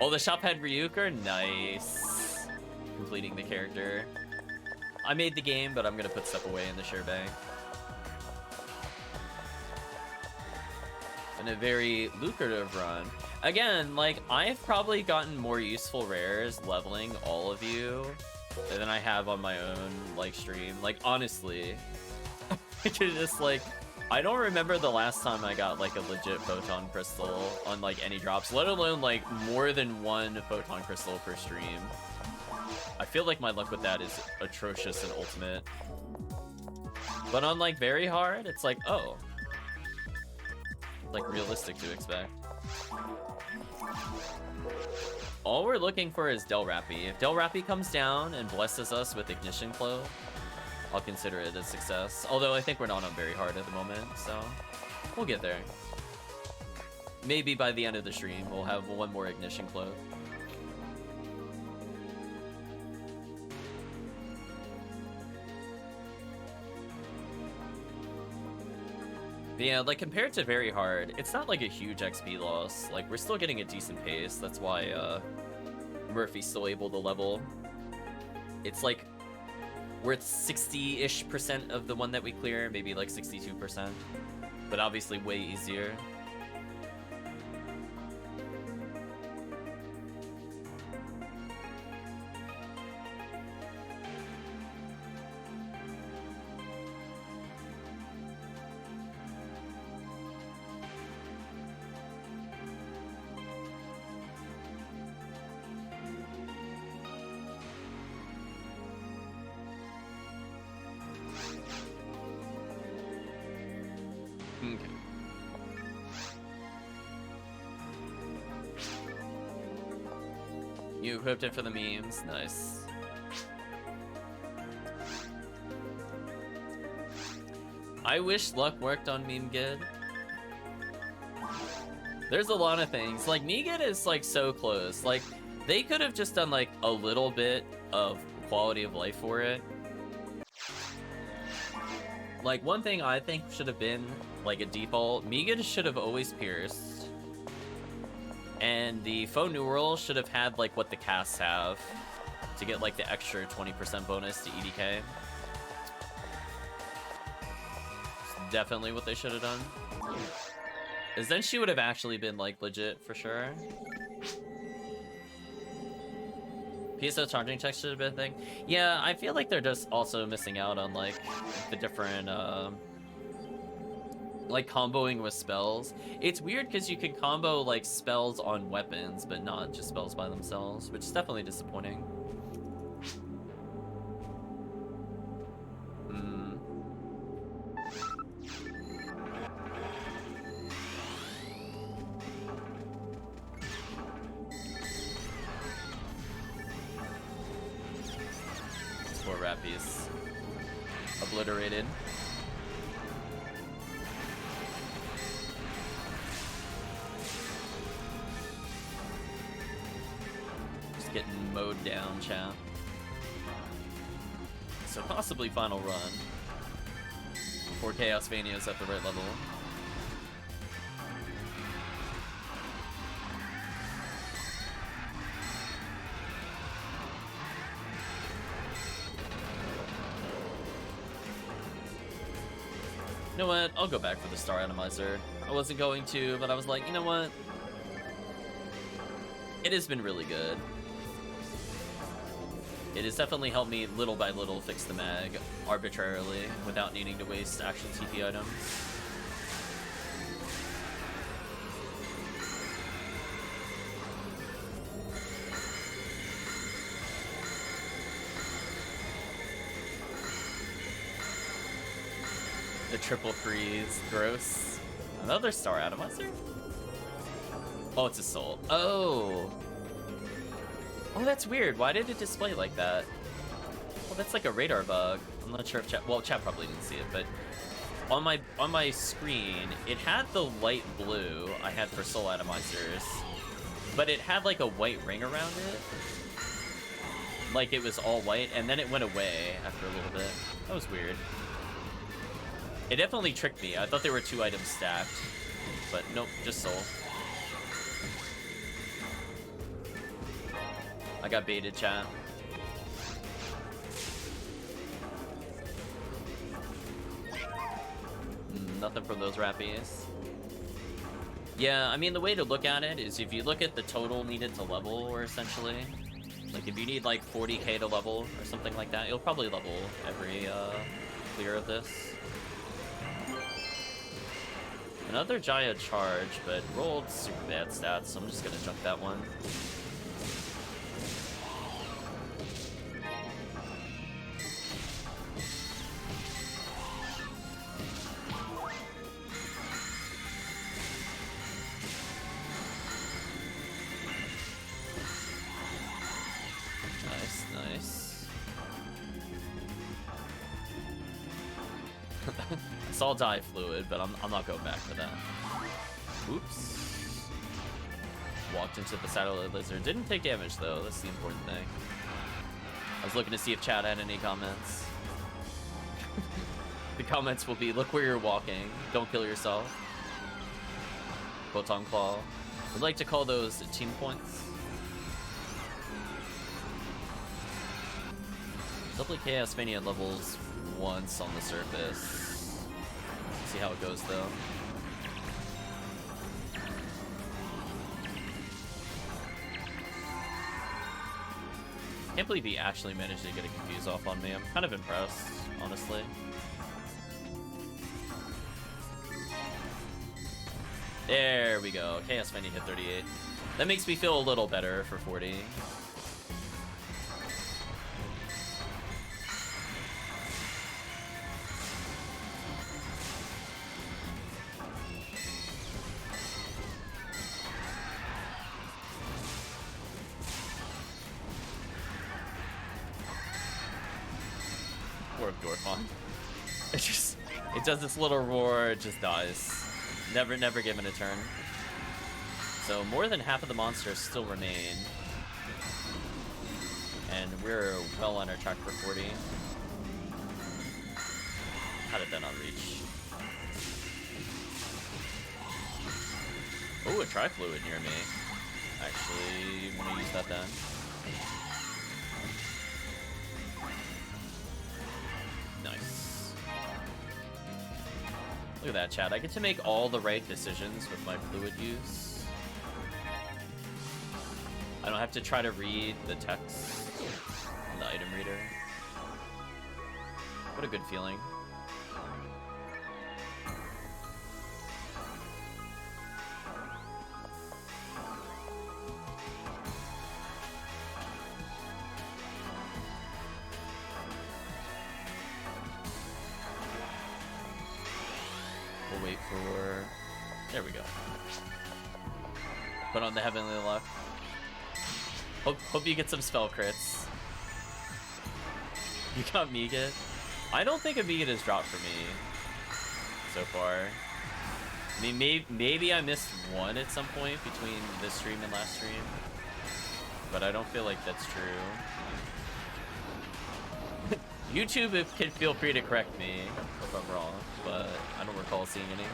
Oh, the shop had Ryuker? Nice. Completing the character. I made the game, but I'm gonna put stuff away in the share bank. And a very lucrative run. Again, like, I've probably gotten more useful rares leveling all of you than I have on my own, like, stream. Like, honestly. Just, like, I don't remember the last time I got, like, a legit photon crystal on, like, any drops, let alone, like, more than 1 photon crystal per stream. I feel like my luck with that is atrocious and ultimate. But on, like, very hard, it's like, oh. Like, realistic to expect. All we're looking for is Del Rappy. If Del Rappy comes down and blesses us with Ignition Cloak, I'll consider it a success. Although I think we're not on very hard at the moment, so we'll get there. Maybe by the end of the stream, we'll have 1 more Ignition Cloak. But yeah, like, compared to very hard, it's not like a huge XP loss. Like, we're still getting a decent pace. That's why Murphy's still able to level. It's like we're at 60-ish% of the one that we clear, maybe like 62%, but obviously way easier. You equipped it for the memes. Nice. I wish luck worked on Meme Gid. There's a lot of things. Like, Negid is, like, so close. Like, they could have just done, like, a little bit of quality of life for it. Like, one thing I think should have been, like, a default, Megan should have always pierced. And the faux numeral should have had, like, what the casts have to get, like, the extra 20% bonus to EDK. It's definitely what they should have done. Because then she would have actually been, like, legit for sure. PSO charging checks should have been a thing. Yeah, I feel like they're just also missing out on, like, the different, like, comboing with spells. It's weird because you can combo, like, spells on weapons, but not just spells by themselves, which is definitely disappointing. Four Rappies. Obliterated. Just getting mowed down, chat. So possibly final run. Before ChaosVania is at the right level. You know what? I'll go back for the Star Atomizer. I wasn't going to, but I was like, you know what? It has been really good. It has definitely helped me little by little fix the mag arbitrarily without needing to waste actual TP items. The triple freeze, gross. Another Star Atomizer? Oh, it's a soul. Oh. Oh, that's weird. Why did it display like that? Well, that's like a radar bug. I'm not sure if chat, well, chat probably didn't see it, but on my screen, it had the light blue I had for soul atomizers, but it had like a white ring around it. Like it was all white, and then it went away after a little bit. That was weird. It definitely tricked me. I thought there were 2 items stacked, but nope, just soul. I got baited, chat. Nothing from those Rappies. Yeah, I mean, the way to look at it is if you look at the total needed to level, or essentially, like if you need like 40k to level or something like that, you'll probably level every clear of this. Another Jaya charge, but rolled super bad stats, so I'm just gonna jump that one. Nice, nice. I saw dye fluid, but I'm not going back for that. Oops. Walked into the satellite lizard. Didn't take damage though, that's the important thing. I was looking to see if chat had any comments. The comments will be, look where you're walking, don't kill yourself. Photon Claw. I'd like to call those team points. Double ChaosVania levels once on the surface. See how it goes though. Can't believe he actually managed to get a confuse off on me. I'm kind of impressed, honestly. There we go. ChaosVania hit 38. That makes me feel a little better for 40. It does this little roar, it just dies. Never given a turn. So more than half of the monsters still remain. And we're well on our track for 40. How did that on reach. Oh, a tri-fluid near me. Actually, I'm gonna use that then. Nice. Look at that, chat. I get to make all the right decisions with my fluid use. I don't have to try to read the text on the item reader. What a good feeling. We'll wait for... There we go. Put on the Heavenly Luck. Hope you get some spell crits. You got Megat? I don't think a Megat has dropped for me so far. I mean, maybe I missed one at some point between this stream and last stream, but I don't feel like that's true. YouTube can feel free to correct me if I'm wrong, but I don't recall seeing any.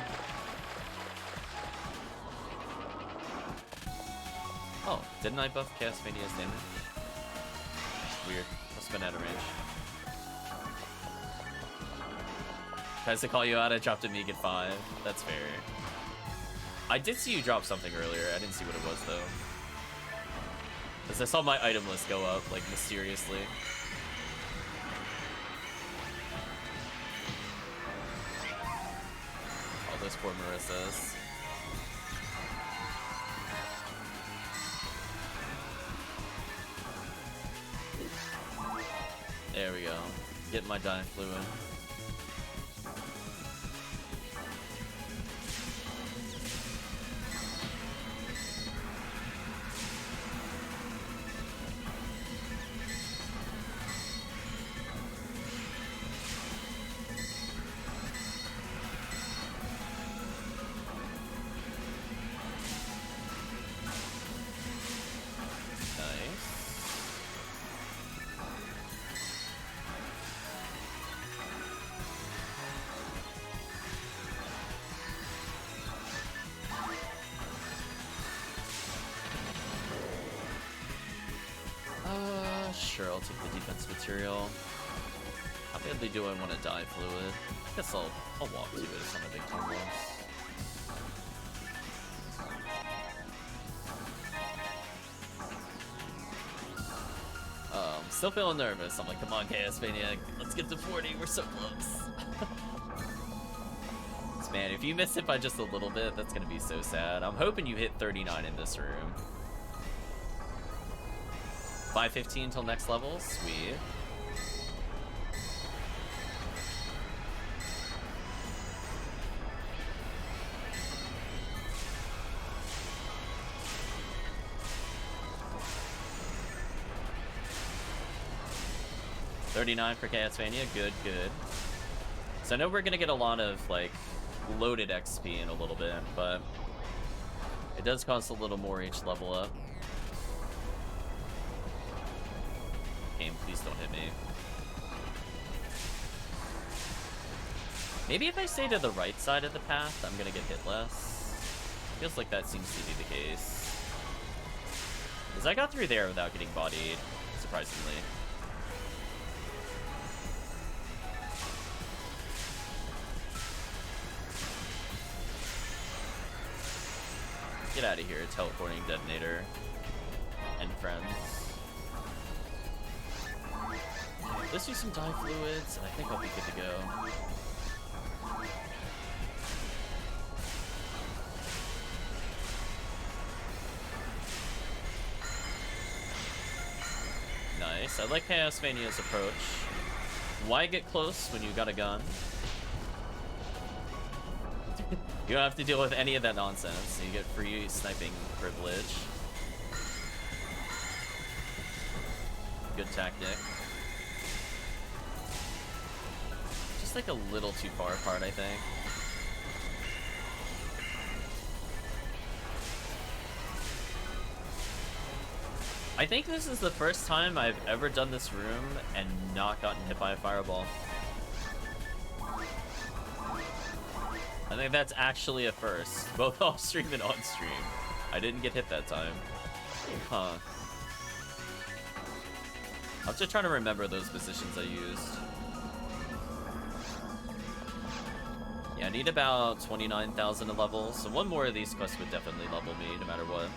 Oh, didn't I buff ChaosVania's damage? Weird. Must have been out of range. Tries to call you out, I dropped a Megat 5. That's fair. I did see you drop something earlier. I didn't see what it was, though. Because I saw my item list go up, like, mysteriously. All those poor Marissas. There we go. Get my dying fluid. Sure, I'll take the defense material. How badly do I want to die fluid? I guess I'll walk to it. It's not a big deal. I'm still feeling nervous. I'm like, come on, ChaosVania, let's get to 40. We're so close. Man, if you miss it by just a little bit, that's gonna be so sad. I'm hoping you hit 39 in this room. 515 till next level, sweet. $39 for ChaosVania, good, good. So I know we're gonna get a lot of like loaded XP in a little bit, but it does cost a little more each level up. Game, please don't hit me. Maybe if I stay to the right side of the path, I'm gonna get hit less. Feels like that seems to be the case. Because I got through there without getting bodied, surprisingly. Get out of here, teleporting detonator and friends. Let's do some dye fluids, and I think I'll be good to go. Nice. I like ChaosVania's approach. Why get close when you got a gun? You don't have to deal with any of that nonsense. You get free sniping privilege. Good tactic. Just like a little too far apart, I think. I think this is the first time I've ever done this room and not gotten hit by a fireball. I think that's actually a first, both off stream and on stream. I didn't get hit that time. Huh. I'm just trying to remember those positions I used. Yeah, I need about 29,000 to level, so one more of these quests would definitely level me, no matter what.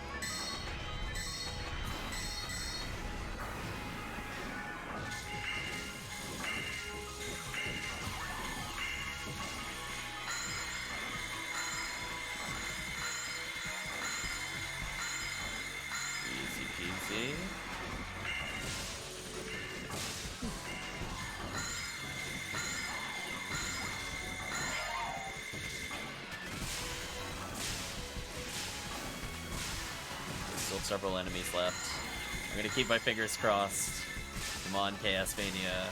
Easy peasy. Still several enemies left. I'm gonna keep my fingers crossed. Come on, ChaosVania.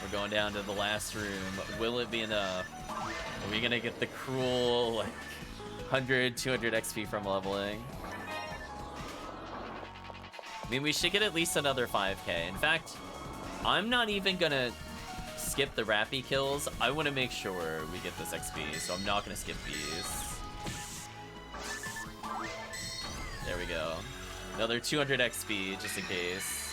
We're going down to the last room. Will it be enough? Are we gonna get the cruel, like, 100, 200 XP from leveling? I mean, we should get at least another 5k. In fact, I'm not even gonna skip the Rappy kills. I want to make sure we get this XP, so I'm not gonna skip these. There we go. Another 200 XP, just in case.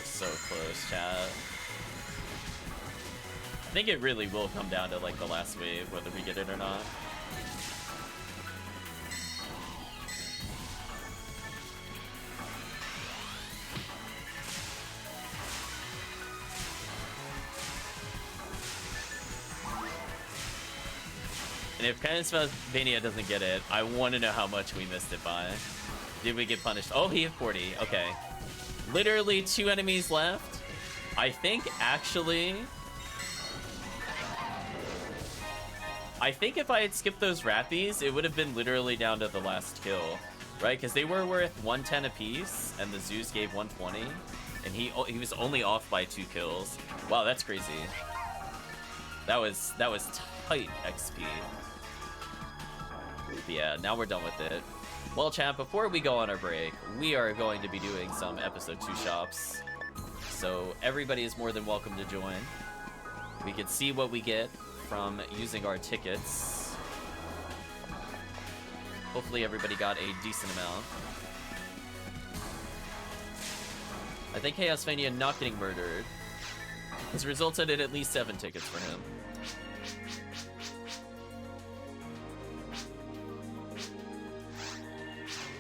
So close, chat. I think it really will come down to, like, the last wave, whether we get it or not. And if ChaosVania doesn't get it, I want to know how much we missed it by. Did we get punished? Oh, he hit 40. Okay. Literally 2 enemies left. I think, actually... I think if I had skipped those Rappies, it would have been literally down to the last kill. Right? Because they were worth 110 apiece, and the Zeus gave 120. And he was only off by 2 kills. Wow, that's crazy. That was tight XP. But yeah, now we're done with it. Well, chat, before we go on our break, we are going to be doing some episode 2 shops. So everybody is more than welcome to join. We can see what we get from using our tickets. Hopefully everybody got a decent amount. I think ChaosVania not getting murdered has resulted in at least 7 tickets for him.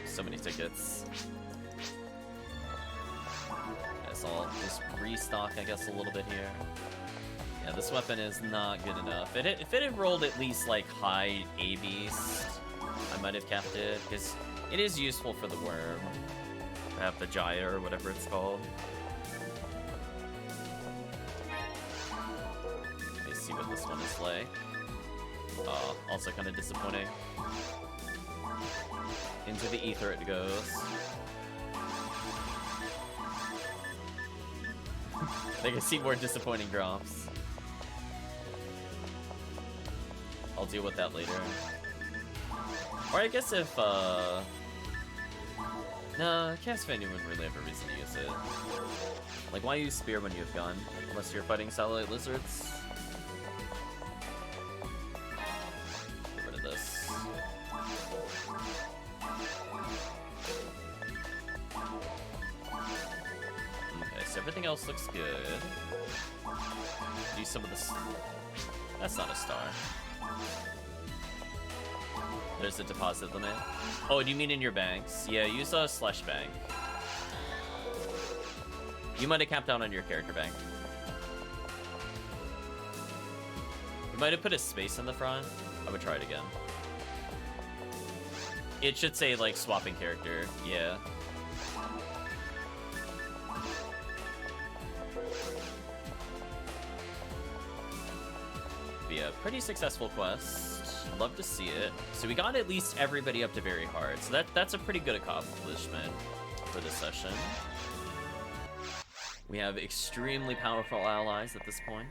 So many tickets. Guess I'll just restock, I guess, a little bit here. Yeah, this weapon is not good enough. If it had rolled at least, like, high A beast, I might have kept it, because it is useful for the worm. To have the gyre or whatever it's called. Let me see what this one is like. Also kind of disappointing. Into the ether it goes. I think I see more disappointing drops. I'll deal with that later. Or I guess if, no, ChaosVania wouldn't really have a reason to use it. Like, why use spear when you have gun? Unless you're fighting satellite lizards? Get rid of this. Okay, so everything else looks good. Do some of this. That's not a star. There's a deposit limit. Oh, do you mean in your banks? Yeah, use a slash bank. You might have capped out on your character bank. You might have put a space in the front. I would try it again. It should say, like, swapping character. Yeah. But yeah, pretty successful quest. Love to see it. So we got at least everybody up to very hard. So that's a pretty good accomplishment for this session. We have extremely powerful allies at this point.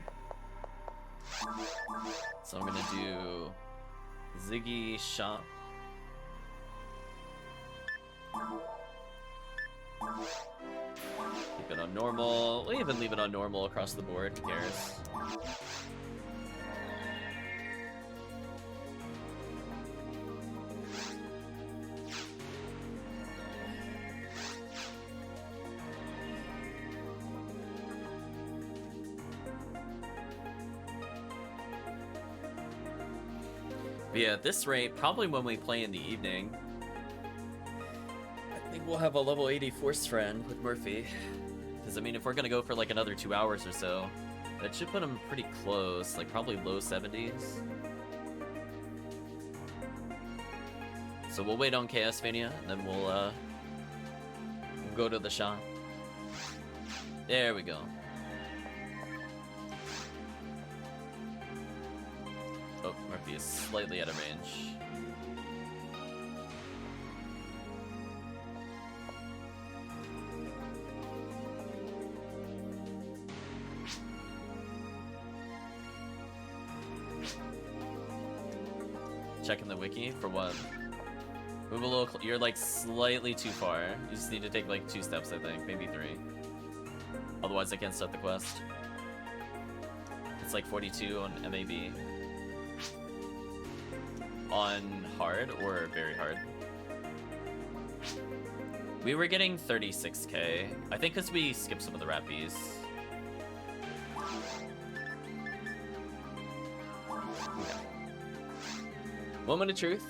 So I'm gonna do Ziggy Shop. Keep it on normal. We'll even leave it on normal across the board. Who cares? But yeah, at this rate, probably when we play in the evening, I think we'll have a level 80 Force Friend with Murphy. Because, I mean, if we're going to go for like another 2 hours or so, that should put him pretty close, like probably low 70s. So we'll wait on ChaosVania, and then we'll go to the shop. There we go. Oh, Murphy is slightly out of range. Checking the wiki for what? Move a little. You're like slightly too far. You just need to take like 2 steps, I think, maybe 3. Otherwise, I can't start the quest. It's like 42 on MAB. On hard or very hard? We were getting 36k. I think because we skipped some of the rappies. Okay. Moment of truth.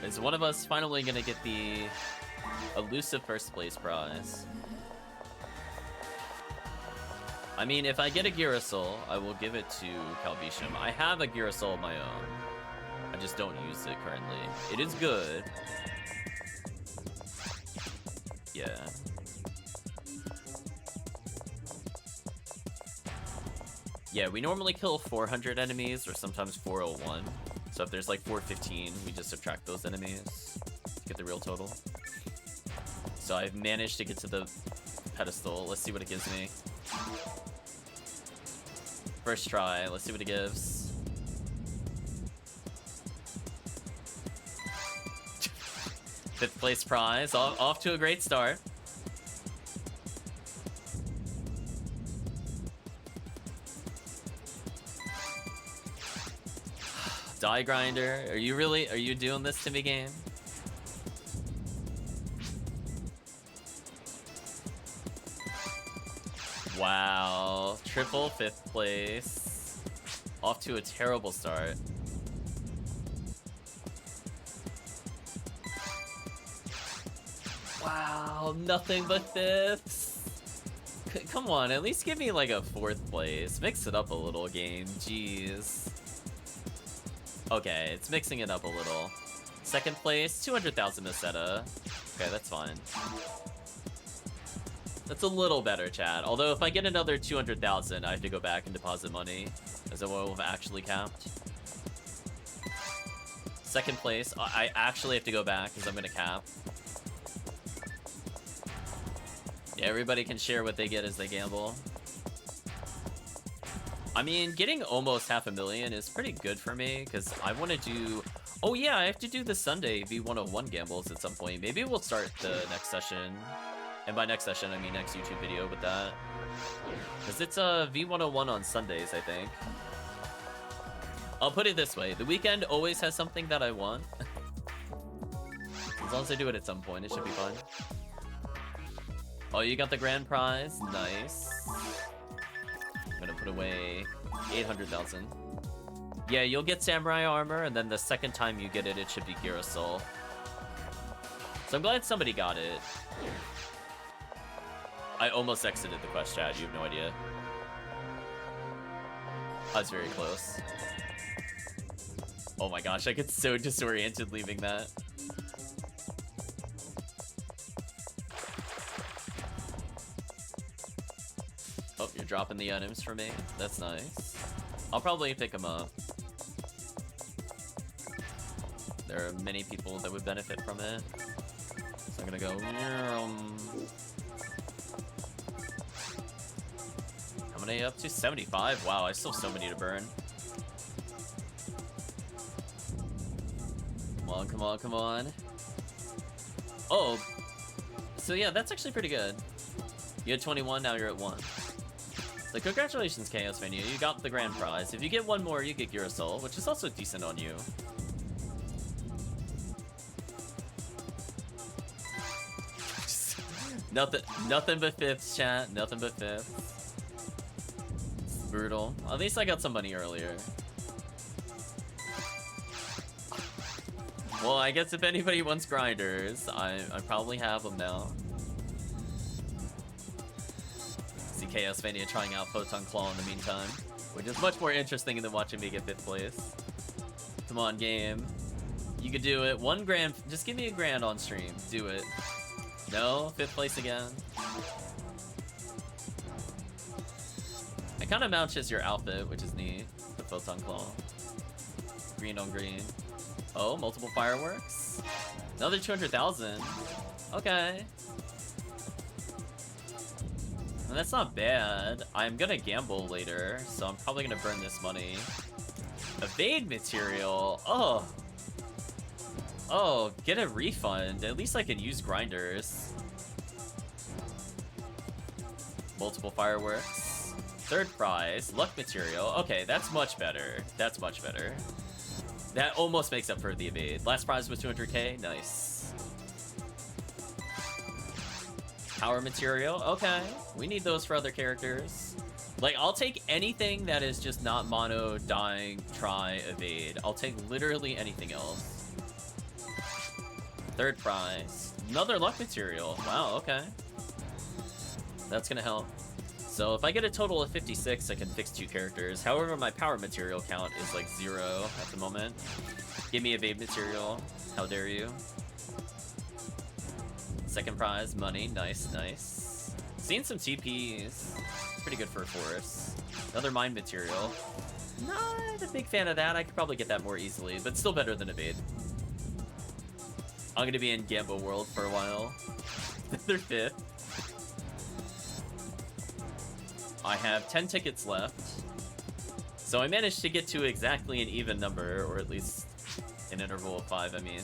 Is one of us finally gonna get the elusive first place prize? I mean, if I get a Girasol, I will give it to Calvitum. I have a Girasol of my own. I just don't use it currently. It is good. Yeah. Yeah, we normally kill 400 enemies or sometimes 401. So if there's like 415, we just subtract those enemies to get the real total. So I've managed to get to the pedestal. Let's see what it gives me. First try, let's see what it gives. Fifth place prize, off to a great start. Die Grinder, are you doing this to me, game? Wow, triple 5th place. Off to a terrible start. Wow, nothing but 5ths. Come on, at least give me like a 4th place. Mix it up a little, game. Jeez. Okay, it's mixing it up a little. 2nd place, 200,000 Meseta. Okay, that's fine. That's a little better, chat. Although if I get another 200,000, I have to go back and deposit money, as I will have actually capped. 2nd place, I actually have to go back because I'm gonna cap. Yeah, everybody can share what they get as they gamble. I mean, getting almost 500,000 is pretty good for me, because I want to do... Oh yeah, I have to do the Sunday V101 gambles at some point. Maybe we'll start the next session. And by next session, I mean next YouTube video with that. Because it's a V101 on Sundays, I think. I'll put it this way. The weekend always has something that I want. As long as I do it at some point, it should be fun. Oh, you got the grand prize? Nice. I'm gonna put away 800,000. Yeah, you'll get Samurai Armor, and then the second time you get it, it should be Girasol. So I'm glad somebody got it. I almost exited the quest chat, you have no idea. I was very close. Oh my gosh, I get so disoriented leaving that. Oh, you're dropping the items for me? That's nice. I'll probably pick them up. There are many people that would benefit from it. So I'm gonna go... How many up to? 75? Wow, I still have so many to burn. Come on, come on, come on. Oh! So yeah, that's actually pretty good. You had 21, now you're at 1. So congratulations, ChaosVania, you got the grand prize. If you get one more, you get Girasol, which is also decent on you. Nothing but fifths, chat. Nothing but fifths. It's brutal. At least I got some money earlier. Well, I guess if anybody wants grinders, I probably have them now. See ChaosVania trying out Photon Claw in the meantime, which is much more interesting than watching me get 5th place. Come on, game. You could do it. 1 grand. Just give me a grand on stream. Do it. No? 5th place again? It kind of matches your outfit, which is neat. The Photon Claw. Green on green. Oh, multiple fireworks? Another 200,000. Okay. And that's not bad. I'm gonna gamble later, so I'm probably gonna burn this money. Evade material. Oh. Oh, get a refund. At least I can use grinders. Multiple fireworks. 3rd prize. Luck material. Okay, that's much better. That's much better. That almost makes up for the evade. Last prize was 200k. Nice. Power material. Okay. We need those for other characters. Like, I'll take anything that is just not mono, dying, try, evade. I'll take literally anything else. 3rd prize. Another luck material. Wow, okay. That's gonna help. So if I get a total of 56, I can fix 2 characters. However, my power material count is like 0 at the moment. Give me evade material. How dare you? 2nd prize, money. Nice, nice. Seen some TPs. Pretty good for a forest. Another mine material. Not a big fan of that. I could probably get that more easily, but still better than evade. I'm gonna be in Gambo World for a while. They're 5th. I have 10 tickets left. So I managed to get to exactly an even number, or at least an interval of 5, I mean.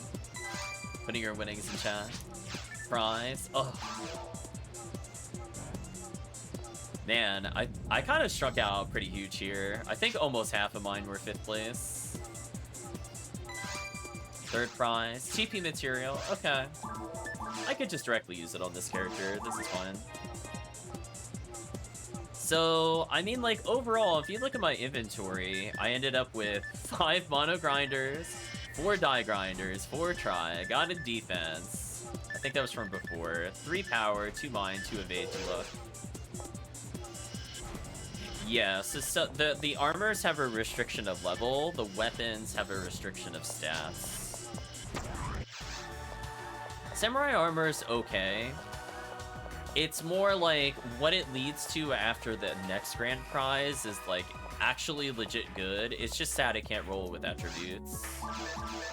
Putting your winnings in chat. Prize. Oh. Man, I kind of struck out pretty huge here. I think almost half of mine were 5th place. 3rd prize. TP material. Okay. I could just directly use it on this character. This is fine. So, I mean, like, overall, if you look at my inventory, I ended up with 5 mono grinders, 4 die grinders, 4 try, I got a defense. I think that was from before. 3 power, 2 mine, 2 evade, 2 luck. Yeah, so the armors have a restriction of level, the weapons have a restriction of stats. Samurai armor's okay. It's more like what it leads to after the next grand prize is like actually legit good. It's just sad it can't roll with attributes.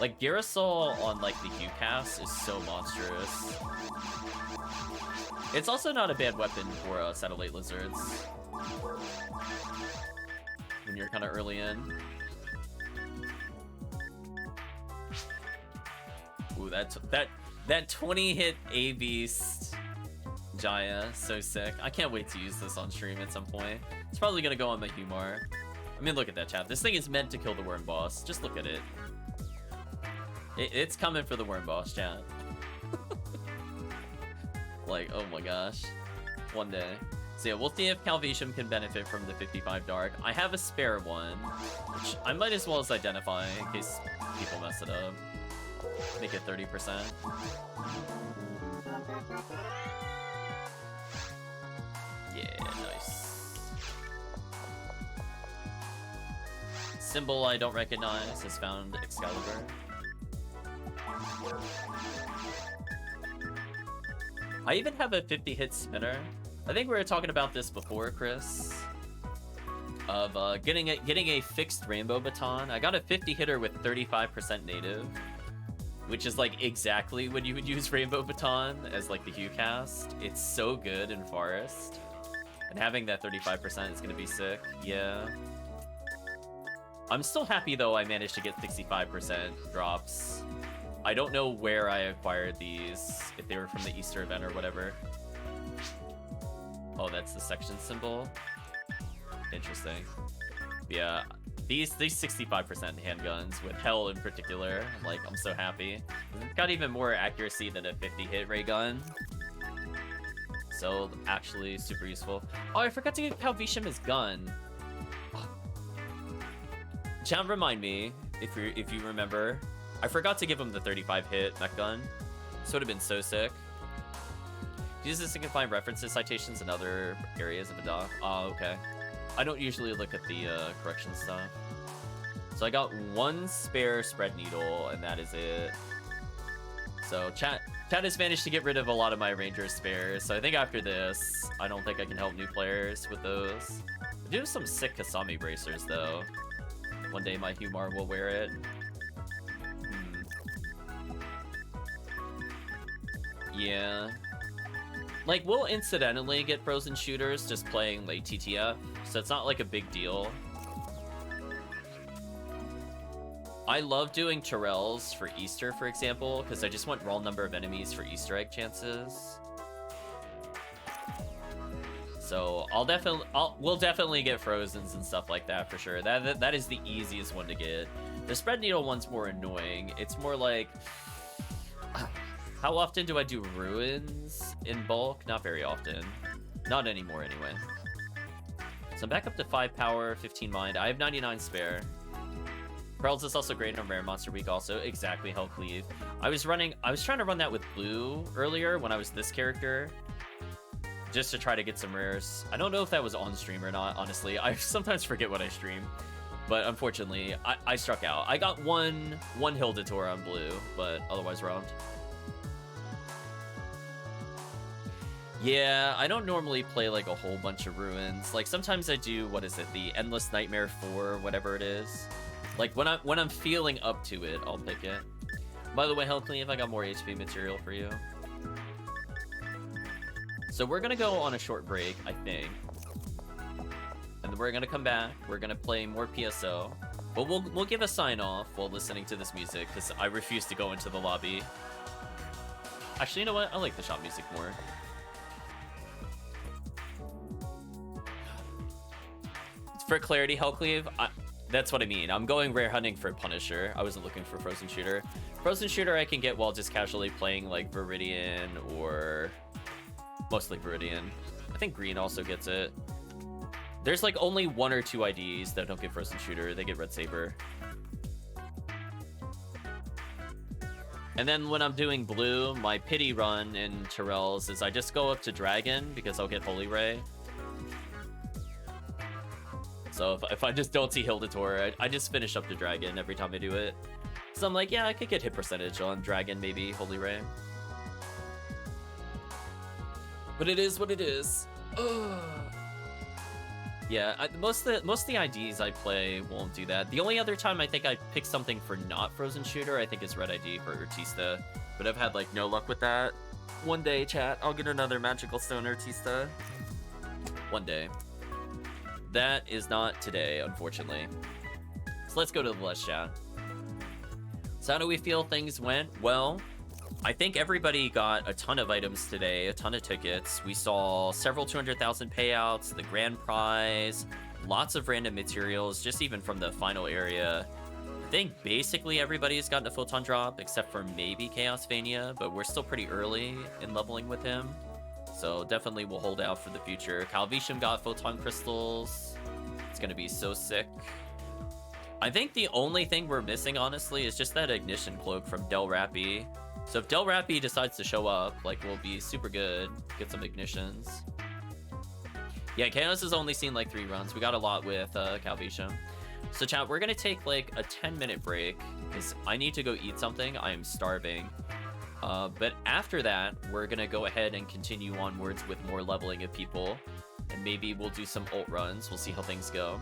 Like Girasol on like the UCAS is so monstrous. It's also not a bad weapon for Satellite Lizards when you're kind of early in. Ooh, that 20 hit A-Beast Jaya, so sick. I can't wait to use this on stream at some point. It's probably gonna go on my Humor. I mean, look at that, chat. This thing is meant to kill the worm boss. Just look at it. It's coming for the worm boss, chat. Like, oh my gosh. One day. So yeah, we'll see if Calvitum can benefit from the 55 Dark. I have a spare one, which I might as well as identify in case people mess it up. Make it 30%. Yeah, nice. Symbol I don't recognize has found Excalibur. I even have a 50 hit spinner. I think we were talking about this before, Chris. Of getting a fixed rainbow baton. I got a 50 hitter with 35% native. which is like exactly when you would use Rainbow Baton as like the Hue cast. It's so good in Forest. And having that 35% is gonna be sick. Yeah. I'm still happy though I managed to get 65% drops. I don't know where I acquired these, if they were from the Easter event or whatever. Oh, that's the section symbol. Interesting. Yeah, these 65% handguns with Hell in particular, like, I'm so happy. It's got even more accuracy than a 50 hit ray gun. So actually super useful. Oh, I forgot to get Calvitum his gun. Chat, remind me if you remember. I forgot to give him the 35 hit mech gun. This would have been so sick. Use this to find references, citations, and other areas of a doc. Oh, okay. I don't usually look at the correction stuff. So I got one spare spread needle, and that is it. So chat has managed to get rid of a lot of my Ranger spares. So I think after this, I don't think I can help new players with those. I do have some sick Kasami bracers though. One day my Humar will wear it. Yeah. Like, we'll incidentally get frozen shooters just playing like TTF, so it's not like a big deal. I love doing Tyrells for Easter, for example, because I just want raw number of enemies for Easter egg chances. So we'll definitely get Frozens and stuff like that for sure. That is the easiest one to get. The spread needle one's more annoying. It's more like, how often do I do ruins in bulk? Not very often. Not anymore anyway. So I'm back up to 5 power, 15 mind. I have 99 spare. Pearls is also great on Rare Monster Week also. Exactly, Hell Cleave. I was trying to run that with blue earlier when I was this character, just to try to get some rares. I don't know if that was on stream or not, honestly. I sometimes forget what I stream. But unfortunately, I struck out. I got one Hildator on blue, but otherwise robbed. Yeah, I don't normally play like a whole bunch of ruins. Like sometimes I do, what is it, the Endless Nightmare 4, whatever it is. Like when I'm feeling up to it, I'll pick it. By the way, Hell Cleave, I got more HP material for you. So we're gonna go on a short break, I think. And then we're gonna come back. We're gonna play more PSO. But we'll give a sign off while listening to this music, because I refuse to go into the lobby. Actually, you know what? I like the shop music more. For clarity, Hellcleave, that's what I mean. I'm going rare hunting for Punisher. I wasn't looking for Frozen Shooter. Frozen Shooter I can get while just casually playing like Viridian or mostly Viridian. I think Green also gets it. There's like only 1 or 2 IDs that don't get Frozen Shooter. They get Red Saber. And then when I'm doing blue, my pity run in Tyrells is I just go up to Dragon because I'll get Holy Ray. So if I just don't see Hildator, I just finish up the Dragon every time I do it. So I'm like, yeah, I could get hit percentage on Dragon, maybe Holy Ray. But it is what it is. Yeah, most of the IDs I play won't do that. The only other time I think I pick something for not Frozen Shooter, I think is Red ID for Artista. But I've had like no luck with that. One day, chat, I'll get another Magical Stone Artista. One day. That is not today, unfortunately. So let's go to the list, chat. So how do we feel things went? Well, I think everybody got a ton of items today, a ton of tickets. We saw several 200,000 payouts, the grand prize, lots of random materials, just even from the final area. I think basically everybody's gotten a photon drop, except for maybe ChaosVania, but we're still pretty early in leveling with him. So definitely we'll hold out for the future. Calvitum got photon crystals. It's gonna be so sick. I think the only thing we're missing, honestly, is just that ignition cloak from Del Rappy. So if Del Rappy decides to show up, like, we'll be super good. Get some ignitions. Yeah, Chaos has only seen like 3 runs. We got a lot with Calvitum. So chat, we're gonna take like a 10-minute break because I need to go eat something. I am starving. But after that, we're gonna go ahead and continue onwards with more leveling of people. And maybe we'll do some ult runs. We'll see how things go.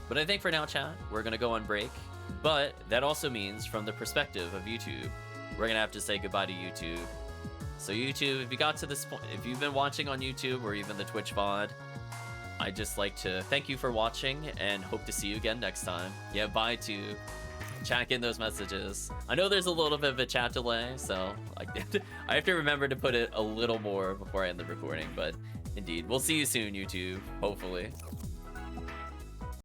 But I think for now, chat, we're gonna go on break. But that also means, from the perspective of YouTube, we're gonna have to say goodbye to YouTube. So YouTube, if you got to this point, if you've been watching on YouTube or even the Twitch VOD, I'd just like to thank you for watching and hope to see you again next time. Yeah, bye to chat in those messages. I know there's a little bit of a chat delay, so I have to remember to put it a little more before I end the recording, but indeed, we'll see you soon, YouTube, hopefully.